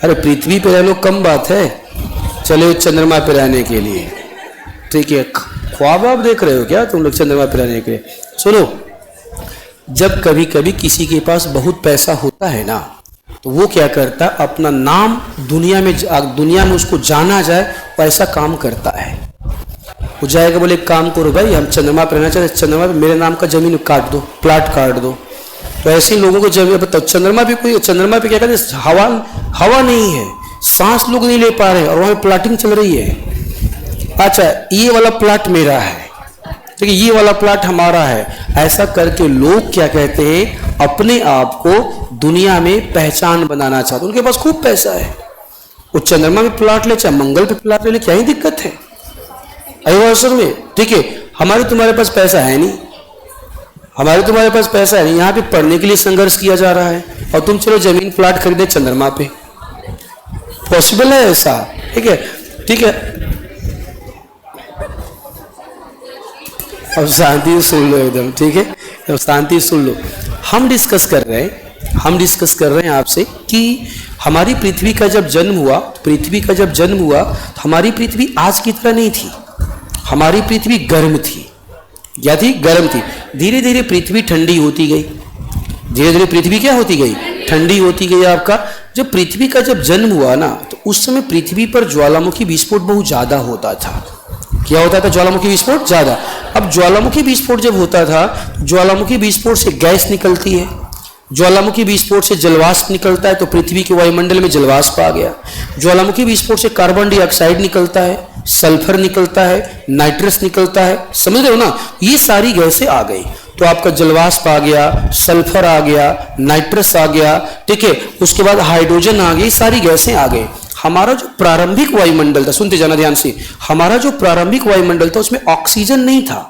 अरे पृथ्वी पे रह लो, कम बात है, चले चंद्रमा पे रहने के लिए, ठीक है। ख्वाब आप देख रहे हो क्या तुम लोग चंद्रमा पे रहने के लिए? सुनो, जब कभी कभी किसी के पास बहुत पैसा होता है ना, तो वो क्या करता है, अपना नाम दुनिया में उसको जाना जाए, वो ऐसा काम करता है। वो जाएगा, बोले काम करो भाई, हम चंद्रमा पर रहना चाहते, चंद्रमा पे मेरे नाम का जमीन काट दो, प्लाट काट दो। तो ऐसे लोगों को जमीन बताओ, चंद्रमा पे क्या कहते हैं, हवा नहीं है, सांस लोग नहीं ले पा रहे और वहां प्लाटिंग चल रही है। अच्छा, ये वाला प्लाट मेरा है, ठीक है, ये वाला प्लाट हमारा है। ऐसा करके लोग क्या कहते हैं, अपने आप को दुनिया में पहचान बनाना चाहते, उनके पास खूब पैसा है। वो चंद्रमा में प्लाट ले, चाहे मंगल पे प्लाट ले, क्या ही दिक्कत है अवसर में, ठीक है। हमारे तुम्हारे पास पैसा है नहीं, हमारे तुम्हारे पास पैसा है नहीं, यहाँ पे पढ़ने के लिए संघर्ष किया जा रहा है और तुम चलो जमीन प्लाट खरीदे चंद्रमा पे, पॉसिबल है ऐसा? ठीक है, ठीक है। अब शांति सुन लो एकदम, ठीक है, अब शांति सुन लो। हम डिस्कस कर रहे हैं आपसे कि हमारी पृथ्वी का जब जन्म हुआ, तो हमारी पृथ्वी आज की तरह नहीं थी। हमारी पृथ्वी गर्म थी। क्या थी? गर्म थी। धीरे धीरे पृथ्वी ठंडी होती गई, धीरे धीरे पृथ्वी क्या होती गई? ठंडी होती गई। आपका जब पृथ्वी का जब जन्म हुआ ना, तो उस समय पृथ्वी पर ज्वालामुखी विस्फोट बहुत ज्यादा होता था। क्या होता था? ज्वालामुखी विस्फोट ज्यादा। अब ज्वालामुखी विस्फोट जब होता था, ज्वालामुखी विस्फोट से गैस निकलती है, ज्वालामुखी विस्फोट से जलवाष्प निकलता है, तो पृथ्वी के वायुमंडल में जलवाष्प आ गया। ज्वालामुखी विस्फोट से कार्बन डाइऑक्साइड निकलता है, सल्फर निकलता है, नाइट्रस निकलता है, समझ रहे हो ना? ये सारी गैसें आ गई, तो आपका जलवाष्प आ गया, सल्फर आ गया, नाइट्रस आ गया, ठीक है, उसके बाद हाइड्रोजन आ गई, सारी गैसें आ गई। हमारा जो प्रारंभिक वायुमंडल था, सुनते जाना ध्यान से, हमारा जो प्रारंभिक वायुमंडल था उसमें ऑक्सीजन नहीं था।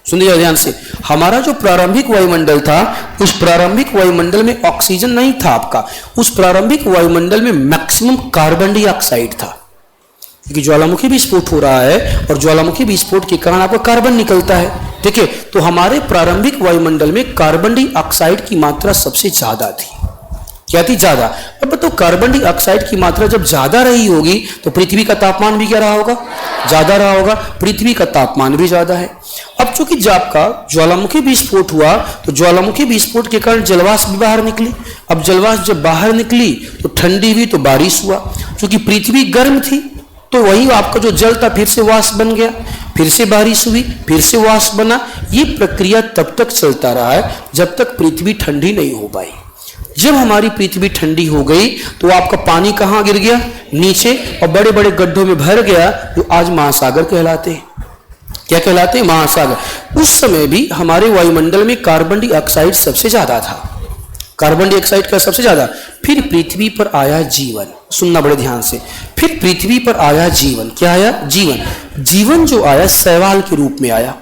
सुनिए ध्यान से, हमारा जो प्रारंभिक वायुमंडल था, उस प्रारंभिक वायुमंडल में ऑक्सीजन नहीं था आपका। उस प्रारंभिक वायुमंडल में मैक्सिमम कार्बन डाइऑक्साइड था, क्योंकि ज्वालामुखी विस्फोट हो रहा है और ज्वालामुखी विस्फोट के कारण आपका कार्बन निकलता है, ठीक है। तो हमारे प्रारंभिक वायुमंडल में कार्बन डाइऑक्साइड की मात्रा सबसे ज्यादा थी। क्या थी? ज्यादा। अब बताओ, कार्बन डाइऑक्साइड की मात्रा जब ज्यादा रही होगी तो पृथ्वी का तापमान भी क्या रहा होगा? ज्यादा रहा होगा। पृथ्वी का तापमान भी ज्यादा है। अब चूंकि जब आपका ज्वालामुखी विस्फोट हुआ, तो ज्वालामुखी विस्फोट के कारण जलवाष्प भी बाहर निकली। अब जलवाष्प जब बाहर निकली तो ठंडी हुई, तो बारिश हुआ। चूंकि पृथ्वी गर्म थी, तो वही आपका जो जल था फिर से वाष्प बन गया, फिर से बारिश हुई, फिर से वाष्प बना। ये प्रक्रिया तब तक चलता रहा है जब तक पृथ्वी ठंडी नहीं हो पाई। जब हमारी पृथ्वी ठंडी हो गई, तो आपका पानी कहां गिर गया? नीचे, और बड़े बड़े गड्ढों में भर गया, जो आज महासागर कहलाते हैं। क्या कहलाते हैं? महासागर। उस समय भी हमारे वायुमंडल में कार्बन डाइऑक्साइड सबसे ज्यादा था, कार्बन डाइऑक्साइड का सबसे ज्यादा। फिर पृथ्वी पर आया जीवन, सुनना बड़े ध्यान से। फिर पृथ्वी पर आया जीवन। क्या आया? जीवन। जीवन जो आया शैवाल के रूप में आया।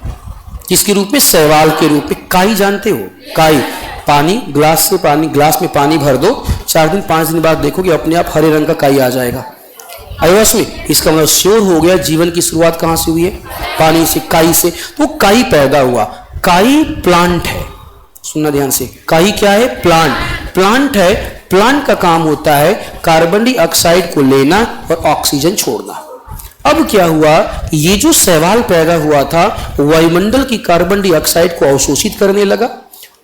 किसके रूप में? शैवाल के रूप में। काई जानते हो? काई, पानी ग्लास में पानी भर दो, 4 दिन 5 दिन बाद देखोगे अपने आप हरे रंग का काई आ जाएगा। आवाज में इसका मतलब श्योर हो गया जीवन की शुरुआत कहां से हुई है? पानी से, काई से। तो काई पैदा हुआ। काई प्लांट है, सुनना ध्यान से। काई क्या है? प्लांट। प्लांट है। प्लांट का काम होता है कार्बन डाइऑक्साइड को लेना और ऑक्सीजन छोड़ना। अब क्या हुआ? ये जो शैवाल पैदा हुआ था, वायुमंडल की कार्बन डाइऑक्साइड को अवशोषित करने लगा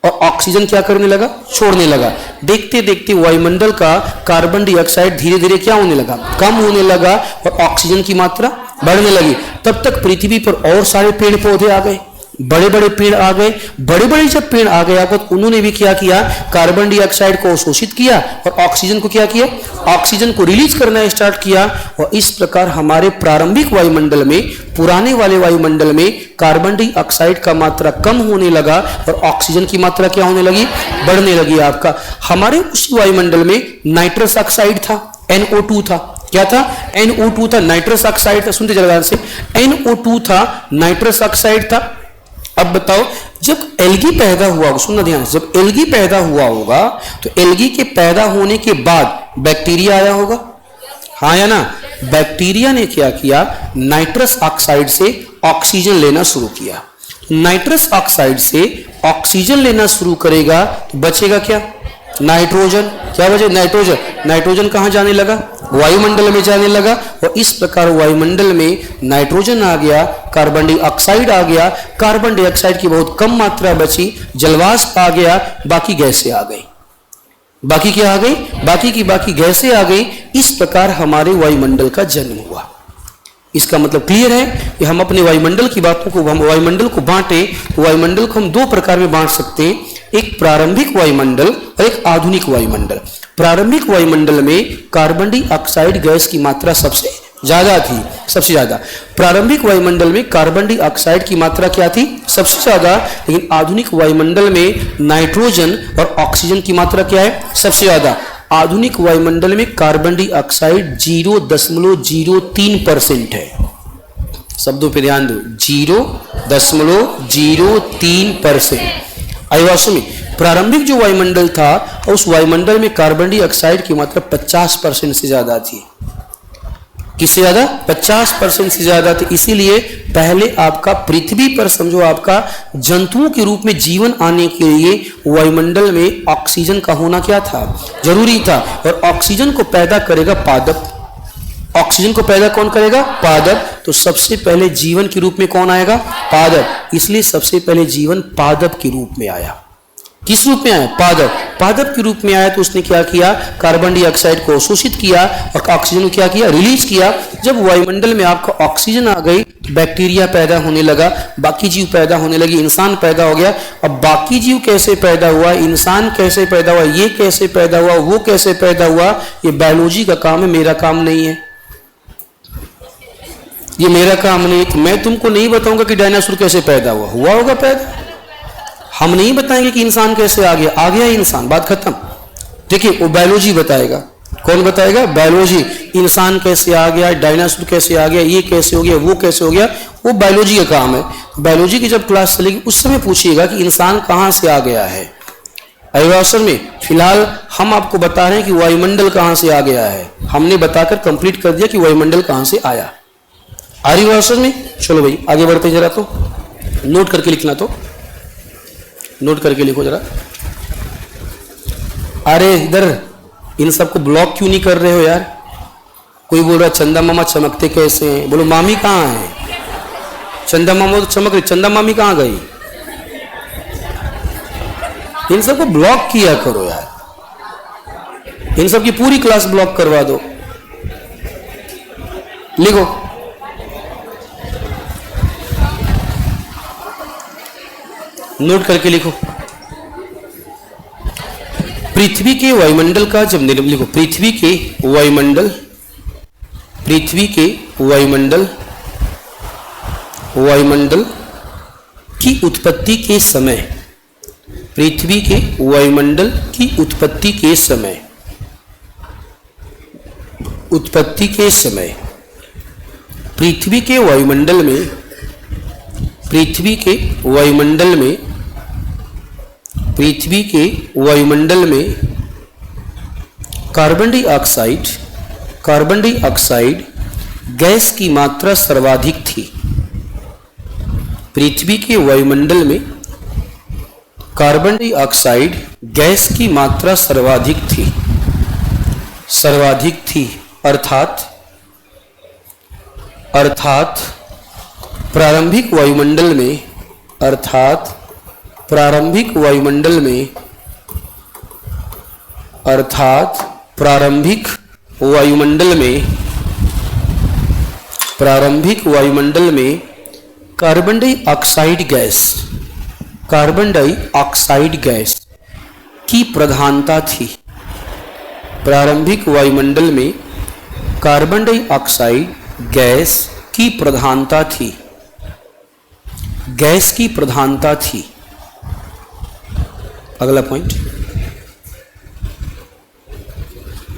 और ऑक्सीजन क्या करने लगा? छोड़ने लगा। देखते देखते वायुमंडल का कार्बन डाइऑक्साइड धीरे धीरे क्या होने लगा? कम होने लगा और ऑक्सीजन की मात्रा बढ़ने लगी। तब तक पृथ्वी पर और सारे पेड़ पौधे आ गए, बड़े बड़े पेड़ आ गए। बड़े बड़े जब पेड़ आ गए आपको, तो उन्होंने भी क्या किया? कार्बन डाइऑक्साइड को अवशोषित किया और ऑक्सीजन को क्या किया? ऑक्सीजन को रिलीज करना स्टार्ट किया। और इस प्रकार हमारे प्रारंभिक वायुमंडल में, पुराने वाले वायुमंडल में कार्बन डाइऑक्साइड का मात्रा कम होने लगा और ऑक्सीजन की मात्रा क्या होने लगी? बढ़ने लगी। आपका हमारे उसी वायुमंडल में नाइट्रस ऑक्साइड था, NO2 था। क्या था? NO2 था, नाइट्रस ऑक्साइड था। सुनते जरा से, NO2 था, नाइट्रस ऑक्साइड था। अब बताओ, जब एल्गी पैदा हुआ, सुनना ध्यान से, जब एल्गी पैदा हुआ होगा तो एल्गी के पैदा होने के बाद बैक्टीरिया आया होगा, हाँ या ना? बैक्टीरिया ने क्या किया? नाइट्रस ऑक्साइड से ऑक्सीजन लेना शुरू किया। नाइट्रस ऑक्साइड से ऑक्सीजन लेना शुरू करेगा तो बचेगा क्या? नाइट्रोजन। क्या बचे? नाइट्रोजन। नाइट्रोजन कहां जाने लगा? वायुमंडल में जाने लगा। और इस प्रकार वायुमंडल में नाइट्रोजन आ गया, कार्बन डाइऑक्साइड आ गया, कार्बन डाइऑक्साइड की बहुत कम मात्रा बची, जलवाष्प आ गया, बाकी गैसें आ गई। बाकी क्या आ गई? बाकी गैसें आ गई। इस प्रकार हमारे वायुमंडल का जन्म हुआ। इसका मतलब क्लियर है कि हम अपने वायुमंडल की बातों को, हम वायुमंडल को बांटे तो वायुमंडल को हम दो प्रकार में बांट सकते हैं, एक प्रारंभिक वायुमंडल और एक आधुनिक वायुमंडल। प्रारंभिक वायुमंडल में कार्बन डाइऑक्साइड गैस की मात्रा सबसे ज्यादा थी, सबसे ज्यादा। प्रारंभिक वायुमंडल में कार्बन डाइऑक्साइड की मात्रा क्या थी? सबसे ज्यादा। लेकिन आधुनिक वायुमंडल में नाइट्रोजन और ऑक्सीजन की मात्रा क्या है? सबसे ज्यादा। आधुनिक वायुमंडल में कार्बन डाइऑक्साइड 0.03% है। शब्दों पे ध्यान दो, 0.03%। आयुवासी में प्रारंभिक जो वायुमंडल था, उस वायुमंडल में कार्बन डाइऑक्साइड की मात्रा 50% से ज्यादा थी। किससे ज्यादा? 50% से ज्यादा थी। इसीलिए पहले आपका पृथ्वी पर समझो, आपका जंतुओं के रूप में जीवन आने के लिए वायुमंडल में ऑक्सीजन का होना क्या था? जरूरी था। और ऑक्सीजन को पैदा करेगा पादप। ऑक्सीजन को पैदा कौन करेगा? पादप। तो सबसे पहले जीवन के रूप में कौन आएगा? पादप। इसलिए सबसे पहले जीवन पादप के रूप में आया। किस रूप में आया? पादप। पादप के रूप में आया तो उसने क्या किया? कार्बन डाइऑक्साइड को अवशोषित किया और ऑक्सीजन को क्या किया? रिलीज किया। जब वायुमंडल में आपका ऑक्सीजन आ गई, बैक्टीरिया पैदा होने लगा, बाकी जीव पैदा होने लगे, इंसान पैदा हो गया। अब बाकी जीव कैसे पैदा हुआ, इंसान कैसे पैदा हुआ, ये कैसे पैदा हुआ, वो कैसे पैदा हुआ, ये बायोलॉजी का काम है, मेरा काम नहीं है। ये मेरा काम नहीं है। मैं तुमको नहीं बताऊंगा कि डायनासोर कैसे पैदा हुआ, हुआ होगा पैदा। हम नहीं बताएंगे कि इंसान कैसे आ गया इंसान, बात खत्म। देखिए, वो बायोलॉजी बताएगा। कौन बताएगा? बायोलॉजी। इंसान कैसे आ गया, डायनासोर कैसे आ गया, ये कैसे हो गया, वो कैसे हो गया, वो बायोलॉजी का काम है। बायोलॉजी की जब क्लास चलेगी उस समय पूछिएगा कि इंसान कहां से आ गया है। अवसर में फिलहाल हम आपको बता रहे हैं कि वायुमंडल कहां से आ गया है। हमने बताकर कंप्लीट कर दिया कि वायुमंडल कहां से आया। आ रही अवसर में? चलो भाई आगे बढ़ते जरा, तो नोट करके लिखना, तो नोट करके लिखो जरा। अरे इधर इन सबको ब्लॉक क्यों नहीं कर रहे हो यार? कोई बोल रहा चंदा मामा चमकते कैसे हैं? बोलो मामी कहाँ है? चंदा मामा तो चमक रही, चंदा मामी कहाँ गई? इन सबको ब्लॉक किया करो यार, इन सबकी पूरी क्लास ब्लॉक करवा दो। लिखो, नोट करके लिखो। पृथ्वी के वायुमंडल का जब लिखो, पृथ्वी के वायुमंडल की उत्पत्ति के समय, पृथ्वी के वायुमंडल की उत्पत्ति के समय पृथ्वी के वायुमंडल में कार्बन डाइऑक्साइड गैस की मात्रा सर्वाधिक थी। पृथ्वी के वायुमंडल में कार्बन डाइऑक्साइड गैस की मात्रा सर्वाधिक थी। अर्थात प्रारंभिक वायुमंडल में कार्बन डाइऑक्साइड गैस की प्रधानता थी। प्रारंभिक वायुमंडल में कार्बन डाइऑक्साइड गैस की प्रधानता थी। अगला पॉइंट,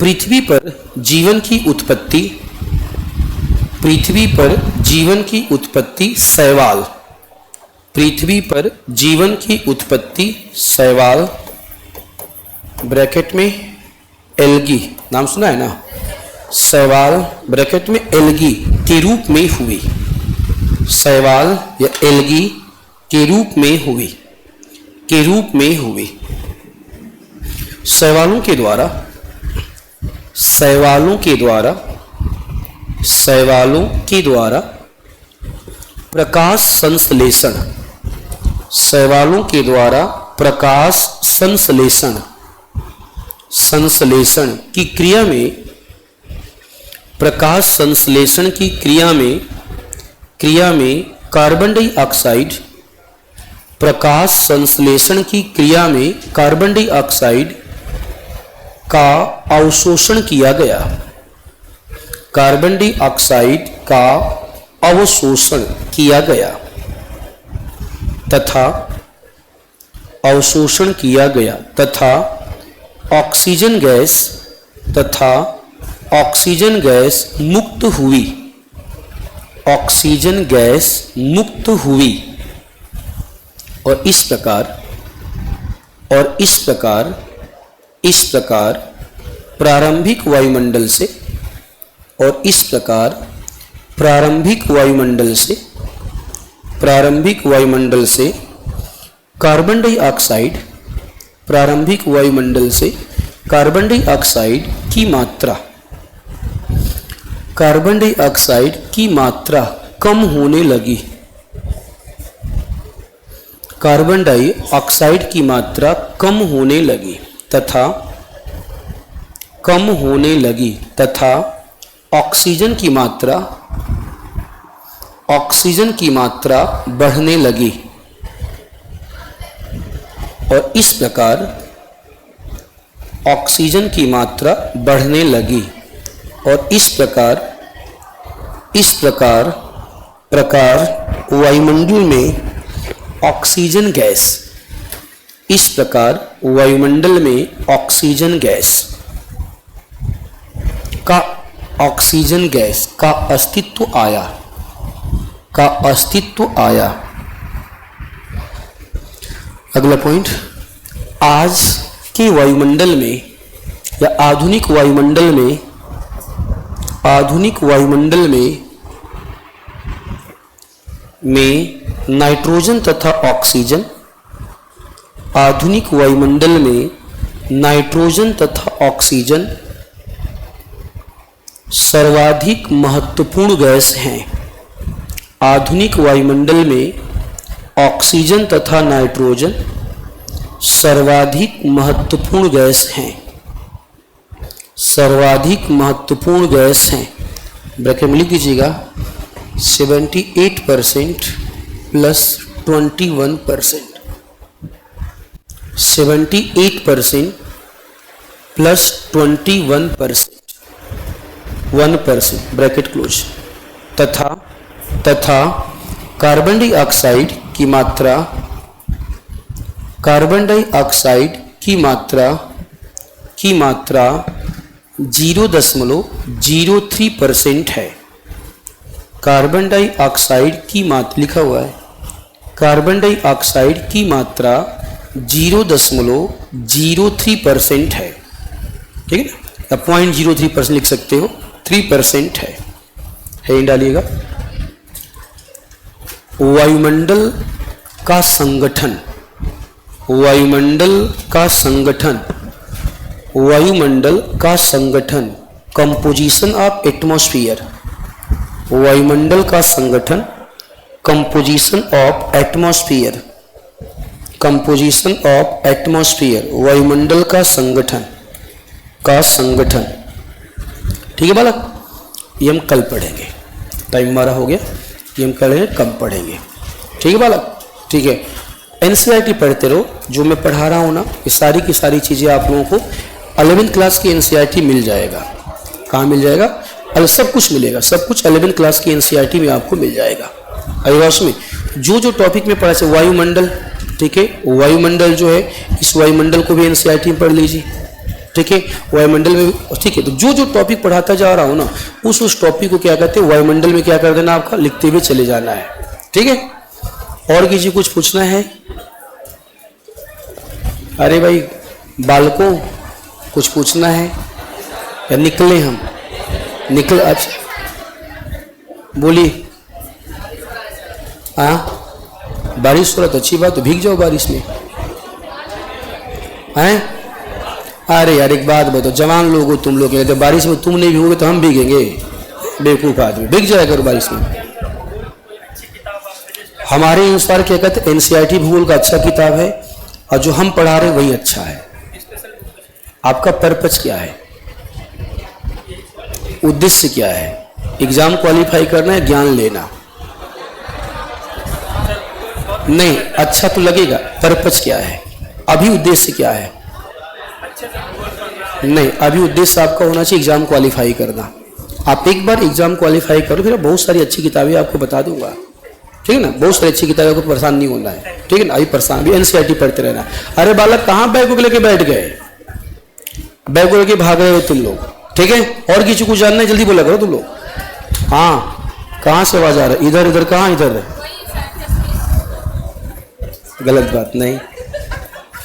पृथ्वी पर जीवन की उत्पत्ति, पृथ्वी पर जीवन की उत्पत्ति शैवाल, पृथ्वी पर जीवन की उत्पत्ति शैवाल ब्रैकेट में एल्गी, नाम सुना है ना, शैवाल ब्रैकेट में एल्गी के रूप में हुई, शैवाल या एल्गी के रूप में हुई, के रूप में हुई। शैवालों के द्वारा, शैवालों के द्वारा, शैवालों के द्वारा प्रकाश संश्लेषण, शैवालों के द्वारा प्रकाश संश्लेषण, संश्लेषण की क्रिया में, प्रकाश संश्लेषण की क्रिया में कार्बन डाइऑक्साइड, प्रकाश संश्लेषण की क्रिया में कार्बन डाइऑक्साइड का अवशोषण किया गया, कार्बन डाइऑक्साइड का अवशोषण किया गया तथा अवशोषण किया गया तथा ऑक्सीजन गैस, तथा ऑक्सीजन गैस मुक्त हुई, ऑक्सीजन गैस मुक्त हुई। और इस प्रकार प्रारंभिक वायुमंडल से, और इस प्रकार प्रारंभिक वायुमंडल से कार्बन डाइऑक्साइड, प्रारंभिक वायुमंडल से कार्बन डाइऑक्साइड की मात्रा, कार्बन डाइऑक्साइड की मात्रा कम होने लगी, कार्बन डाइऑक्साइड की मात्रा कम होने लगी तथा ऑक्सीजन की मात्रा बढ़ने लगी। और इस प्रकार ऑक्सीजन की मात्रा बढ़ने लगी। और इस प्रकार वायुमंडल में ऑक्सीजन गैस, इस प्रकार वायुमंडल में ऑक्सीजन गैस का अस्तित्व आया, अगला पॉइंट, आज के वायुमंडल में या आधुनिक वायुमंडल में नाइट्रोजन तथा ऑक्सीजन, आधुनिक वायुमंडल में नाइट्रोजन तथा ऑक्सीजन सर्वाधिक महत्वपूर्ण गैस हैं। आधुनिक वायुमंडल में ऑक्सीजन तथा नाइट्रोजन सर्वाधिक महत्वपूर्ण गैस हैं, सर्वाधिक महत्वपूर्ण गैस हैं। ब्रैकेट में लिख दीजिएगा 78% प्लस 21%, 78% प्लस 21%, 1% ब्रैकेट क्लोज। तथा कार्बन डाइऑक्साइड की मात्रा, कार्बन डाइऑक्साइड की मात्रा 0.03% है। कार्बन डाइऑक्साइड की मात्रा लिखा हुआ है, कार्बन डाइऑक्साइड की मात्रा 0.03% है, ठीक है ना, या 0.03% लिख सकते हो, 3% है ही डालिएगा। वायुमंडल का संगठन, वायुमंडल का संगठन, कंपोजिशन ऑफ एटमॉस्फेयर, वायुमंडल का संगठन, composition of atmosphere, composition of atmosphere, वायुमंडल का संगठन, ठीक है बालक, ये हम कल पढ़ेंगे, टाइम हमारा हो गया, ये हम कल पढ़ेंगे, ठीक है बालक, ठीक है। एनसीईआरटी पढ़ते रहो, जो मैं पढ़ा रहा हूँ ना, ये सारी की सारी चीज़ें आप लोगों को 11th क्लास की एनसीईआरटी मिल जाएगा। कहाँ मिल जाएगा? सब कुछ मिलेगा, सब कुछ 11th क्लास की एनसीईआरटी में आपको मिल जाएगा। अविवास में जो टॉपिक में पढ़ा, से वायुमंडल, ठीक है, वायुमंडल जो है, इस वायुमंडल को भी एनसीईआरटी में पढ़ लीजिए, ठीक है। वायुमंडल में, ठीक है। तो जो जो टॉपिक पढ़ाता जा रहा हूँ ना, उस टॉपिक को क्या कहते हैं, वायुमंडल में क्या कर देना आपका, लिखते हुए चले जाना है, ठीक है। और किसी कुछ पूछना है? अरे भाई बालकों, कुछ पूछना है या निकले हम? निकल, अच्छा बोलिए। हाँ, बारिश हो रहा तो अच्छी बात, तो भीग जाओ बारिश में, हैं? अरे यार एक बात बताओ, जवान लोग हो तुम लोग, तो बारिश में तुम नहीं भीगोगे तो हम भीगेंगे? बेवकूफ आदमी, भीग जाया करो बारिश में। हमारे अनुसार क्या कहते हैं, एनसीईआरटी भूगोल का अच्छा किताब है, और जो हम पढ़ा रहे हैं वही अच्छा है। आपका पर्पज क्या है, उद्देश्य क्या है? एग्जाम क्वालिफाई करना है, ज्ञान लेना? नहीं, अच्छा तो लगेगा, पर्पज क्या है, अभी उद्देश्य क्या है? नहीं, अभी उद्देश्य आपका होना चाहिए एग्जाम क्वालिफाई करना। आप एक बार एग्जाम क्वालिफाई करो, फिर बहुत सारी अच्छी किताबें आपको बता दूंगा, ठीक है ना। बहुत सारी अच्छी किताबें, को परेशान नहीं होना है, ठीक है ना। अभी परेशान, अभी एनसीईआरटी पढ़ते रहना। अरे बालक कहाँ बैग को लेके बैठ गए, बैग को लेके भाग रहे हो तुम लोग, ठीक है। और किसी को जानना है जल्दी बोला करो तुम लोग। हाँ, कहाँ से आवाज आ रहा है? इधर इधर, कहाँ इधर है? गलत बात नहीं।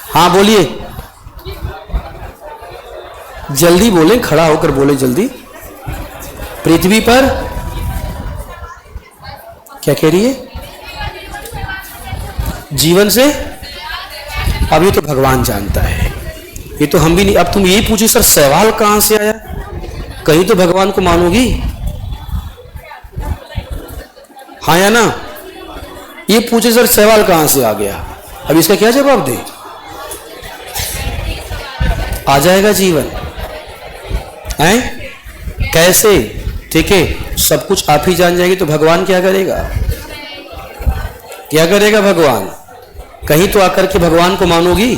हाँ बोलिए, जल्दी बोले, खड़ा होकर बोले जल्दी। पृथ्वी पर क्या कह रही है? जीवन से? अब ये तो भगवान जानता है, ये तो हम भी नहीं। अब तुम यही पूछो सर सवाल कहां से आया, कहीं तो भगवान को मानोगी? हाँ या ना? ये पूछे सर सवाल कहां से आ गया, अब इसका क्या जवाब दे? आ जाएगा जीवन है कैसे, ठीक है। सब कुछ आप ही जान जाएंगे तो भगवान क्या करेगा? क्या करेगा भगवान? कहीं तो आकर के भगवान को मानोगी?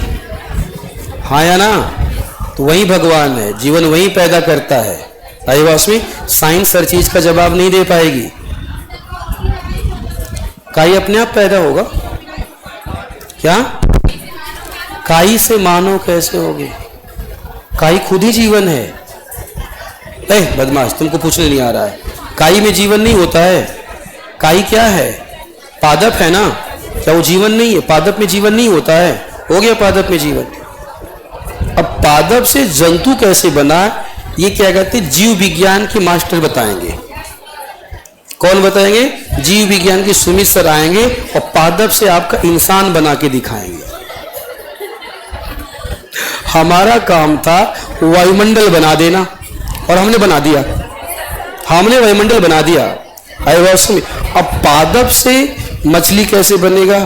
हाँ या ना? तो वही भगवान है, जीवन वही पैदा करता है। आई बात में साइंस हर चीज का जवाब नहीं दे पाएगी। काई अपने आप पैदा होगा क्या? काई से मानव कैसे होगी? काई खुद ही जीवन है। बदमाश, तुमको पूछने नहीं आ रहा है, काई में जीवन नहीं होता है। काई क्या है? पादप है ना, क्या वो जीवन नहीं है? पादप में जीवन नहीं होता है, हो गया पादप में जीवन। अब पादप से जंतु कैसे बना, ये क्या कहते हैं, जीव विज्ञान के मास्टर बताएंगे। कौन बताएंगे? जीव विज्ञान के सुमित सर आएंगे और पादप से आपका इंसान बना के दिखाएंगे। हमारा काम था वायुमंडल बना देना, और हमने बना दिया, हमने वायुमंडल बना दिया। अब पादप से मछली कैसे बनेगा,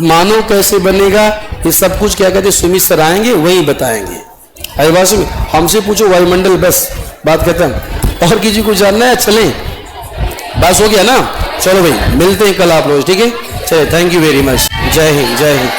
मानव कैसे बनेगा, ये सब कुछ क्या कहते हैं सुमित सर आएंगे, वही बताएंगे। हमसे पूछो वायुमंडल, बस बात खत्म। और किसी को जानना है चलें, बस हो गया ना। चलो भाई मिलते हैं कल आप लोग, ठीक है। चलिए, थैंक यू वेरी मच। जय हिंद, जय हिंद।